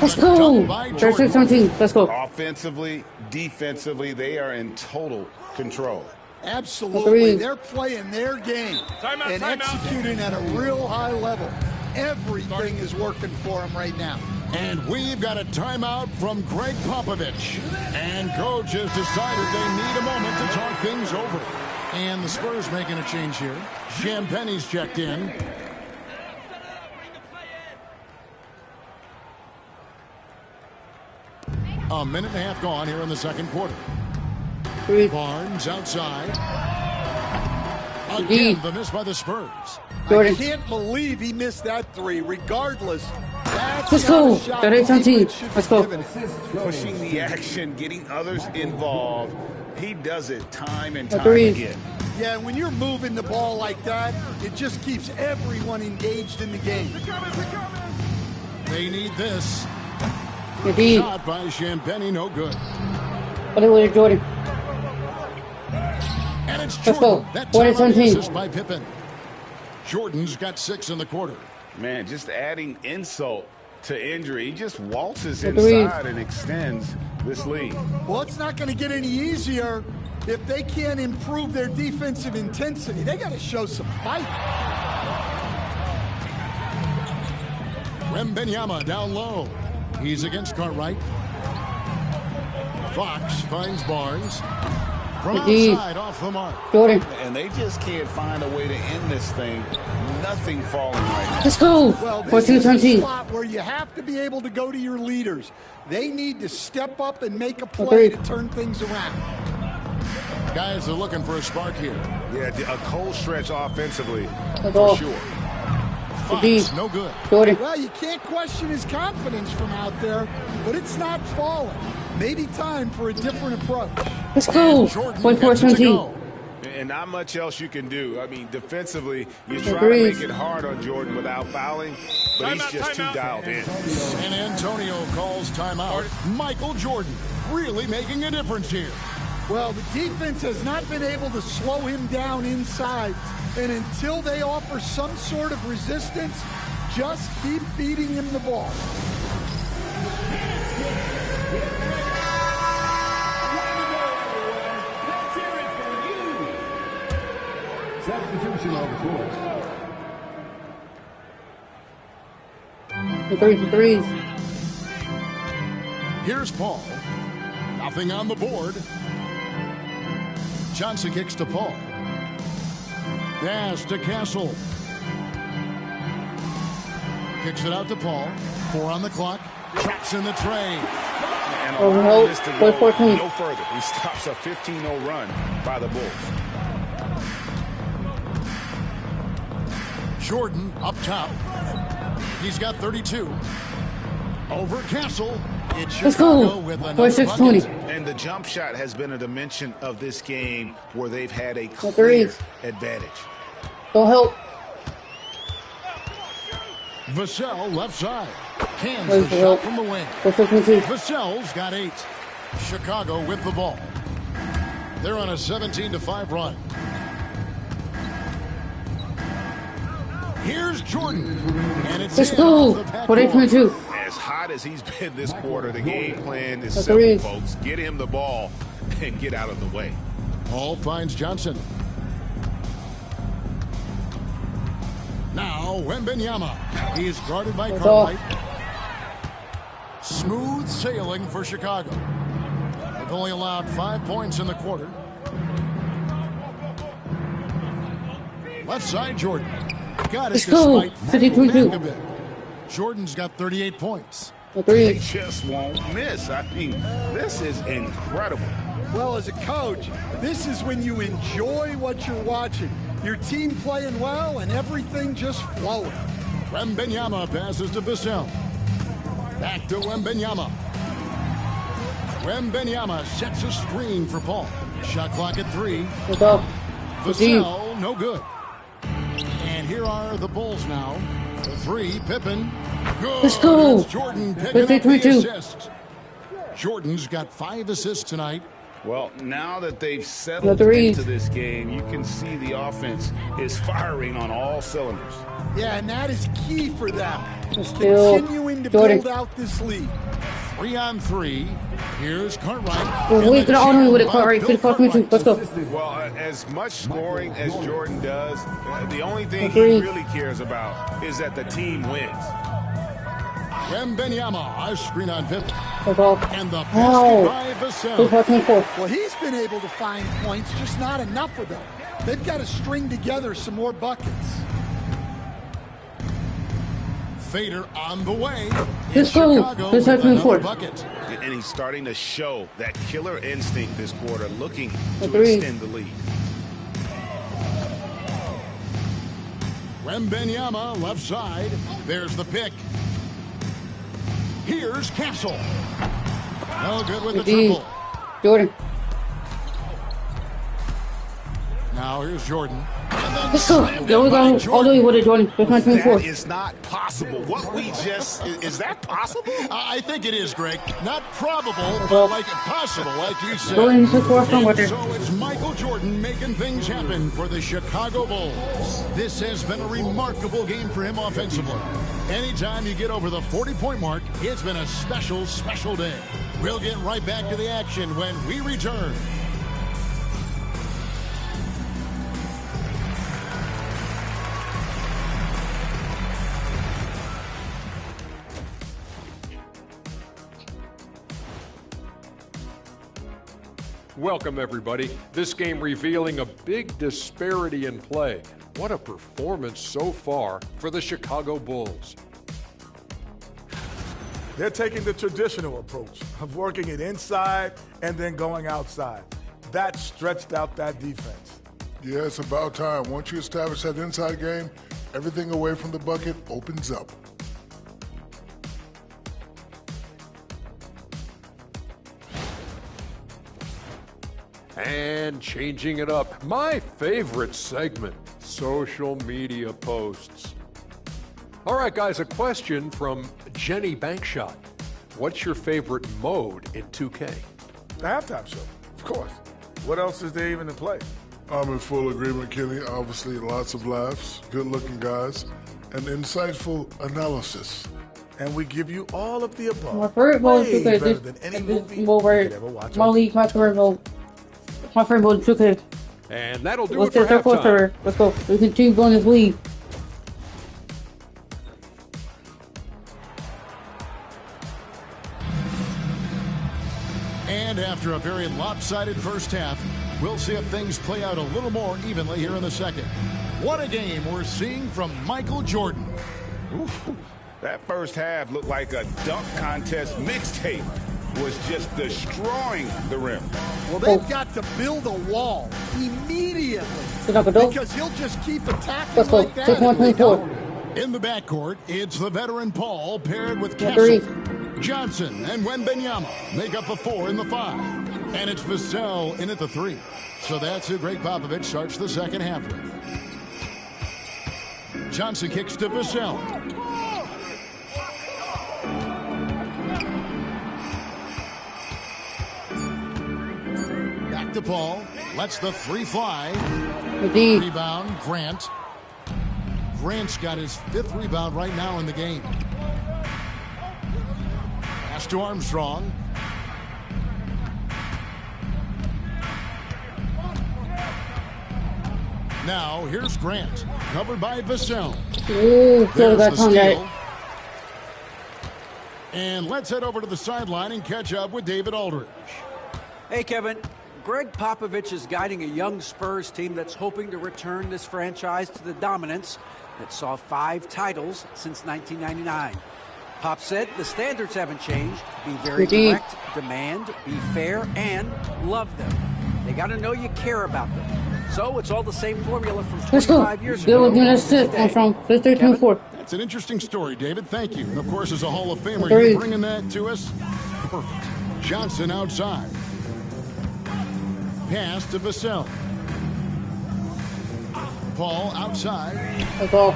Let's go. 17. Let's go. Offensively, defensively, they are in total control. Absolutely. They're playing their game and executing at a real high level. Everything is working for them right now. And we've got a timeout from Greg Popovich. And coach has decided they need a moment to talk things over. And the Spurs making a change here. Champagne's checked in. A minute and a half gone here in the second quarter. Barnes outside. Again, the miss by the Spurs. I can't believe he missed that 3. Regardless, that's Let's go. 17. Let's go. Pushing the action, getting others involved. He does it time and time again. Yeah, when you're moving the ball like that, it just keeps everyone engaged in the game. They need this. Indeed. Shot by Champagne, no good. What are we Jordan? And it's Let's Jordan. go. That What is time 17? assist by Pippen. Jordan's got 6 in the quarter. Man, just adding insult to injury. He just waltzes The 3. inside and extends this lead. Well, it's not going to get any easier if they can't improve their defensive intensity. They got to show some fight. Wembanyama down low. He's against Cartwright. Fox finds Barnes. From outside, off the mark. Jordan. And they just can't find a way to end this thing. Nothing falling right now. Let's go. Well, this is a spot where you have to be able to go to your leaders. They need to step up and make a play to turn things around. Guys are looking for a spark here. Yeah, a cold stretch offensively, for sure. Fox, no good. Jordan. Well, you can't question his confidence from out there, but it's not falling. Maybe time for a different approach. Let's go. 24-17. And not much else you can do. I mean, defensively, you try to make it hard on Jordan without fouling, but he's just too dialed in. San Antonio calls timeout. Michael Jordan really making a difference here. Well, the defense has not been able to slow him down inside, and until they offer some sort of resistance, just keep feeding him the ball. Substitution on the court. The 3 for 3s. Here's Paul. Nothing on the board. Johnson kicks to Paul. Pass to Castle. Kicks it out to Paul. 4 on the clock. Traps in the tray. And allowing this to go no further. He stops a 15-0 run by the Bulls. Jordan up top. He's got 32. Over Castle. It's Chicago with another bucket. And the jump shot has been a dimension of this game where they've had a clear advantage. Go help. Vassell left side. Cans the shot from the wing. Vassell's got 8. Chicago with the ball. They're on a 17-5 run. Here's Jordan. And it's Let's go. 42. As hot as he's been this quarter, the game plan is simple, folks. Get him the ball and get out of the way. Paul finds Johnson. Now, Wembanyama. He is guarded by Cartwright. Smooth sailing for Chicago. They've only allowed 5 points in the quarter. Left side, Jordan. Got it despite Makovich. Jordan's got 38 points. They just won't miss. I mean, this is incredible. Well, as a coach, this is when you enjoy what you're watching. Your team playing well and everything just flowing. Wembanyama passes to Vassell. Back to Wembanyama. Wembanyama sets a screen for Paul. Shot clock at 3. Vassell, no good. And here are the Bulls now. The 3, Pippen. Good. Let's go. Jordan picking up the assist. Jordan's got 5 assists tonight. Well, now that they've settled into this game, you can see the offense is firing on all cylinders. Yeah, and that is key for them. Continuing to build out this lead. 3 on 3. Here's Cartwright. We could have only with a Cartwright. Could have cost me 2. Let's go. Well, as much scoring as Jordan does, the only thing he really cares about is that the team wins. Wembanyama, a screen on Pippen. And the basket by Vassell. Well, he's been able to find points, just not enough of them. They've got to string together some more buckets. Fader on the way. Let's go. Let's have another bucket. And he's starting to show that killer instinct this quarter, looking to extend the lead. Wembanyama, left side. There's the pick. Here's Castle. No good with the triple. Jordan. Now here's Jordan. Let's go. There we go. All the way with it, Jordan. That is not possible. What we just... Is that possible? I think it is, Greg. Not probable, but like possible, like you said. So it's Michael Jordan making things happen for the Chicago Bulls. This has been a remarkable game for him offensively. Anytime you get over the 40-point mark, it's been a special, special day. We'll get right back to the action when we return. Welcome, everybody. This game revealing a big disparity in play. What a performance so far for the Chicago Bulls. They're taking the traditional approach of working it inside and then going outside. That stretched out that defense. Yeah, it's about time. Once you establish that inside game, everything away from the bucket opens up. And changing it up, my favorite segment, social media posts. All right, guys, a question from Jenny Bankshot. What's your favorite mode in 2K? The halftime show, of course. What else is there even to play? I'm in full agreement, Kenny. Obviously, lots of laughs, good-looking guys, and insightful analysis. And we give you all of the above. My favorite mode is 2K. Better than any movie you could ever watch. My league, my favorite mode. My favorite mode is 2K. And that'll do it for halftime. Let's go. We continue going this league. And after a very lopsided first half, we'll see if things play out a little more evenly here in the second. What a game we're seeing from Michael Jordan. Ooh, that first half looked like a dunk contest mixtape. Was just destroying the rim. Well, they've got to build a wall immediately because he'll just keep attacking like that. In the backcourt, it's the veteran Paul paired with Castle. Johnson and Wembanyama make up the 4 and the 5. And it's Vassell in at the 3. So that's who Greg Popovich starts the second half with. Johnson kicks to Vassell. Back to Paul. Lets the 3 fly. Rebound, Grant. Grant's got his 5th rebound right now in the game. Pass to Armstrong. Now, here's Grant. Covered by Vassell. Ooh, There's got the tongue steal. right. And let's head over to the sideline and catch up with David Aldridge. Hey, Kevin. Greg Popovich is guiding a young Spurs team that's hoping to return this franchise to the dominance that saw 5 titles since 1999. Pop said the standards haven't changed. Be very direct, demand, be fair, and love them. They got to know you care about them. So it's all the same formula from 25 years ago. That's an interesting story, David. Thank you. And of course, as a Hall of Famer, you bringing that to us? Perfect. Johnson outside. Pass to Vassell. Paul outside. Paul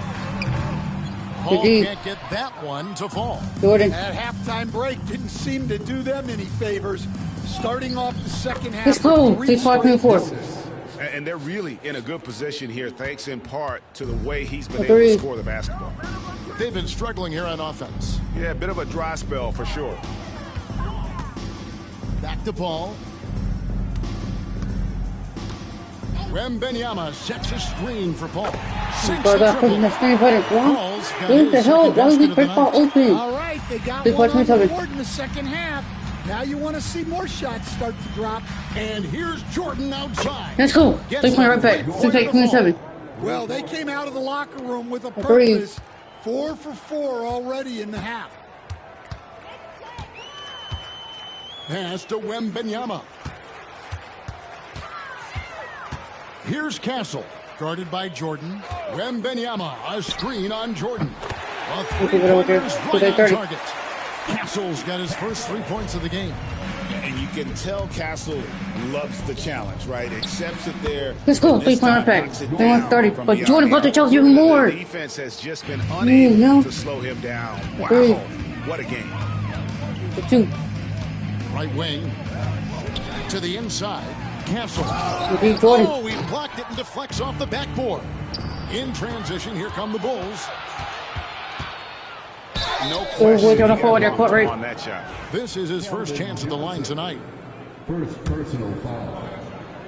can't get that one to fall. That halftime break didn't seem to do them any favors. Starting off the second half. Let's go. 3-4. And they're really in a good position here, thanks in part to the way he's been able to score the basketball. They've been struggling here on offense. Yeah, a bit of a dry spell for sure. Back to Paul. Wembanyama sets a screen for Paul. What the hell? Why is the first ball open? All right, they got one on the board in the second half. Now you want to see more shots start to drop. And here's Jordan outside. Let's go. 3-point right back. 6-8-27. Well, they came out of the locker room with a purpose. 4 for 4 already in the half. Pass to Wembanyama. Here's Castle, guarded by Jordan. Wembanyama, a screen on Jordan. A three-pointer's right on target. Castle's got his first 3 points of the game. And you can tell Castle loves the challenge, right? Accepts it there. Let's go. 3-point back. 130. But Jordan Butler tells you more. The defense has just been unable to slow him down. Wow. What a game. 2. Right wing. To the inside. Castle. Oh, he blocked it and deflects off the backboard. In transition, here come the Bulls. No question on that shot. This is his first chance at the line tonight. First personal foul.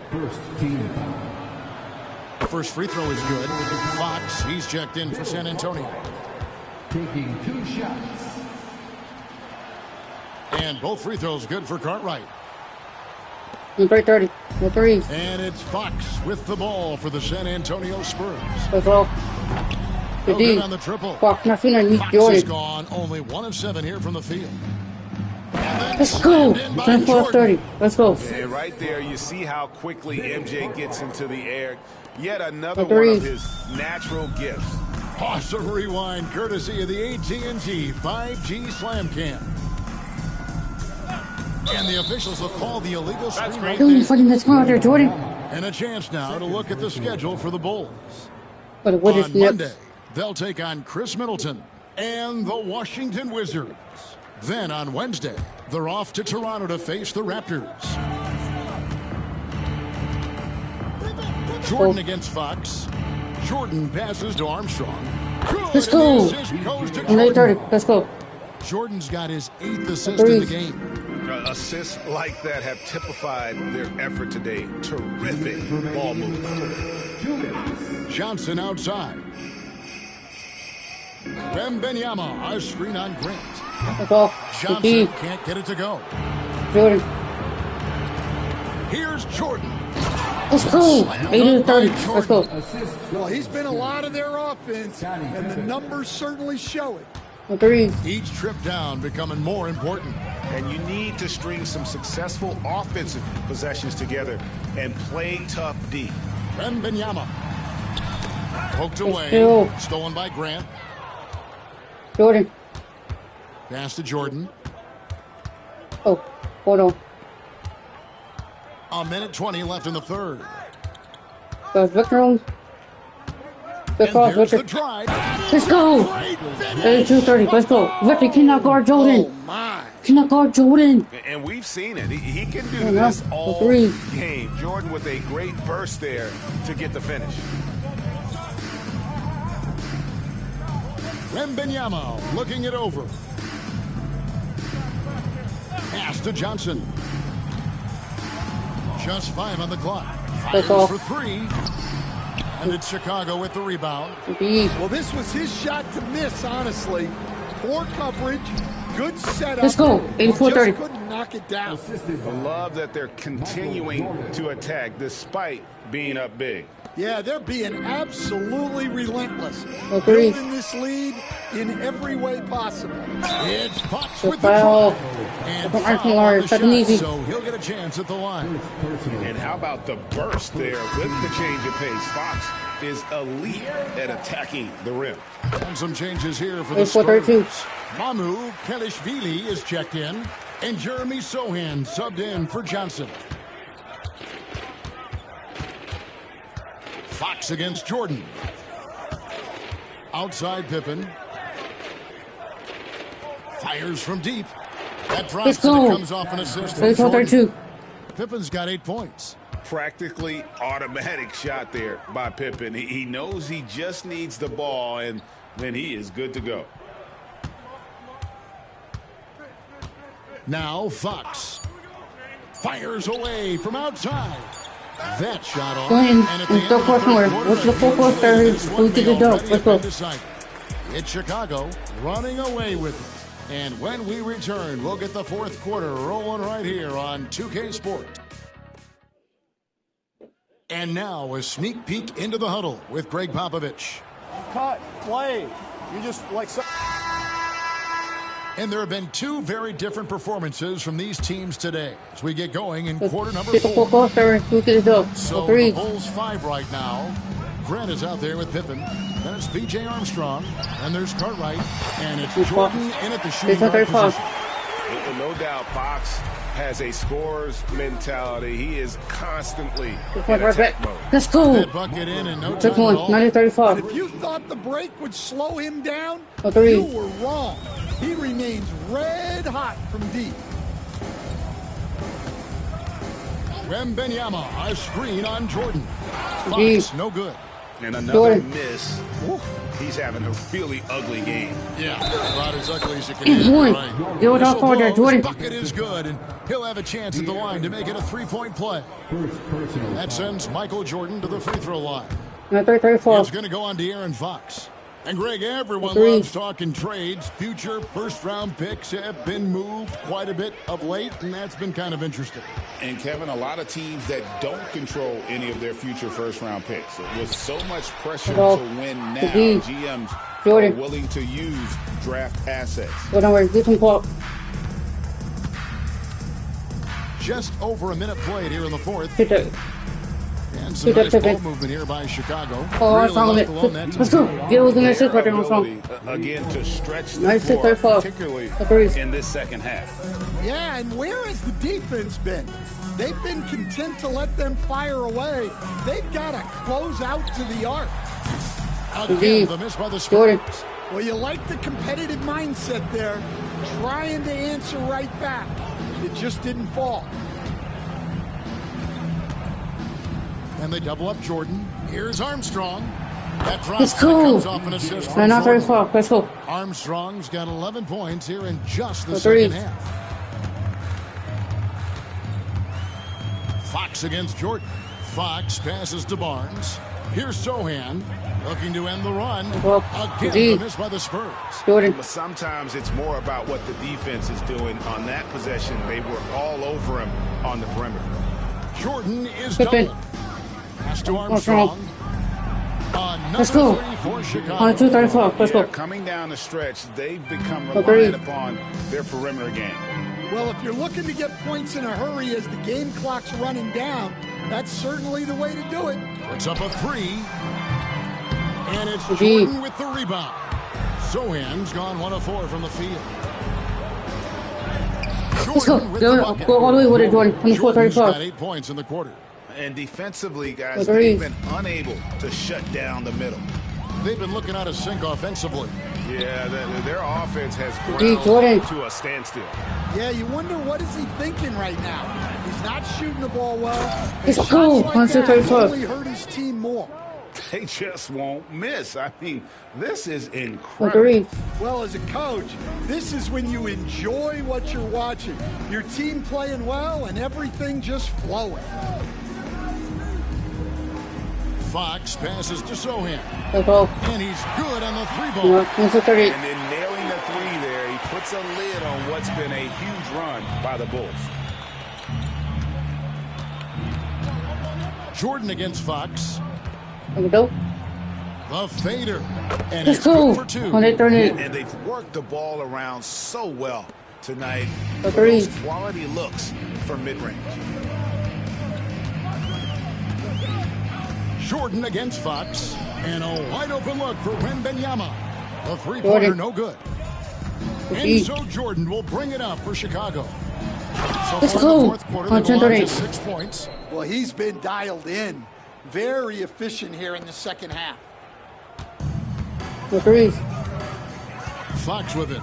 First team foul. First free throw is good. Fox, he's checked in for San Antonio. Taking 2 shots. And both free throws good for Cartwright. 3-30. 3. And it's Fox with the ball for the San Antonio Spurs. Let's go. Good on the triple. Fox is gone. Only 1 of 7 here from the field. Let's go. 10-4-30. Let's go. And right there, you see how quickly MJ gets into the air. Yet another one of his natural gifts. Awesome rewind, courtesy of the AT&T 5G Slam Cam. And the officials will call the illegal screen right there. Jordan. And a chance now to look at the schedule for the Bulls. On Monday, they'll take on Chris Middleton and the Washington Wizards. Then on Wednesday, they're off to Toronto to face the Raptors. Jordan against Fox. Jordan passes to Armstrong. Let's go. 30. Let's go. Jordan's got his 8th assist in the game. Assists like that have typified their effort today. Terrific ball movement. Johnson outside. Wembanyama, a screen on Grant. Johnson can't get it to go. Jordan. Here's Jordan. Let's go. 8-30. Let's go. Well, he's been a lot of their offense, and the numbers certainly show it. 3. Each trip down becoming more important. And you need to string some successful offensive possessions together and play tough D. Wembanyama. Poked away. Stolen by Grant. Jordan. Pass to Jordan. Oh, hold on. 1:20 left in the third. Victor. There's the drive. Let's go. 2:30. Let's go. Victor cannot guard Jordan. Oh my. Cannot guard Jordan. And we've seen it. He can do this all game. Jordan with a great burst there to get the finish. Wembanyama looking it over. Pass to Johnson. Just 5 on the clock. Fires for 3. And it's Chicago with the rebound. Well, this was his shot to miss, honestly. Poor coverage, good setup. Let's go. 84-30. Just couldn't knock it down. I love that they're continuing to attack despite being up big. Yeah, they're being absolutely relentless. Agreed. Building this lead in every way possible. It's Fox The with the foul. try. And From foul Arkin on Lawrence. the That's shot, easy. so he'll get a chance at the line. And how about the burst there with the change of pace? Fox is elite at attacking the rim. And some changes here for the 84-32. Spurs. Mamu Kelishvili is checked in, and Jeremy Sohan subbed in for Johnson. Fox against Jordan. Outside Pippen. Fires from deep. That drops and it comes off an assist from Jordan. Pippen's got 8 points. Practically automatic shot there by Pippen. He knows he just needs the ball, and then he is good to go. Now Fox fires away from outside. That shot off. Go ahead And at the and end go of for the it somewhere. third What's the quarter, full quarter? this one We get may it done. already Let's have go. been decided. It's Chicago running away with it. And when we return, we'll get the fourth quarter rolling right here on 2K Sports. And now a sneak peek into the huddle with Greg Popovich. Cut, play. You just like... And there have been two very different performances from these teams today as we get going in quarter number 4. So the Bulls 5 right now. Grant is out there with Pippen. Then it's P.J. Armstrong. And there's Cartwright. And it's Jordan in at the shooting guard position. No doubt Fox has a scorer's mentality. He is constantly in attack mode. Let's go. That bucket in and no time Took at one. all. 90-35. If you thought the break would slow him down, Agreed. you were wrong. He remains red hot from deep. Wembenyama, a screen on Jordan. Agreed. Fox, no good. And another Jordan. miss. He's having a really ugly game. Yeah, about as ugly as it can He's get. one. Right. Get without Whistle foul there, blows, Jordan. bucket is good, and he'll have a chance at the line to make it a three-point play. That sends Michael Jordan to the free throw line. 90-34. It's going to go on to Aaron Fox. And Greg, everyone Agreed. loves talking trades. Future first-round picks have been moved quite a bit of late, and that's been kind of interesting. And Kevin, a lot of teams that don't control any of their future first-round picks. With so much pressure Hello. to win now, Agreed. GMs Jordan. are willing to use draft assets. Go down where. Get some clock. Just over a minute played here in the fourth. Hit that. And some nice ball movement here by Chicago. Oh, Really Armstrong with left it. alone that Let's time. go. Get within that six right there, Armstrong. Again, to stretch the Nice floor, 6-35. particularly Agreed. in this second half. Yeah, and where has the defense been? They've been content to let them fire away. They've got to close out to the arc. Again, the miss by the Jordan. Spurs. Well, you like the competitive mindset there, trying to answer right back. It just didn't fall. And they double up Jordan. Here's Armstrong. That drops Let's and it go. comes off an assist from Not very Jordan. far. Let's go. Armstrong's got 11 points here in just the Agreed. second half. Fox against Jordan. Fox passes to Barnes. Here's Sohan looking to end the run. Well, Again, indeed. the miss by the Spurs. Jordan. But sometimes it's more about what the defense is doing. On that possession, they were all over him on the perimeter. Jordan is Pippen. doubled. Pass to Armstrong. Let's Another go. three for Chicago. On 2-35. Let's Yeah, go. coming down the stretch, they've become Agreed. reliant upon their perimeter game. Well, if you're looking to get points in a hurry as the game clock's running down, that's certainly the way to do it. Puts up a three. And it's Agreed. Jordan with the rebound. Sohan's gone 1 of 4 from the field. Let's go. Jordan with the Go bucket. all the way with it, Jordan. Jordan's got 24-35. 8 points in the quarter. And defensively, guys, Agreed. they've been unable to shut down the middle. They've been looking out of sync offensively. Yeah, their offense has Agreed, Jordan. ground to a standstill. Yeah, you wonder what is he thinking right now. He's not shooting the ball well. Let's Shots go. like On that 2-35. only hurt his team more. They just won't miss. I mean, this is incredible. Agreed. Well, as a coach, this is when you enjoy what you're watching. Your team playing well and everything just flowing. Fox passes to Sohan. Go. And he's good on the 3-ball. And then nailing the 3 there, he puts a lid on what's been a huge run by the Bulls. Jordan against Fox. Go. The fader. And Let's it's go. good for 2. And they've worked the ball around so well tonight. For those quality looks from mid-range. Jordan against Fox. And a wide open look for Wembanyama. The 3-pointer no good. And so Jordan will bring it up for Chicago. So Let's far go. in the fourth quarter, they belong to 6 points. Well, he's been dialed in. Very efficient here in the second half. The 3. Fox with it.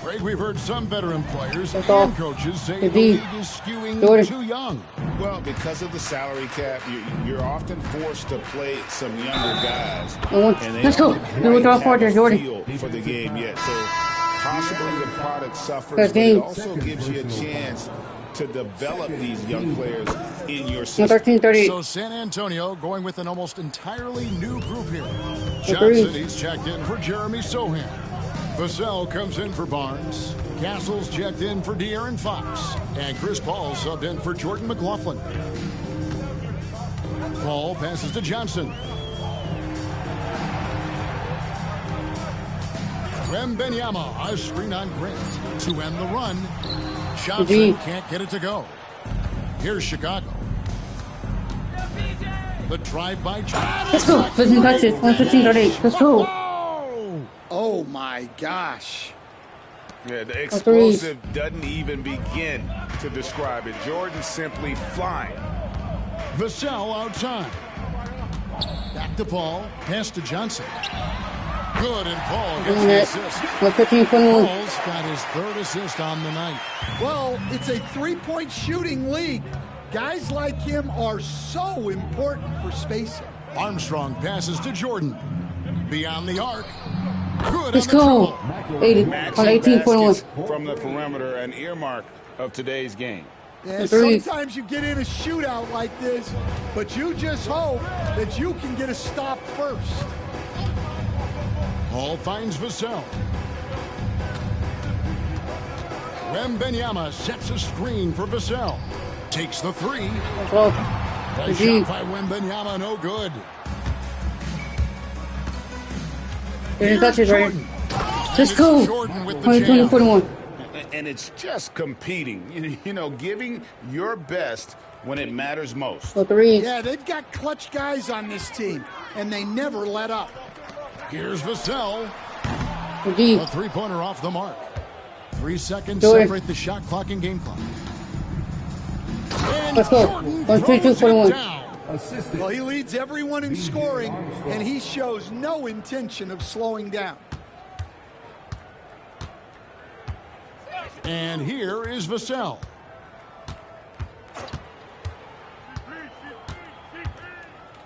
Greg, we've heard some veteran players and coaches say the league is skewing too young. Well, because of the salary cap, you're often forced to play some younger guys. And they Let's go. don't quite have a feel for the game yet. So possibly the product suffers, but it also gives you a chance to develop these young players in your system. So San Antonio going with an almost entirely new group here. Johnson, he's checked in for Jeremy Sohan. Vassell comes in for Barnes. Castle's checked in for De'Aaron Fox. And Chris Paul subbed in for Jordan McLaughlin. Paul passes to Johnson. Wembanyama, a screen on Grant to end the run. Johnson can't get it to go. Here's Chicago. The drive by Johnson. Let's go. 15 touches. 115-38. Let's go. Oh my gosh. Yeah, the explosive doesn't even begin to describe it. Jordan simply flying. Vassell outside. Back to Paul. Pass to Johnson. Good, and Paul gets the assist. Paul's got his 3rd assist on the night. Well, it's a 3-point shooting league. Guys like him are so important for spacing. Armstrong passes to Jordan. Beyond the arc. Good. Let's go. 80 on 18.1. From the perimeter, an earmark of today's game. And sometimes you get in a shootout like this, but you just hope that you can get a stop first. Paul finds Vassell. Wembanyama sets a screen for Vassell. Takes the 3. The shot by Wembanyama, no good. Let's go. 20-21. And it's just competing, you know, giving your best when it matters most. Yeah, they've got clutch guys on this team, and they never let up. Here's Vassell. A 3-pointer off the mark. 3 seconds separate the shot clock and game clock. And let's go. Jordan 122-21. Well, he leads everyone in scoring, and he shows no intention of slowing down. And here is Vassell.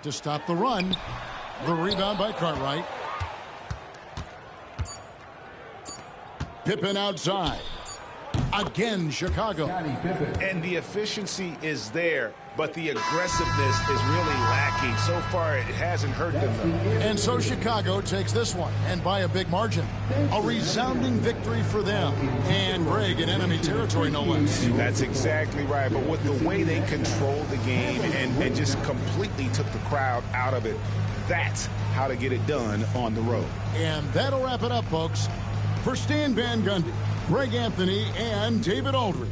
To stop the run. The rebound by Cartwright. Pippen outside. Again, Chicago. And the efficiency is there, but the aggressiveness is really lacking. So far, it hasn't hurt them, though. And so Chicago takes this one, and by a big margin. A resounding victory for them. And Greg in enemy territory, no less. That's exactly right. But with the way they controlled the game and just completely took the crowd out of it, that's how to get it done on the road. And that'll wrap it up, folks. For Stan Van Gundy, Greg Anthony, and David Aldridge,